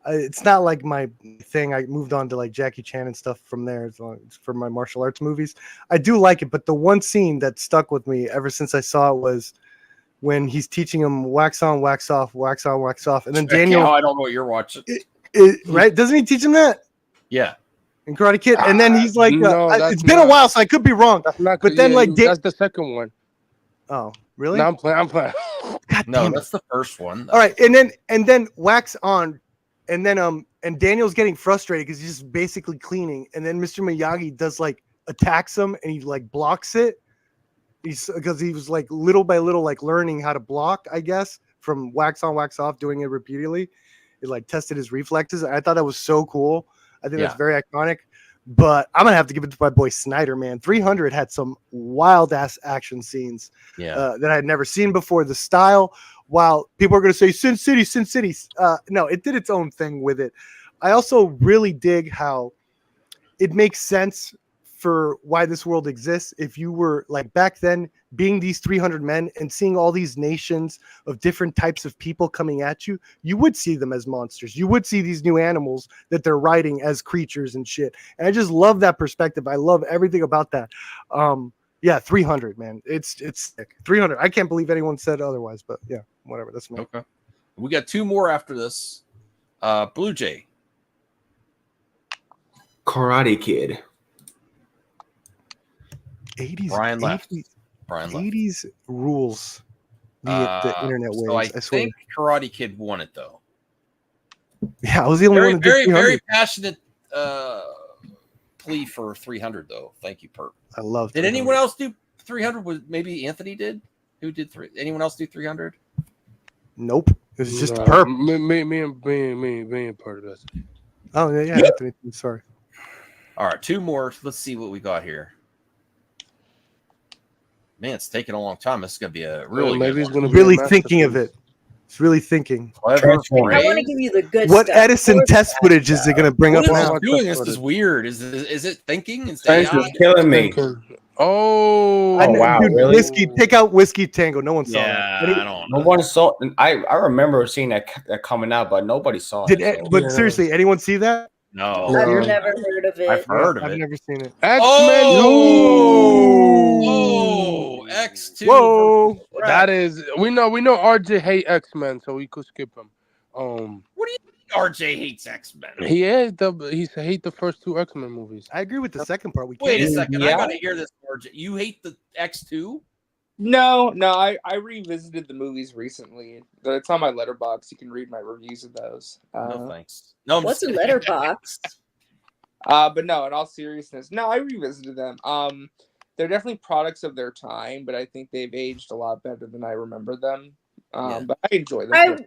D: It's not like my thing. I moved on to like Jackie Chan and stuff from there. It's for my martial arts movies. I do like it, but the one scene that stuck with me ever since I saw it was when he's teaching him wax on, wax off, wax on, wax off, and then Daniel.
B: I don't know what you're watching.
D: Right? Doesn't he teach him that
B: Yeah.
D: in Karate Kid? And then he's like,
E: no,
D: it's been a while, so I could be wrong.
E: That's not.
D: But then, like,
E: that's the second one.
D: Oh, really?
E: No, I'm playing.
D: God
B: No,
D: damn it.
B: that's the first one.
D: All right, and then wax on, and then and Daniel's getting frustrated because he's just basically cleaning, and then Mr. Miyagi does like attacks him, and he like blocks it, because he was like little by little like learning how to block, I guess, from wax on, wax off, doing it repeatedly. It like tested his reflexes. I thought that was so cool. I think that's very iconic. But I'm gonna have to give it to my boy Snyder, man. 300 had some wild ass action scenes that I had never seen before. The style, while people are gonna say Sin City, no, it did its own thing with it. I also really dig how it makes sense for why this world exists. If you were like back then being these 300 men and seeing all these nations of different types of people coming at you, you would see them as monsters. You would see these new animals that they're riding as creatures and shit. And I just love that perspective. I love everything about that. Yeah, 300, man. It's sick. 300. I can't believe anyone said otherwise, but yeah, whatever. That's me.
B: Okay. We got 2 more after this. Blue Jay.
J: Karate Kid.
D: 80s.
B: Brian left.
D: 80s rules. The internet
B: so
D: ways. I swear.
B: think Karate Kid won it though.
D: Yeah, I was the only one that did 300.
B: Very passionate plea for 300 though. Thank you, Perp.
D: I love.
B: Did anyone else do 300? Was maybe Anthony did? Who did 3? Anyone else do 300?
D: Nope. It was just Perp.
E: Me and Perp. That's it.
D: Oh yeah, Anthony. Sorry.
B: All right, 2 more. Let's see what we got here. Man, it's taking a long time. This is going to be a really good one.
D: Really thinking of it. It's really thinking.
F: I want to give you the good
D: what
F: stuff.
D: Edison test footage is it going to bring up now?
B: What doing this is weird. Is it thinking?
J: Thanks for killing me.
E: Oh,
J: wow.
D: Dude,
J: Really?
D: Whiskey, take out Whiskey Tango. No one saw that.
B: I don't know.
J: No one saw. I remember seeing that coming out, but nobody saw it.
D: But seriously, anyone see that?
B: No.
F: I've never heard of it.
B: I've heard of it.
D: I've never seen it.
E: X-Men.
B: Oh, X2.
E: Whoa. That is, we know RJ hate X-Men, so we could skip him.
B: What do you think RJ hates X-Men?
E: He hate the first 2 X-Men movies.
D: I agree with the second part.
B: Wait a second. I gotta hear this, RJ. You hate the X2?
H: No, I revisited the movies recently. It's on my letterbox. You can read my reviews of those.
B: No thanks. No,
F: what's a letterbox?
H: But no, in all seriousness, no, I revisited them. They're definitely products of their time, but I think they've aged a lot better than I remember them. But I enjoy them.
F: I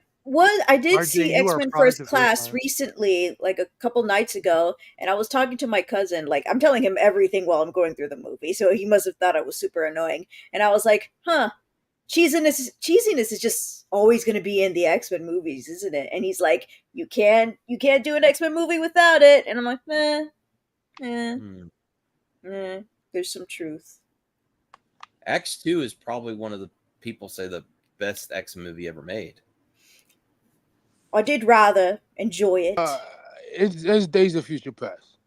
F: did
D: RJ,
F: see
D: you are
F: X-Men
D: a product
F: First
D: of your
F: Class
D: time.
F: recently, like a couple nights ago, and I was talking to my cousin. Like, I'm telling him everything while I'm going through the movie, so he must have thought I was super annoying. And I was like, cheesiness is just always going to be in the X-Men movies, isn't it? And he's like, you can't do an X-Men movie without it. And I'm like, there's some truth.
G: X2 is probably one of the people say the best X movie ever made.
F: I did rather enjoy it.
E: It's Days of Future Past.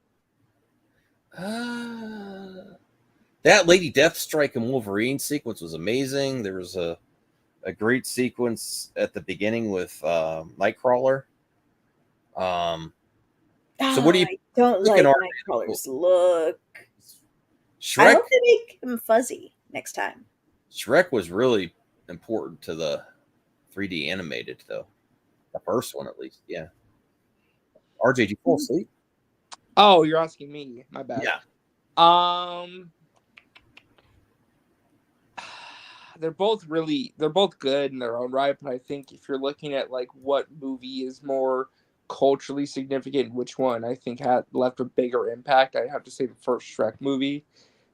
G: That Lady Deathstrike and Wolverine sequence was amazing. There was a great sequence at the beginning with Nightcrawler. So what do you?
F: I don't like Nightcrawler's look.
G: Shrek.
F: I hope they make him fuzzy next time.
G: Shrek was really important to the 3D animated, though. The first one, at least. Yeah. RJ, did you fall asleep?
H: Oh, you're asking me. My bad.
G: Yeah.
H: They're both good in their own right, but I think if you're looking at like what movie is more culturally significant, which one I think had left a bigger impact, I'd have to say the first Shrek movie,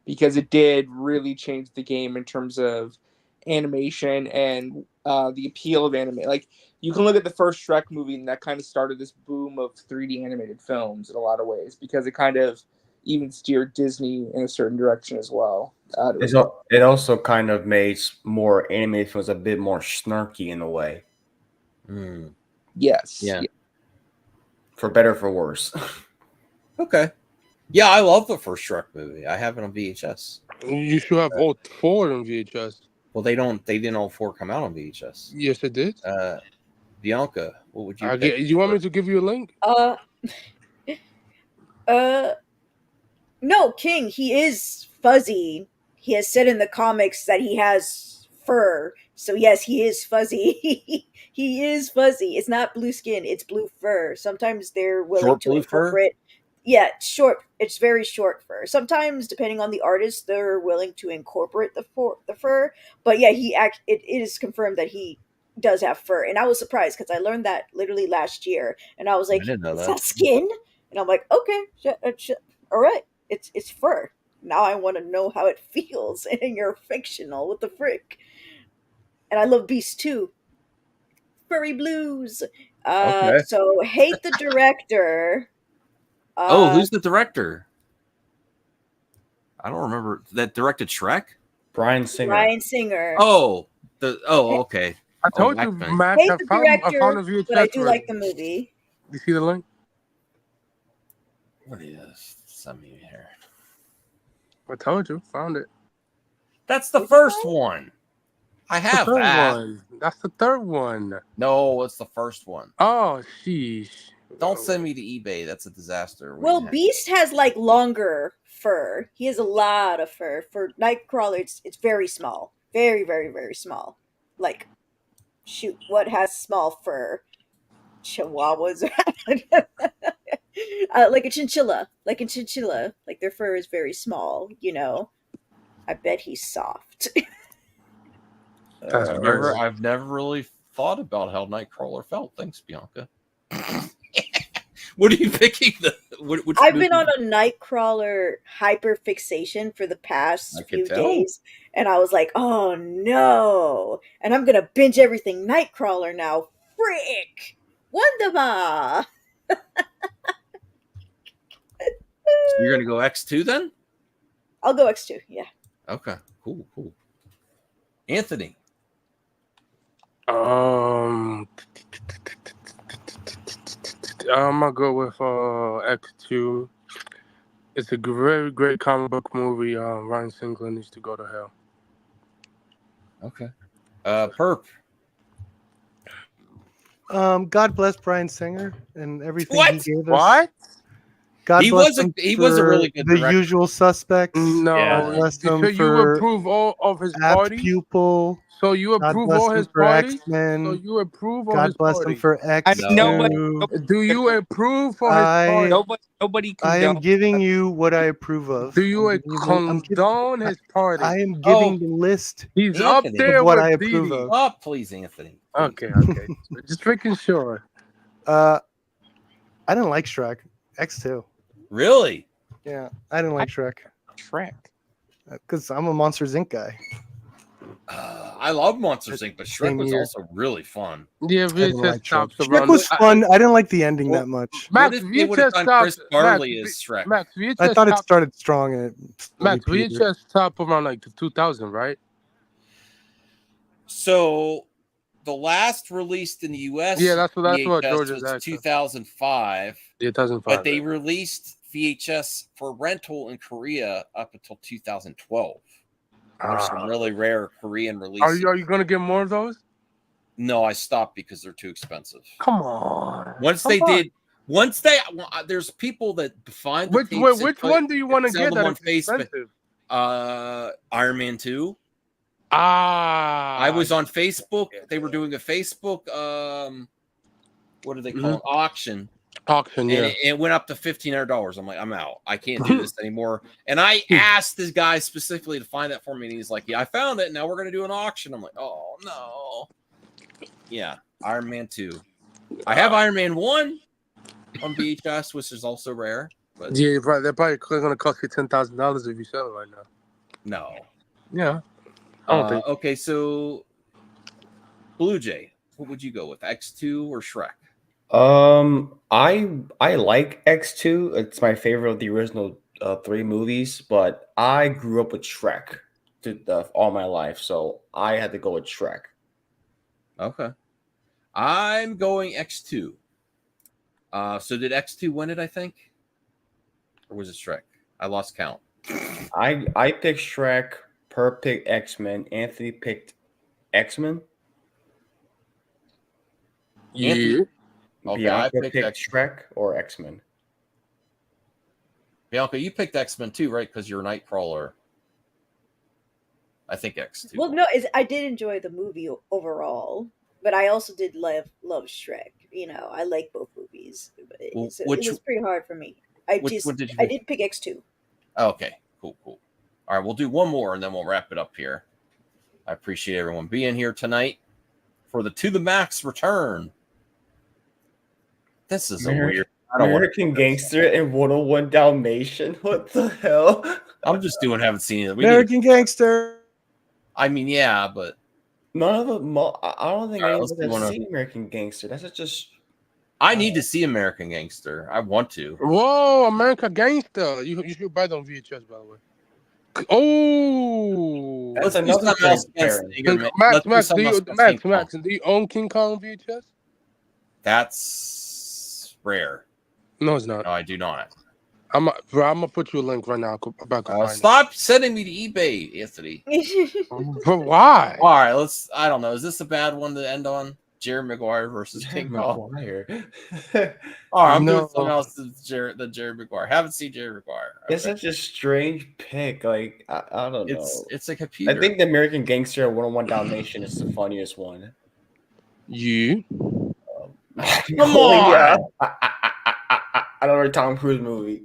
H: because it did really change the game in terms of animation and the appeal of anime. Like, you can look at the first Shrek movie, and that kind of started this boom of 3D animated films in a lot of ways, because it kind of even steered Disney in a certain direction as well.
J: It also kind of made more animated films a bit more snarky in a way.
H: Yes.
G: Yeah.
J: For better or for worse.
G: Okay. Yeah, I love the first Shrek movie. I have it on VHS.
E: You should have all 4 on VHS.
G: Well, they didn't all 4 come out on VHS.
E: Yes, it did.
G: Bianca, what would you?
E: You want me to give you a link?
F: No, King. He is fuzzy. He has said in the comics that he has fur. So yes, he is fuzzy. He is fuzzy. It's not blue skin. It's blue fur. Sometimes they're willing to incorporate. Yeah, short. It's very short fur. Sometimes, depending on the artist, they're willing to incorporate the fur. But yeah, it is confirmed that he does have fur, and I was surprised because I learned that literally last year, and I was
B: I
F: like,
B: didn't know
F: "Is
B: that.
F: that skin?" And I'm like, "Okay, all right, it's fur." Now I want to know how it feels, and you're fictional. What the frick? And I love Beast too. Furry Blues.
B: Okay.
F: So hate the director.
B: Oh,
F: Uh,
B: who's the director? I don't remember. That directed Shrek?
J: Brian Singer.
F: Ryan Singer.
B: Oh, okay.
E: I
B: Oh,
E: told you,
B: Blackman.
E: Max.
F: Hate
E: I
F: the
E: found a
F: director,
E: VHS
F: but I do
E: already.
F: like the movie.
E: You see the link?
B: What is? Send me here.
E: I told you, found it.
B: That's the first one. I have
E: The third
B: that.
E: one. That's the third one.
B: No, it's the first one.
E: Oh, sheesh.
B: Don't send me to eBay. That's a disaster.
F: Well, Beast has like longer fur. He has a lot of fur. For Nightcrawler, it's very small. Very, very, very small. Like, shoot, what has small fur? Chihuahuas. Like a chinchilla. Like a chinchilla. Like their fur is very small, you know. I bet he's soft.
E: That's crazy.
B: I've never really thought about how Nightcrawler felt. Thanks, Bianca. What are you picking?
F: I've been on a Nightcrawler hyperfixation for the past few days, and I was like, "Oh no!" And I'm gonna binge everything Nightcrawler now. Frick, Wonderbar.
B: You're gonna go X2 then?
F: I'll go X2. Yeah.
B: Okay. Cool. Anthony.
E: I'm gonna go with X2. It's a very great comic book movie. Ryan Singer needs to go to hell.
B: Okay. Perp.
D: God bless Brian Singer and everything
B: What?
D: he gave us.
E: What?
D: God
B: He
D: bless
B: was a-
D: him
B: he was a
D: for
B: really good
D: The
B: director.
D: Usual Suspects.
E: No.
D: God bless
E: So
D: him
E: you
D: for
E: approve all of his
D: Apt
E: parties?
D: Pupil.
E: So you
D: God
E: approve
D: bless
E: all
D: him
E: his
D: for
E: parties?
D: X-Men.
E: So you approve of
D: God
E: his
D: bless him
E: parties?
D: for X2.
E: Do you approve for his parties?
H: Nobody
D: I am
H: condones
D: giving you what I approve of.
E: Do you
D: I'm giving you
E: condone his parties?
D: I am giving the list
E: He's
B: Anthony.
E: up there
D: of what
E: with
D: I approve
E: Didi.
D: of.
B: Oh, please, Anthony. Please.
E: Okay. Just making sure.
D: I didn't like Shrek. X2.
B: Really?
D: Yeah, I didn't like Shrek.
H: Shrek.
D: Because I'm a Monsters Inc. guy.
B: I love Monsters Inc., but Shrek
D: Same
B: was
D: year.
B: also really fun.
E: Yeah,
D: I didn't
E: VHS
D: like Shrek.
E: tops
D: Shrek
E: around.
D: was fun. I didn't like the ending that much.
E: Max,
B: What if they would have
E: VHS
B: done Chris
E: tops.
B: Farley as Shrek?
E: Max, VHS
D: I thought it
E: tops-
D: started strong and it slowly
E: Max,
D: petered.
E: VHS top around like the 2000, right?
G: So the last released in the US
E: Yeah, that's what
G: VHS
E: George is
G: was
E: asking.
G: 2005.
E: 2005.
G: But they released VHS for rental in Korea up until 2012. There's some really rare Korean releases.
E: Are you gonna get more of those?
G: No, I stopped because they're too expensive.
E: Come on.
G: Once there's people that find the
E: Which
G: tapes and
E: which one do you want to
G: sell
E: get
G: them
E: that
G: on
E: is
G: Facebook.
E: expensive?
G: Iron Man 2.
E: I
G: was on Facebook. They were doing a Facebook what do they call it? Auction.
E: Auction, yeah.
G: And it went up to $1,500. I'm like, I'm out. I can't do this anymore. And I asked this guy specifically to find that for me, and he's like, "Yeah, I found it. Now we're gonna do an auction." I'm like, "Oh no." Yeah, Iron Man 2. I have Iron Man 1 on VHS, which is also rare. But
E: Yeah, they're probably gonna cost you $10,000 if you sell it right now.
G: no.
E: Yeah. I don't think.
G: Okay, so Blue Jay, what would you go with? X2 or Shrek?
J: I like X2. It's my favorite of the original 3 movies, but I grew up with Shrek all my life, so I had to go with Shrek.
G: Okay. I'm going X2. So did X2 win it, I think? Or was it Shrek? I lost count.
J: I picked Shrek, Per picked X-Men, Anthony picked X-Men.
E: Yeah.
G: Okay,
J: Bianca
G: I picked
J: Shrek or X-Men.
G: Bianca, you picked X-Men too, right? Because you're a Nightcrawler. I think X2.
F: Well, no, I did enjoy the movie overall, but I also did love Shrek. You know, I like both movies. But it was pretty hard for me.
B: Which one did you
F: I
B: pick?
F: did pick X2.
B: Okay, cool. All right, we'll do one more and then we'll wrap it up here. I appreciate everyone being here tonight for the To the Max return. This is a weird. I don't want
J: American Gangster and 101 Dalmatian. What the hell?
B: I'm just doing. Haven't seen it.
D: American Gangster.
B: I mean, yeah, but
J: none of them. I don't think
B: All right,
J: any
B: let's
J: of
B: do
J: us
B: one
J: have
B: of-
J: seen American Gangster. That's just.
B: I need to see American Gangster. I want to.
E: Whoa, American Gangster. You should buy that on VHS, by the way. Oh,
J: That's
B: Let's do
J: another
B: something else
J: thing,
B: against
J: Karen.
B: Ingerman.
E: Max,
B: Let's do something else against King Kong.
E: Max, do you own King Kong VHS?
B: That's rare.
E: No, it's not.
B: No, I do not.
E: I'm gonna put you a link right now. About
B: Stop sending me to eBay, Anthony.
E: But why?
B: All right, let's. I don't know. Is this a bad one to end on? Jerry Maguire versus King Kong. All right, I'm doing something else than Jerry Maguire. Haven't seen Jerry Maguire. Okay.
J: It's such a strange pick. Like I don't know.
B: It's a computer.
J: I think the American Gangster and 101 Dalmatian is the funniest one.
E: You?
B: Come on.
J: Yeah. Another Tom Cruise movie.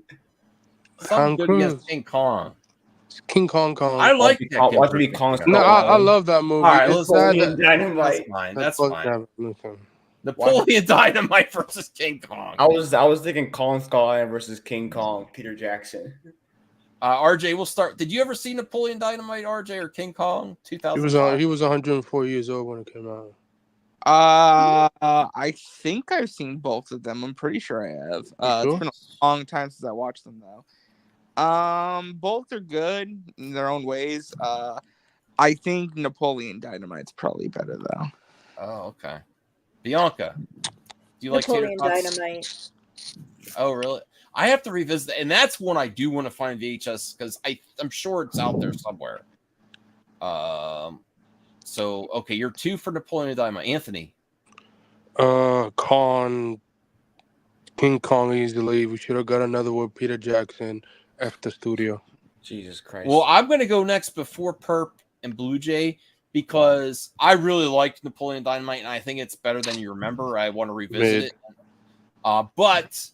B: Something good against King Kong.
E: King Kong.
B: I like that.
J: Watch me Kong.
E: No, I love that movie.
B: All right,
E: It's
B: Napoleon
J: Dynamite.
B: That's fine.
E: That's
B: Napoleon Dynamite versus King Kong.
J: I was thinking Kong Skull Island versus King Kong, Peter Jackson.
B: RJ, we'll start. Did you ever see Napoleon Dynamite, RJ, or King Kong? 2000.
E: He was 104 years old when it came out.
H: I think I've seen both of them. I'm pretty sure I have.
E: Sure?
H: It's been a long time since I watched them though. Both are good in their own ways. I think Napoleon Dynamite's probably better though.
B: Oh, okay. Bianca, do you like
F: Napoleon
B: tater tots?
F: Dynamite.
B: Oh, really? I have to revisit that, and that's one I do want to find VHS because I'm sure it's out there somewhere. So okay, you're 2 for Napoleon Dynamite. Anthony.
E: King Kong easily. We should have got another with Peter Jackson after studio.
J: Jesus Christ.
B: Well, I'm going to go next before Perp and Blue Jay because I really liked Napoleon Dynamite, and I think it's better than you remember. I want to revisit it. But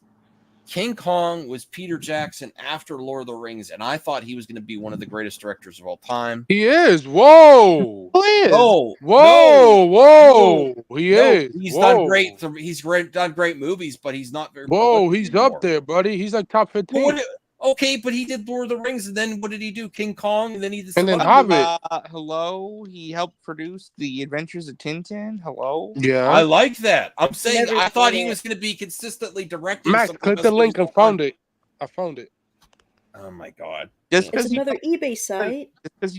B: King Kong was Peter Jackson after Lord of the Rings, and I thought he was going to be one of the greatest directors of all time.
E: He is. Whoa.
B: Oh,
E: whoa. He is.
B: He's done great. He's done great movies, but he's not very.
E: Whoa, he's up there, buddy. He's like top 15.
B: Okay, but he did Lord of the Rings, and then what did he do? King Kong, and then he did.
E: And then Hobbit.
H: Hello, he helped produce The Adventures of Tintin. Hello.
E: Yeah,
B: I like that. I'm saying
F: Never
B: I thought he
F: seen it.
B: was going to be consistently directing.
E: Max, click the link. I found it.
B: Oh my god!
H: Just
F: It's
H: because you
F: another eBay site.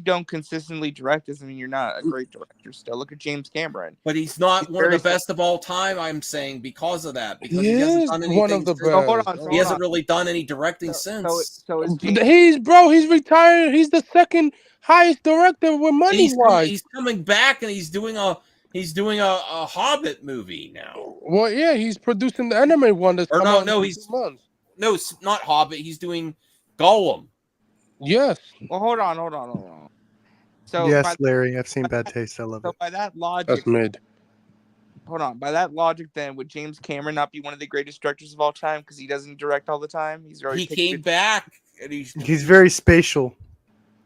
H: don't consistently direct doesn't mean you're not a great director. Still, look at James Cameron.
B: But he's not one of the best of all time. I'm saying because of that, because he hasn't done anything.
E: One of the best.
H: So hold on.
B: He hasn't really done any directing since.
H: So is
E: He's retired. He's the second highest director with money wise.
B: He's coming back and he's doing a Hobbit movie now.
E: Well, yeah, he's producing the anime one that's come out in 2 months.
B: No, not Hobbit. He's doing Gollum.
E: Yes.
H: Well, hold on. So
D: yes, Larry, I've seen Bad Taste. I love it.
H: So by that logic,
E: that's mid.
H: Hold on. By that logic, then would James Cameron not be one of the greatest directors of all time because he doesn't direct all the time?
B: He came back and
D: he's very spatial.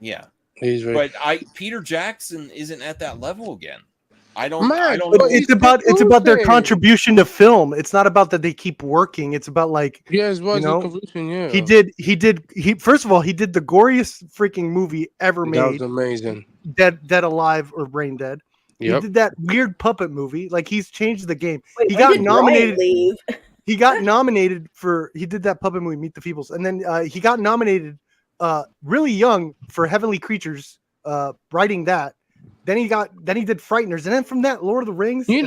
B: Yeah,
E: but
B: Peter Jackson isn't at that level again. I don't
D: But
B: know.
D: it's about their contribution to film. It's not about that they keep working. It's about like He first of all, he did the goriest freaking movie ever made.
E: That was amazing.
D: Dead Alive or Brain Dead. Yep. He did that weird puppet movie. Like he's changed the game.
F: Wait,
D: he got nominated.
F: He
D: got nominated for. He did that puppet movie, Meet the Feebles, and then he got nominated really young for Heavenly Creatures. Writing that. Then he did Frighteners, and then from that, Lord of the Rings.
E: He's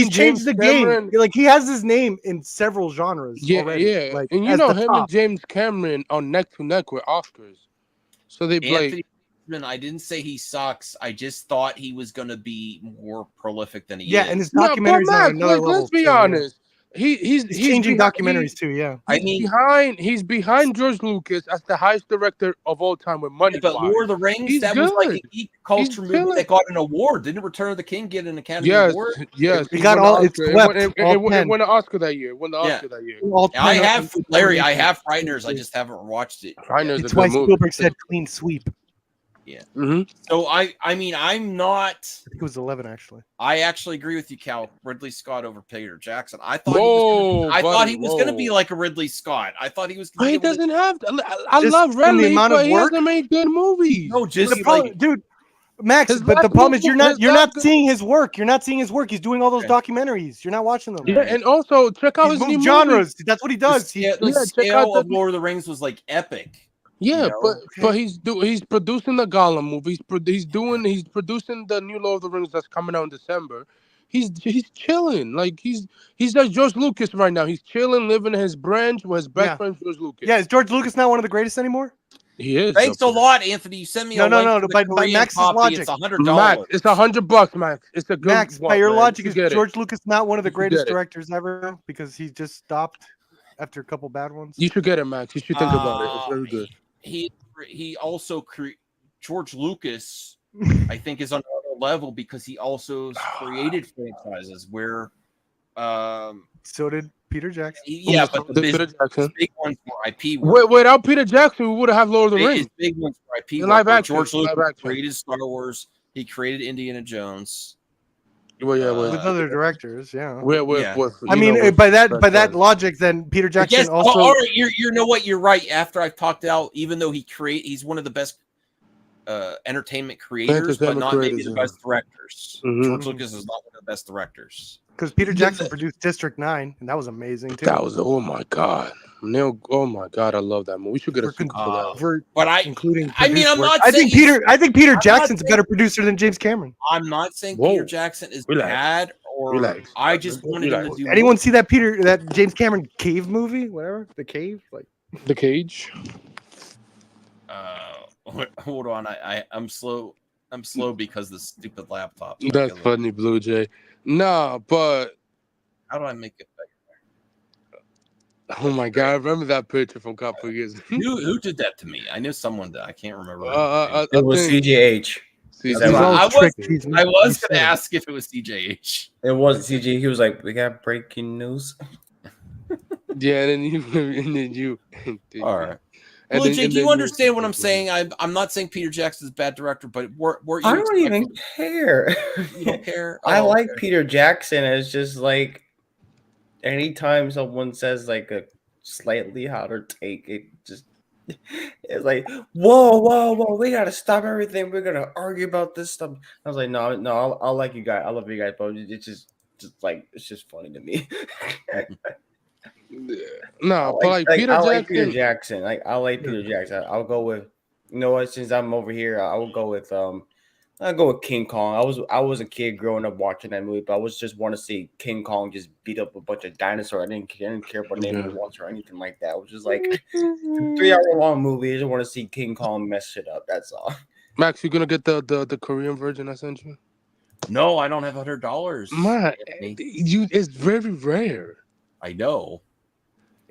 D: changed the game. Like he has his name in several genres.
E: Yeah,
D: already,
E: yeah.
D: like,
E: and him and James Cameron are neck to neck with Oscars. So they play.
B: I didn't say he sucks. I just thought he was going to be more prolific than he is.
D: Yeah, and his documentaries are another level.
E: Let's be honest.
C: he's
D: changing documentaries too. Yeah,
C: he's behind George Lucas as the highest director of all time with money.
B: But Lord of the Rings, that was like a geek culture movie that got an award. Didn't Return of the King get an Academy Award?
C: Yes,
D: he got all. It's swept.
C: It won an Oscar that year.
B: I have Larry. I have Frighteners. I just haven't watched it.
C: Frighteners.
D: It's why Spielberg said clean sweep.
B: Yeah.
C: Mm-hmm.
B: So I mean, I'm not.
D: I think it was 11 actually.
B: I actually agree with you, Cal. Ridley Scott over Peter Jackson. I thought he was going to be like a Ridley Scott. I thought he was.
C: But he doesn't have. I love Ridley, but he hasn't made good movies.
B: No, just
D: dude. Max, but the problem is you're not seeing his work. You're not seeing his work. He's doing all those documentaries. You're not watching them.
C: Yeah, and also check out his new
D: genres. That's what he does.
B: The scale of Lord of the Rings was like epic.
C: Yeah, but he's producing the Gollum movie. He's producing the new Lord of the Rings that's coming out in December. He's chilling. Like he's like George Lucas right now. He's chilling, living his branch with his best friend George Lucas.
D: Yeah, is George Lucas not one of the greatest anymore?
C: He is.
B: Thanks a lot, Anthony. You sent me a link to the Korean
D: Max's
B: copy.
D: logic.
B: It's $100.
C: Max, it's $100, Max. It's a good
D: Max,
C: one,
D: by your
C: man.
D: logic, is
C: Get it.
D: George Lucas not one of the greatest directors ever because he just stopped after a couple bad ones?
C: You should get it, Max. You should think about it. It's very good.
B: He also George Lucas, I think, is on another level because he also created franchises where
D: so did Peter Jackson.
B: Yeah, but the big ones were IP.
C: Without Peter Jackson, we would have Lord of the Rings.
B: Big ones were IP.
C: Live action.
B: George Lucas created Star Wars. He created Indiana Jones.
D: With other directors, yeah.
C: I
D: mean, by that logic, then Peter Jackson also.
B: All right, you know what? You're right. After I've talked out, even though he's one of the best entertainment creators, but not maybe the best directors.
C: Mm-hmm.
B: George Lucas is not one of the best directors.
D: Because Peter Jackson produced District 9, and that was amazing too.
C: That was oh my god, Neil! Oh my god, I love that movie. We should get a sequel for that.
B: But
D: I think Peter Jackson's a better producer than James Cameron.
B: I'm not saying Peter Jackson is bad, or I just wanted him to do.
D: Anyone see that James Cameron cave movie? Whatever, The Cave, like
C: The Cage.
B: Hold on, I'm slow. I'm slow because the stupid laptop.
C: That's funny, Blue Jay. Nah, but
B: how do I make it better?
C: Oh my god, I remember that picture from a couple of years.
B: Who did that to me? I knew someone did. I can't remember.
J: It was CJH.
B: I was going to ask if it was CJH.
J: It wasn't CJ. He was like, "We got breaking news."
C: Yeah, and then you.
B: All right. Well, Jake, do you understand what I'm saying? I'm not saying Peter Jackson's a bad director, but
J: I don't even care.
B: You don't care?
J: I like Peter Jackson. It's just like anytime someone says like a slightly hotter take, it's like, whoa, we gotta stop everything. We're gonna argue about this stuff. I was like, no, I like you guys. I love you guys, but it's just like it's just funny to me.
C: No, but like Peter Jackson.
J: I like Peter Jackson. I like Peter Jackson. I'll go with, you know what? Since I'm over here, I'll go with King Kong. I was a kid growing up watching that movie, but I was just want to see King Kong just beat up a bunch of dinosaurs. I didn't care about naming once or anything like that. It was just like 3-hour long movie. I just want to see King Kong mess shit up. That's all.
C: Max, you gonna get the Korean version I sent you?
B: No, I don't have $100.
C: Man, it's very rare.
B: I know.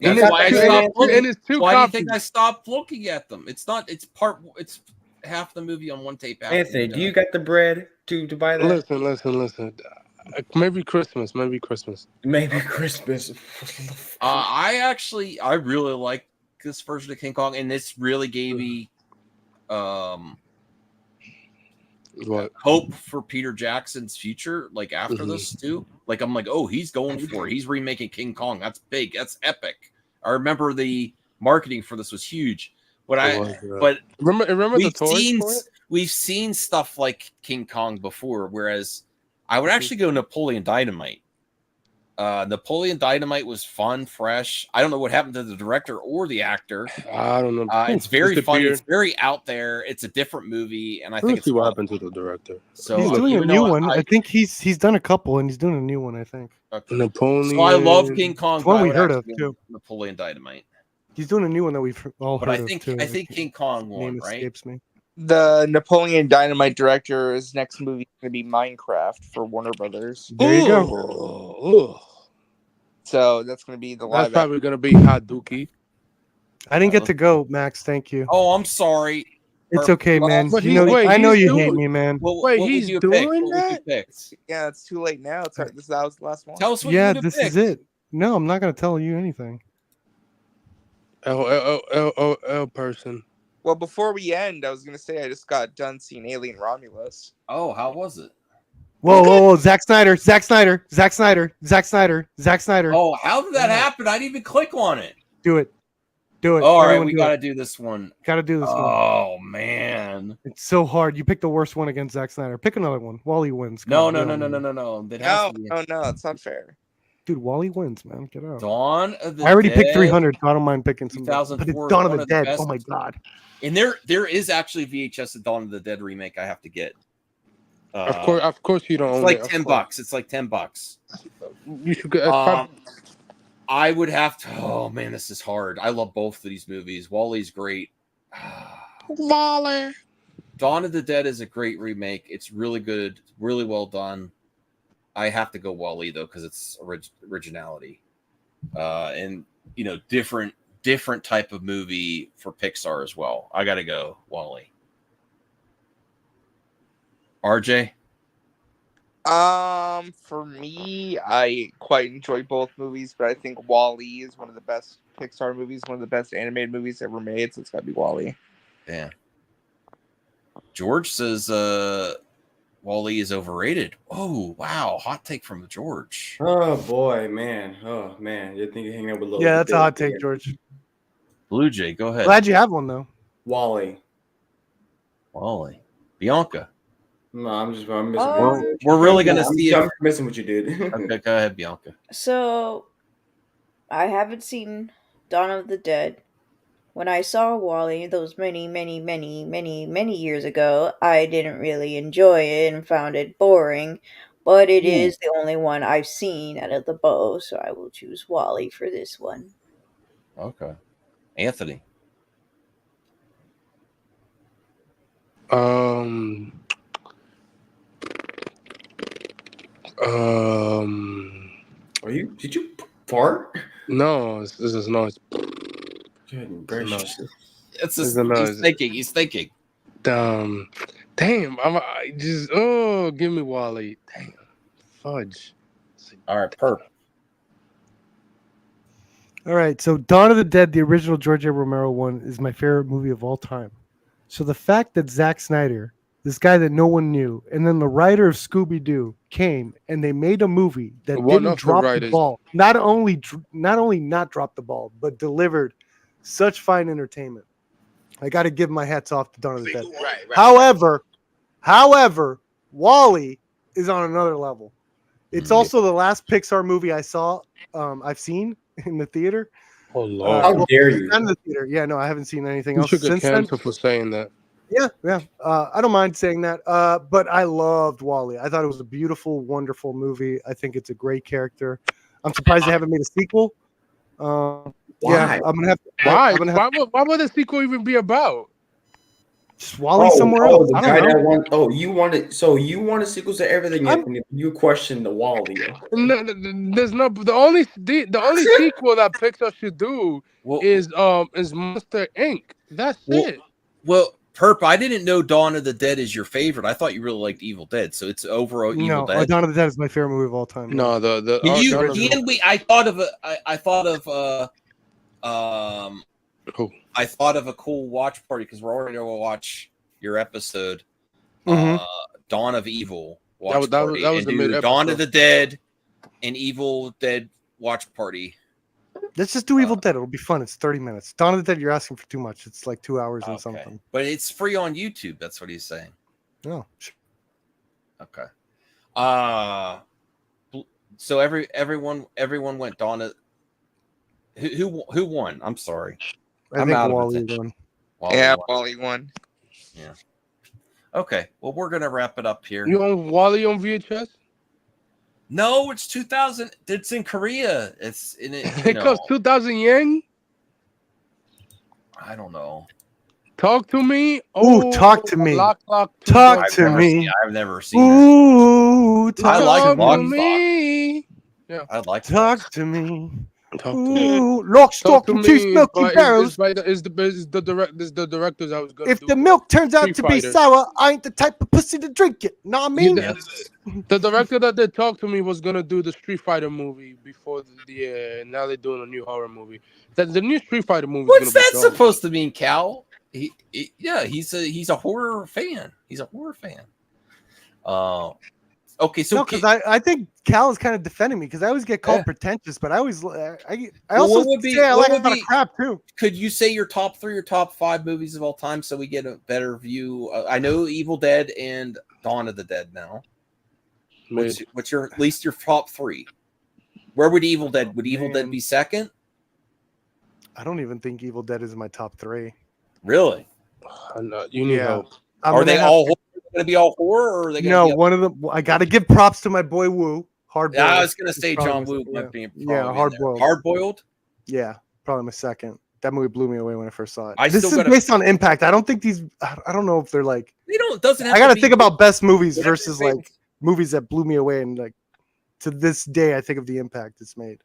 C: And
B: That's why I stopped looking.
C: Why
B: do you think I stopped looking at them? It's It's half the movie on one tape.
J: Anthony, do you got the bread to buy that?
C: Listen. Maybe Christmas.
B: I really like this version of King Kong, and this really gave me hope for Peter Jackson's future. Like after this too, like I'm like, oh, he's going for it. He's remaking King Kong. That's big. That's epic. I remember the marketing for this was huge. But
C: remember
B: we've seen stuff like King Kong before. Whereas I would actually go Napoleon Dynamite. Napoleon Dynamite was fun, fresh. I don't know what happened to the director or the actor.
C: I don't know.
B: It's very funny. It's very out there. It's a different movie, and I think
C: see what happened to the director.
D: So he's doing a new one. I think he's done a couple, and he's doing a new one. I think.
B: Okay.
C: Napoleon.
B: So I love King Kong.
D: It's one we heard of too.
B: Napoleon Dynamite.
D: He's doing a new one that we've all heard of too.
B: I think King Kong won, right?
D: Escapes me.
H: The Napoleon Dynamite director's next movie is going to be Minecraft for Warner Brothers.
D: There you go.
H: So that's going to be the
E: That's
H: live.
E: probably gonna be Hot Dookie.
D: I didn't get to go, Max. Thank you.
B: Oh, I'm sorry.
D: It's okay, man.
E: But
D: You know,
E: wait,
D: I know
E: he's
D: you hate
E: doing-
D: me, man.
E: Wait,
B: what
E: he's
B: would you
E: doing
B: pick? What would you
E: that?
B: pick?
H: Yeah, it's too late now. That was the last one.
B: Tell us what
D: Yeah,
B: you would have
D: this
B: picked.
D: is it. No, I'm not gonna tell you anything.
E: L person.
H: Well, before we end, I was going to say I just got done seeing Alien Romulus.
B: Oh, how was it?
D: Whoa, Zack Snyder, Zack Snyder, Zack Snyder, Zack Snyder, Zack Snyder.
B: Oh, how did that happen? I didn't even click on it.
D: Do it. Do it.
B: All right,
D: Everyone
B: we
D: do
B: got to
D: it.
B: do this one.
D: Gotta do this one.
B: Oh, man.
D: It's so hard. You picked the worst one against Zack Snyder. Pick another one. Wally wins. Come
B: No,
D: on,
B: no,
D: get
B: no,
D: out
B: no,
D: of
B: no,
D: here.
B: no, no. It has to be
H: No, it's not fair.
D: Dude, Wally wins, man. Get out.
B: Dawn of the
D: I already picked
B: Dead,
D: 300, so I don't mind picking some. But it's
B: 2004,
D: Dawn of
B: one
D: the
B: of the
D: Dead.
B: best.
D: Oh my god.
B: And there is actually VHS of Dawn of the Dead remake I have to get.
E: Of course, you don't.
B: It's
E: own
B: like
E: it, of
B: $10.
E: course.
B: It's like $10.
E: You should get.
B: I would have to. Oh man, this is hard. I love both of these movies. Wally's great.
E: Wally.
B: Dawn of the Dead is a great remake. It's really good, really well done. I have to go Wally though because it's originality, and you know, different type of movie for Pixar as well. I got to go Wally. RJ.
H: For me, I quite enjoy both movies, but I think Wall-E is one of the best Pixar movies, one of the best animated movies ever made, so it's gotta be Wall-E.
B: Yeah. George says Wall-E is overrated. Oh, wow. Hot take from George.
J: Oh boy, man. Oh man. You think you're hanging out with little
D: Yeah, that's a hot take, George.
B: Blue Jay, go ahead.
D: Glad you have one though.
J: Wally.
B: Wally. Bianca.
J: No, I'm messing with you.
B: We're really gonna see
J: I'm
B: if
J: messing with you, dude.
B: Okay, go ahead, Bianca.
F: So, I haven't seen Dawn of the Dead. When I saw Wally those many years ago, I didn't really enjoy it and found it boring. But it is the only one I've seen out of the both, so I will choose Wally for this one.
B: Okay. Anthony.
J: Did you fart?
E: No, this is noise.
J: Good gracious.
B: It's
E: It's
B: just,
E: a noise.
B: he's thinking.
E: Damn, give me Wally. Damn, fudge.
B: All right, perp.
D: All right, so Dawn of the Dead, the original George A. Romero one, is my favorite movie of all time. So the fact that Zack Snyder, this guy that no one knew, and then the writer of Scooby-Doo came and they made a movie that
E: One
D: didn't
E: of the
D: drop the
E: writers.
D: ball, not only not drop the ball, but delivered such fine entertainment. I got to give my hats off to Dawn of the Dead.
E: Right.
D: However, Wall-E is on another level. It's also the last Pixar movie I've seen in the theater.
E: Oh Lord,
J: How dare you?
D: Not in the theater. Yeah, no, I haven't seen anything
E: you
D: else
E: should get
D: since then.
E: canceled for saying that.
D: Yeah. I don't mind saying that. But I loved Wall-E. I thought it was a beautiful, wonderful movie. I think it's a great character. I'm surprised they haven't made a sequel. Yeah, I'm gonna have.
E: Why?
D: I'm gonna have
E: Why would the sequel even be about?
D: just Wall-E somewhere else.
J: The
D: I
J: guy
D: don't know.
J: you wanted sequels to everything, Anthony. You question the Wally.
E: No, there's no. The only sequel that Pixar should do is Monster Inc. That's it.
B: Well, perp, I didn't know Dawn of the Dead is your favorite. I thought you really liked Evil Dead, so it's over Evil
D: No,
B: Dead.
D: Dawn of the Dead is my favorite movie of all time.
E: No,
B: I thought of a cool watch party because we're already going to watch your episode,
D: Mhm.
B: Dawn of Evil watch
E: That was
B: party, and
E: the
B: do
E: mid-episode.
B: Dawn of the Dead and Evil Dead watch party.
D: Let's just do Evil Dead. It'll be fun. It's 30 minutes. Dawn of the Dead, you're asking for too much. It's like 2 hours and something.
B: But it's free on YouTube. That's what he's saying.
D: Oh,
B: Okay. So everyone went Dawn of. Who won? I'm sorry.
D: I think Wall-E won.
H: Wall-E won.
B: Yeah. Okay. Well, we're gonna wrap it up here.
E: You own Wall-E on VHS?
B: No, it's 2000. It's in Korea. It's in it.
E: It costs 2,000 yen.
B: I don't know.
E: Talk to me.
D: Ooh, talk to me.
E: Lock,
D: Talk to me.
B: I've never seen that.
D: Ooh,
B: I like
E: talk
B: Lock
E: to me. Yeah.
B: I like
D: Talk to me.
E: Talk to me.
D: Ooh, lock,
E: Talk
D: stock,
E: to
D: and two
E: me.
D: smoky barrels.
E: Is the directors I was gonna
D: If
E: do
D: the milk turns out
E: Street
D: to be
E: Fighter.
D: sour, I ain't the type of pussy to drink it. Know what I mean?
E: The director that did Talk to Me was gonna do the Street Fighter movie before now they're doing a new horror movie. The new Street Fighter movie
G: What's
E: is gonna
G: that
E: be dope.
G: supposed to mean, Cal? He's a horror fan. He's a horror fan. Okay, so
D: No, because I think Cal is kind of defending me because I always get called
G: Yeah.
D: pretentious, but I always I
G: Well,
D: also
G: what would be-
D: say I
G: what
D: like a
G: would
D: lot of
G: be-
D: crap too.
G: could you say your top 3 or top 5 movies of all time so we get a better view? I know Evil Dead and Dawn of the Dead now. What's your at least your top 3? Where would Evil Dead? Would Evil Dead
D: man.
G: be second?
D: I don't even think Evil Dead is in my top 3.
G: Really?
E: You need
D: Yeah.
E: help.
G: Are they all going to be all horror, or are they going to
D: No,
G: be?
D: one of them. I got to give props to my boy Woo. Hard.
G: I was going to say John Woo
D: Yeah,
G: might be
D: Hard Boiled.
G: Hard Boiled.
D: Yeah, probably my second. That movie blew me away when I first saw it.
G: I
D: This
G: still
D: is
G: gotta-
D: based on impact. I don't think these. I don't know if they're like.
G: You know, it doesn't. Have
D: I got to
G: be-
D: think about best movies
G: whatever
D: versus
G: your
D: like movies that blew me away, and like to this day, I think of the impact it's made.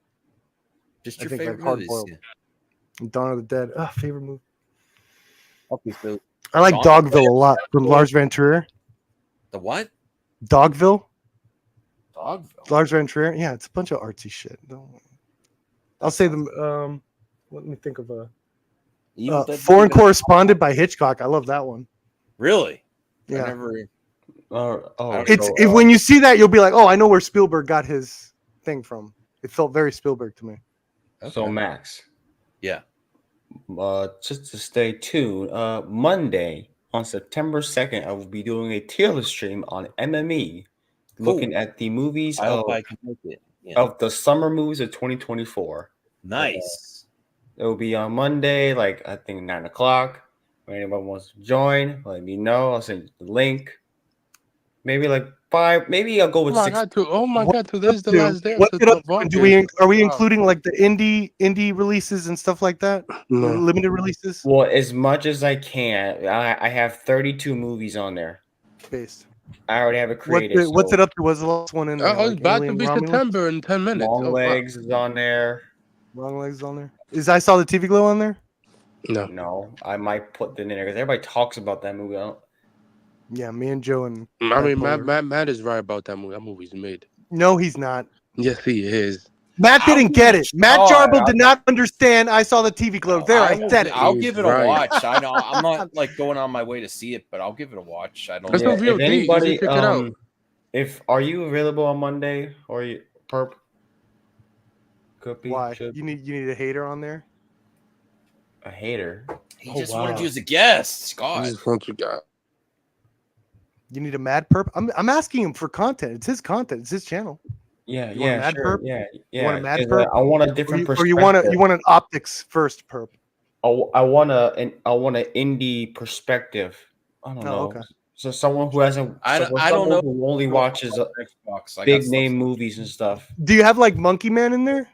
G: just
D: I
G: your
D: think,
G: favorite
D: like, Hard
G: movies.
D: Boiled. And Dawn of the Dead. Favorite movie.
G: Okay, so
D: I like
G: Dawn of the
D: Dogville
G: Dead.
D: a lot from Lars Van Trier.
G: The what?
D: Dogville.
G: Dogville.
D: Lars Van Trier. Yeah, it's a bunch of artsy shit. I'll say them. Let me think of a
G: Evil Dead
D: Foreign
G: movie?
D: Correspondent by Hitchcock. I love that one.
G: Really?
D: Yeah.
G: I never.
D: When you see that, you'll be like, oh, I know where Spielberg got his thing from. It felt very Spielberg to me.
J: So Max,
G: Yeah.
J: just to stay tuned, Monday on September 2nd, I will be doing a tier list stream on MME, looking at the movies
G: I
J: of,
G: hope I can make it. Yeah.
J: of the summer movies of 2024.
G: Nice.
J: It will be on Monday, like I think 9 o'clock. If anyone wants to join, let me know. I'll send you the link. Maybe like 5. Maybe I'll go with 6.
E: Oh my god! Today's the last day.
D: What's it up to? Are we
E: Wow.
D: including like the indie releases and stuff like that?
E: No.
D: Limited releases
J: Well, as much as I can. I have 32 movies on there.
D: based.
J: I already have it created.
D: What's it up to? What's the last one in there?
E: Oh, it's
D: Like
E: about to
D: Alien
E: be
D: Romulus?
E: September in 10 minutes.
J: Long
E: Oh, wow.
J: Legs is on there.
D: Long Legs on there. Is I Saw the TV Glow on there?
J: No, I might put that in there because everybody talks about that movie.
D: Yeah, me and Joe and.
E: I mean,
D: Polar.
E: Matt is right about that movie. That movie's made.
D: No, he's not.
E: Yes, he is.
D: Matt didn't get it. Matt
J: Oh,
D: Jarble
J: I-
D: did not understand. I Saw the TV Glow. There, I said it.
G: I'll
E: He's
G: give it a
E: right.
G: watch. I know I'm not like going on my way to see it, but I'll give it a watch. I don't.
E: That's
G: know.
E: on VOD.
J: If anybody,
E: You can check it out.
J: are you available on Monday or you perp? Could be.
D: Why?
J: Should
D: You need a hater on there?
J: a hater.
G: He
E: Oh,
G: just
E: wow.
G: wanted you as a guest, Scott.
E: This is what you got.
D: You need a mad perp? I'm asking him for content. It's his content. It's his channel.
J: Yeah,
D: You want a
J: yeah,
D: mad
J: sure.
D: perp?
J: Yeah,
D: You
J: yeah.
D: want a mad
J: 'cause,
D: perp?
J: I want a
D: Or
J: different
D: you
J: perspective.
D: want an optics first perp?
J: I want an indie perspective. I don't
D: Oh,
J: know.
D: okay.
J: So someone who hasn't.
G: I don't
J: someone
G: know.
J: Who only watches
G: Xbox. I got
J: big
G: stuff.
J: name movies and stuff.
D: Do you have like Monkey Man in there?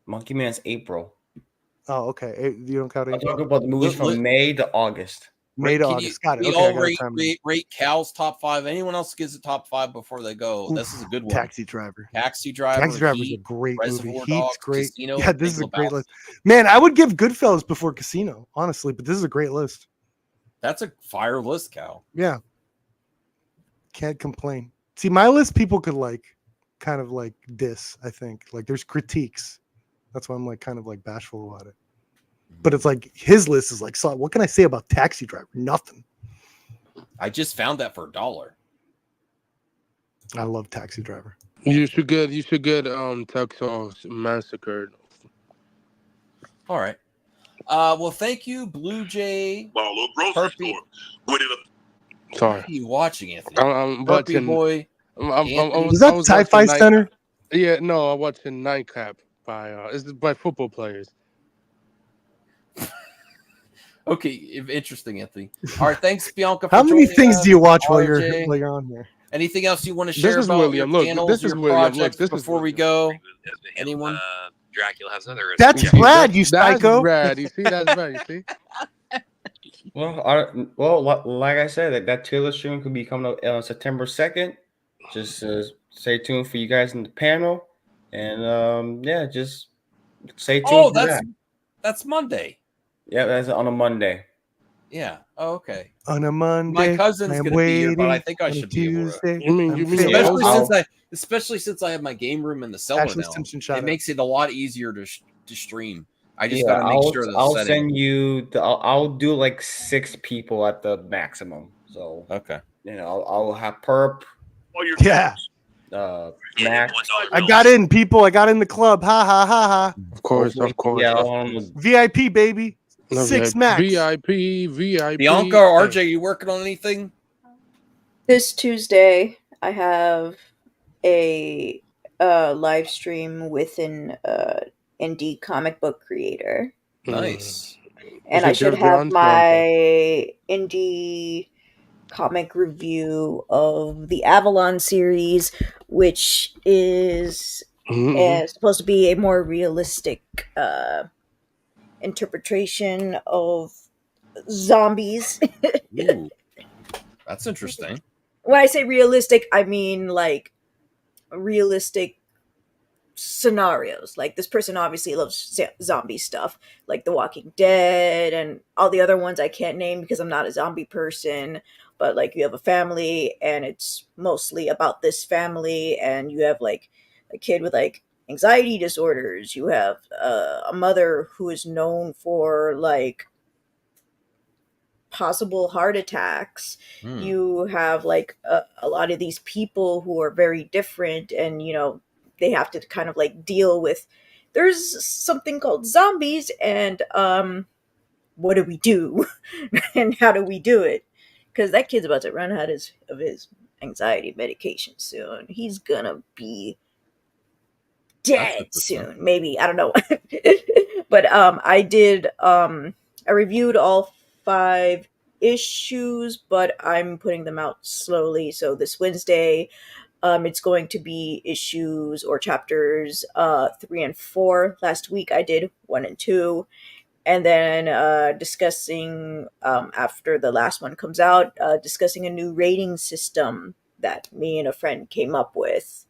J: Monkey Man's April.
D: Oh, okay. You don't count
J: I'm
D: April?
J: talking about the movies from May to August.
D: May to
G: Can
D: August. Got it.
G: We
D: Okay,
G: all
D: I got
G: rate,
D: time.
G: rate Cal's top 5. Anyone else gives a top 5 before they go? This is a good one.
D: Taxi Driver.
G: Taxi Driver.
D: Taxi Driver is a
G: Heat,
D: great movie.
G: Reservoir
D: Heat's
G: Dogs,
D: great.
G: Casino,
D: Yeah, this is a
G: Big
D: great
G: Lebowski.
D: list. Man, I would give Goodfellas before Casino, honestly, but this is a great list.
G: That's a fire list, Cal.
D: Yeah. Can't complain. See, my list people could like kind of like diss, I think. Like there's critiques. That's why I'm like kind of like bashful about it. But it's like his list is like, so what can I say about Taxi Driver? Nothing.
G: I just found that for $1.
D: I love Taxi Driver.
E: You should get Texas Massacred.
G: All right. Well, thank you, Blue Jay. Herpy.
E: Sorry.
G: What are you watching, Anthony?
E: I'm
G: Herpy
E: watching.
G: Boy.
D: Is that Sci-Fi Center?
E: Yeah, no, I'm watching Nightcap by it's by football players.
G: Okay, interesting, Anthony. All right, thanks, Bianca.
D: How
G: for
D: many
G: joining
D: things
G: us.
D: do you watch
G: RJ.
D: while you're on here?
G: Anything else you want to share
E: This is
G: about
E: William.
G: your
E: Look,
G: channels,
E: this is
G: your
E: William. Look,
G: projects
E: this is
G: before we go? Anyone?
K: Dracula has another.
D: That's Brad, you
E: That's
D: psycho.
E: Brad. You see, that's Brad. You see.
J: Well, like I said, that tier list stream could be coming up on September 2nd. Just stay tuned for you guys in the panel. And yeah, just stay tuned
G: Oh,
J: for that.
G: that's Monday.
J: Yeah, that's on a Monday.
G: Yeah. Oh, okay.
D: On a Monday,
G: My cousin's
D: I'm
G: gonna be here, but I
D: waiting.
G: think I
D: On a
G: should be able to.
D: Tuesday,
E: You mean
D: I'm
E: your
D: feeling-
G: Especially
E: host?
G: since I have my game room in the cellar
D: Ashley
G: now.
D: Simpson shout
G: It
D: out.
G: makes it a lot easier to stream. I just
J: Yeah,
G: got to make sure the
J: I'll
G: setting.
J: send you. I'll do like 6 people at the maximum. So
G: Okay.
J: I'll have Perp,
D: Yeah,
J: Mac.
D: I got in, people. I got in the club. Ha ha ha ha.
E: Of course, of course.
J: Yeah,
D: VIP baby.
E: No,
D: 6 max.
E: VIP.
G: Bianca or RJ, you working on anything?
F: This Tuesday, I have a live stream with an indie comic book creator,
G: Nice.
F: and
E: Is
F: I
E: it
F: should
E: Jeff
F: have
E: Johns?
F: my indie comic review of the Avalon series, which is supposed to be a more realistic interpretation of zombies.
G: Ooh, that's interesting.
F: When I say realistic, I mean like realistic scenarios. Like this person obviously loves zombie stuff, like The Walking Dead and all the other ones I can't name because I'm not a zombie person. But like you have a family and it's mostly about this family, and you have like a kid with like anxiety disorders. You have a mother who is known for like possible heart attacks. You have like a lot of these people who are very different, and they have to kind of like deal with there's something called zombies, and what do we do and how do we do it, because that kid's about to run out of his anxiety medication soon. He's gonna be dead soon, maybe, I don't know. But I reviewed all 5 issues, but I'm putting them out slowly. So this Wednesday, it's going to be issues or chapters 3 and 4. Last week I did 1 and 2, and then discussing after the last one comes out, discussing a new rating system that me and a friend came up with.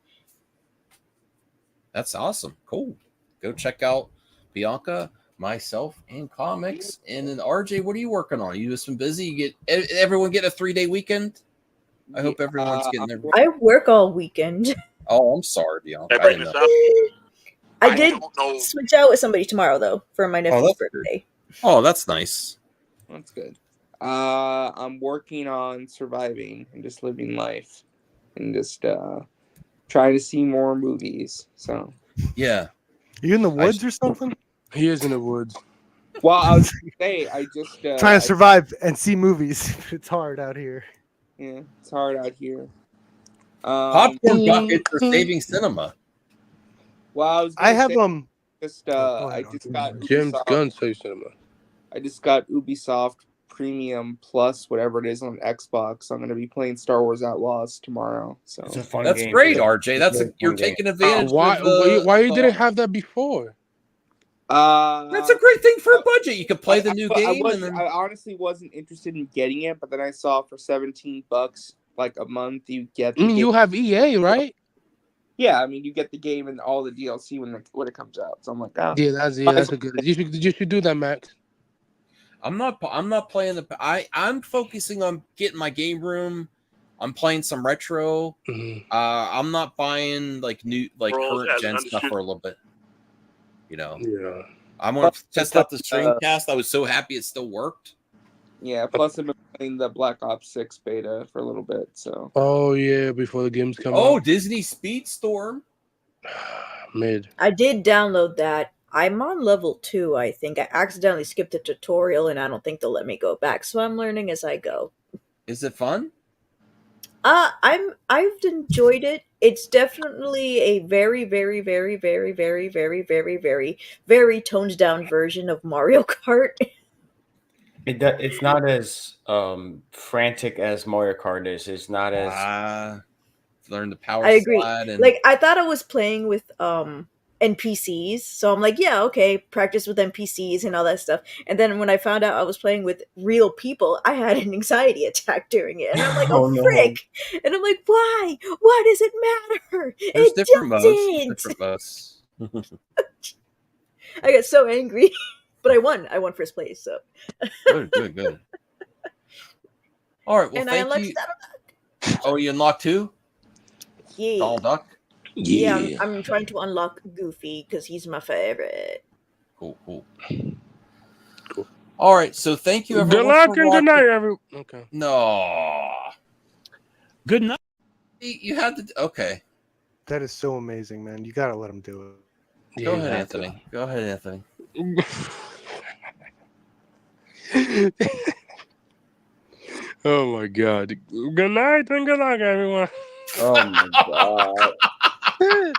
G: That's awesome. Cool. Go check out Bianca, myself, and comics. And then RJ, what are you working on? You just been busy? You get everyone get a 3-day weekend? I hope everyone's getting their.
F: I work all weekend.
G: Oh, I'm sorry, Bianca.
F: I did switch out with somebody tomorrow though for my nephew's birthday.
G: Oh, that's nice.
H: That's good. I'm working on surviving and just living life and just trying to see more movies. So
G: yeah.
D: Are you in the woods or something?
E: He is in the woods.
H: Well, I was gonna say I just
D: trying to survive and see movies. It's hard out here.
H: Yeah, it's hard out here.
G: Popcorn buckets for saving cinema.
H: Well,
D: I have
H: just I just got
E: James
H: Ubisoft.
E: Gunn saves cinema.
H: I just got Ubisoft Premium Plus, whatever it is, on Xbox. I'm going to be playing Star Wars Outlaws tomorrow. So
J: it's a fun
G: that's
J: game.
G: great, RJ. That's you're taking advantage.
E: Why you didn't have that before?
G: That's a great thing for a budget. You could play the new game.
H: I honestly wasn't interested in getting it, but then I saw for $17 like a month you get.
E: You have EA, right?
H: Yeah, I mean you get the game and all the DLC when it comes out. So I'm like, oh.
E: Yeah, that's a good. You should do that, Max.
G: I'm not playing I'm focusing on getting my game room. I'm playing some retro. I'm not buying like new current gen stuff for a little bit. Yeah. I'm gonna test out the Streamcast. I was so happy it still worked.
H: Yeah, plus I've been playing the Black Ops 6 beta for a little bit. So.
E: Oh yeah, before the games come out.
G: Oh, Disney Speedstorm.
E: Mid.
F: I did download that. I'm on level 2, I think. I accidentally skipped the tutorial, and I don't think they'll let me go back. So I'm learning as I go.
G: Is it fun?
F: I've enjoyed it. It's definitely a very, very, very, very, very, very, very, very, very toned down version of Mario Kart.
J: It's not as frantic as Mario Kart is. It's not as
G: learn the power
F: I agree.
G: slide and
F: Like I thought I was playing with NPCs. So I'm like, yeah, okay, practice with NPCs and all that stuff. And then when I found out I was playing with real people, I had an anxiety attack during it. And I'm like, oh,
J: Oh, no.
F: frick. And I'm like, why? Why does it matter?
G: There's
F: It
G: different modes.
F: didn't.
G: Different modes.
F: I got so angry. But I won. I won first place. So
G: Good. All right. Well,
F: and I
G: thank
F: unlocked
G: you.
F: that.
G: Oh, you unlocked 2?
F: Yeah.
G: Donald Duck?
F: Yeah, I'm trying to unlock Goofy because he's my favorite.
G: Cool. All right. So thank you, everyone.
E: Good luck
G: for
E: and good
G: watching.
E: night, everyone. Okay.
G: No.
K: Good night.
G: You had to. Okay.
D: That is so amazing, man. You gotta let him do it.
G: Go ahead, Anthony. Go ahead, Anthony.
E: Oh my god. Good night and good luck, everyone.
J: Oh my god.